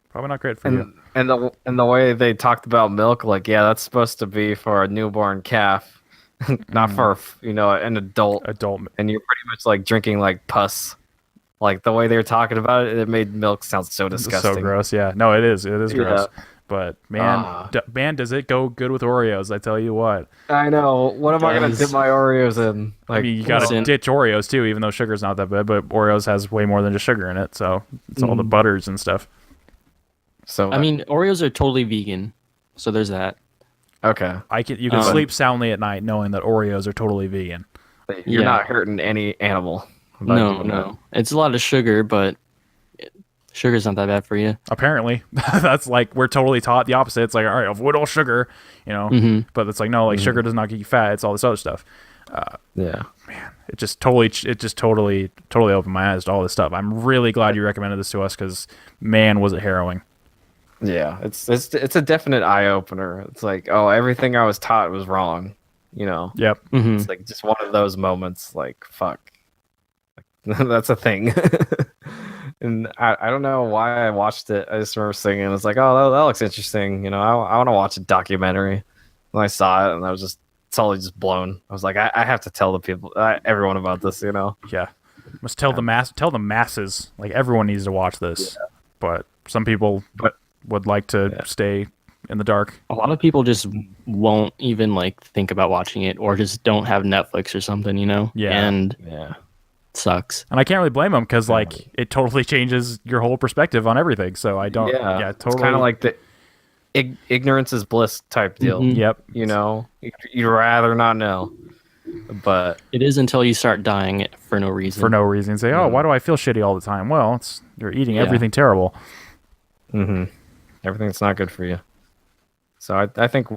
probably not great for you. And the way they talked about milk, like, yeah, that's supposed to be for a newborn calf, not for an adult. And you're pretty much like drinking like pus. Like the way they were talking about it, it made milk sound so disgusting. So gross. Yeah, no, it is. It is gross. Yeah. But man, does it go good with Oreos? I tell you what. I know. What am I gonna dip my Oreos in? Like, I mean, you gotta ditch Oreos too, even though sugar's not that bad. But Oreos has way more than just sugar in it, so it's all the butters and stuff. So I mean, Oreos are totally vegan, so there's that. okay, You can sleep soundly at night knowing that Oreos are totally vegan. you're Yeah. not hurting any animal. by No, doing no, it's a lot of sugar, but sugar's not that bad for you. Apparently, that's like we're totally taught the opposite. It's like, all right, avoid all sugar, But it's like no, like sugar does not get you fat. It's all this other stuff. that. Yeah. It just totally opened my eyes to all this stuff. I'm really glad you recommended this to us because man, was it harrowing. Yeah, it's a definite eye opener. It's like, oh, everything I was taught was wrong. You know, Yep. it's like just one of those moments. Like, fuck, like, that's a thing. And I don't know why I watched it. I just remember singing. I was like, oh, that looks interesting. You know, I want to watch a documentary. And I saw it, and I was just totally just blown. I was like, I have to tell the people, everyone about this. You know. Yeah. Must tell the masses. Like everyone needs to watch this. Yeah. But some people would like to stay in the dark. A lot of people just won't even like think about watching it, or just don't have Netflix or something, Yeah. And Yeah. it sucks. And I can't really blame them because like it totally changes your whole perspective on everything. So I don't. Yeah, totally. It's kind of like the ignorance is bliss type deal. Mhm. Yep. You know, you'd rather not know. But It is until you start dying for no reason. For no reason. Say, oh, why do I feel shitty all the time? Well, you're eating everything terrible. everything's not good for you. So I think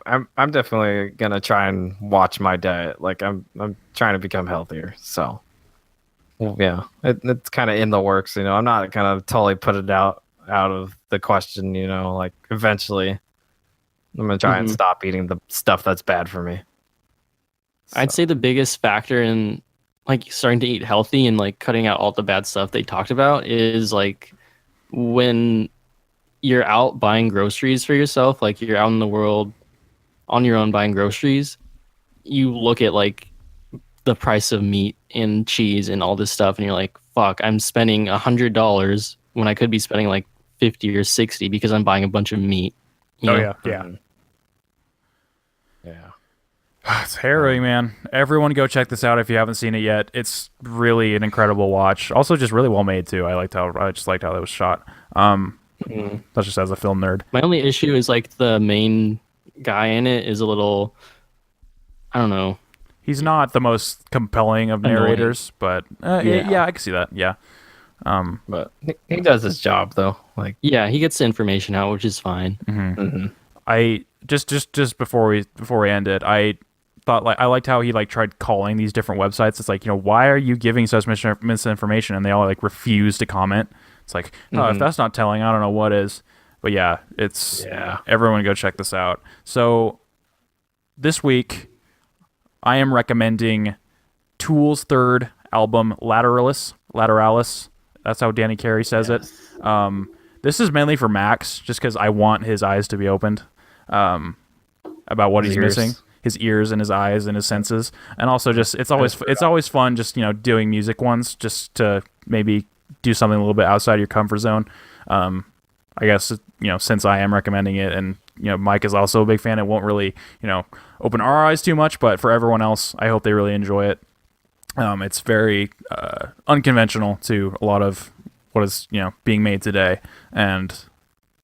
I'm definitely gonna try and watch my diet. Like I'm trying to become healthier. So yeah, it's kind of in the works. You know, I'm not gonna totally put it out of the question. You know, like eventually I'm gonna try and stop eating the stuff that's bad for me. I'd say the biggest factor in like starting to eat healthy and like cutting out all the bad stuff they talked about is like when you're out buying groceries for yourself, like you're out in the world on your own buying groceries, you look at like the price of meat and cheese and all this stuff and you're like, fuck, I'm spending $100 when I could be spending like 50 or 60 because I'm buying a bunch of meat. You know? Yeah. Yeah. It's harrowing, man. Everyone go check this out if you haven't seen it yet. It's really an incredible watch. Also just really well made too. I just liked how that was shot. That's just as a film nerd. My only issue is like the main guy in it is a little, I don't know. He's not the most compelling of narrators, but yeah, I can see that. Yeah. But he does his job though. Like Yeah, he gets the information out, which is fine. I just before we end it, I thought like I liked how he like tried calling these different websites. It's like, you know, why are you giving such misinformation? And they all like refuse to comment. It's like, oh, if that's not telling, I don't know what is. But yeah, everyone go check this out. So this week I am recommending Tool's third album, Lateralis. That's how Danny Carey says it. This is mainly for Max, just because I want his eyes to be opened about what he's missing. His ears and his eyes and his senses. And also just it's always fun just, you know, doing music ones just to maybe do something a little bit outside your comfort zone. I guess, you know, since I am recommending it and, you know, Mike is also a big fan, it won't really, you know, open our eyes too much, but for everyone else, I hope they really enjoy it. It's very unconventional to a lot of what is, you know, being made today. And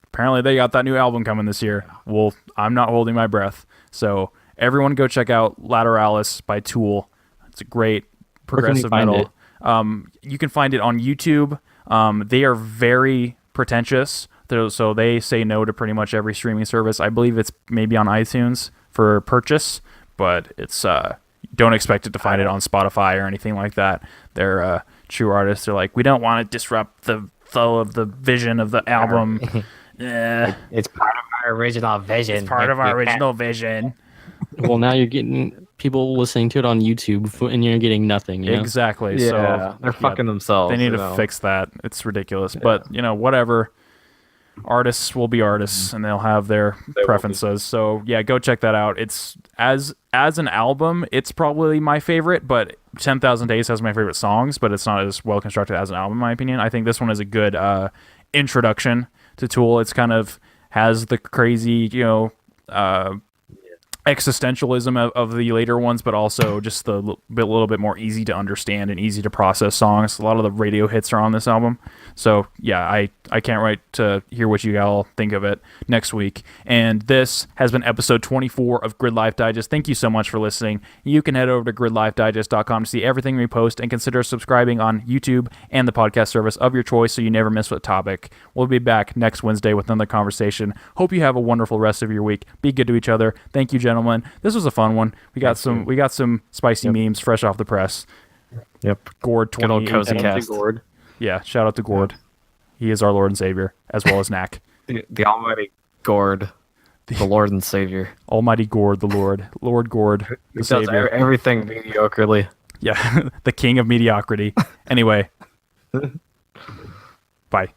apparently they got that new album coming this year. Well, I'm not holding my breath. So everyone go check out Lateralis by Tool. It's a great progressive metal. You can find it on YouTube. They are very pretentious. So they say no to pretty much every streaming service. I believe it's maybe on iTunes for purchase, but it's don't expect it to find it on Spotify or anything like that. They're true artists. They're like, we don't want to disrupt the flow of the vision of the album. It's part of our original vision. It's part of our original vision. Well, now you're getting people listening to it on YouTube and you're getting nothing. You know? Exactly. Yeah, so they're fucking themselves. They need to fix that. It's ridiculous. But, you know, whatever. Artists will be artists and they'll have their preferences. So yeah, go check that out. It's as an album, it's probably my favorite, but 10,000 Days has my favorite songs, but it's not as well constructed as an album in my opinion. I think this one is a good introduction to Tool. It's kind of has the crazy, you know, existentialism of the later ones, but also just the little bit more easy to understand and easy to process songs. A lot of the radio hits are on this album. So yeah, I can't wait to hear what you all think of it next week. And this has been episode 24 of Gridlife Digest. Thank you so much for listening. You can head over to gridlifedigest.com to see everything we post and consider subscribing on YouTube and the podcast service of your choice so you never miss a topic. We'll be back next Wednesday with another conversation. Hope you have a wonderful rest of your week. Be good to each other. Thank you, gentlemen. This was a fun one. We got some spicy memes fresh off the press. Yep. Gord Good old 2018. cozy cast. Yeah, shout out to Gord. He is our Lord and Savior, as well as Knack. The almighty Gord, the Lord and Savior. Almighty Gord, the Lord. Lord Gord, the Does Savior. everything mediocrely. Yeah, the king of mediocrity. Anyway. Bye.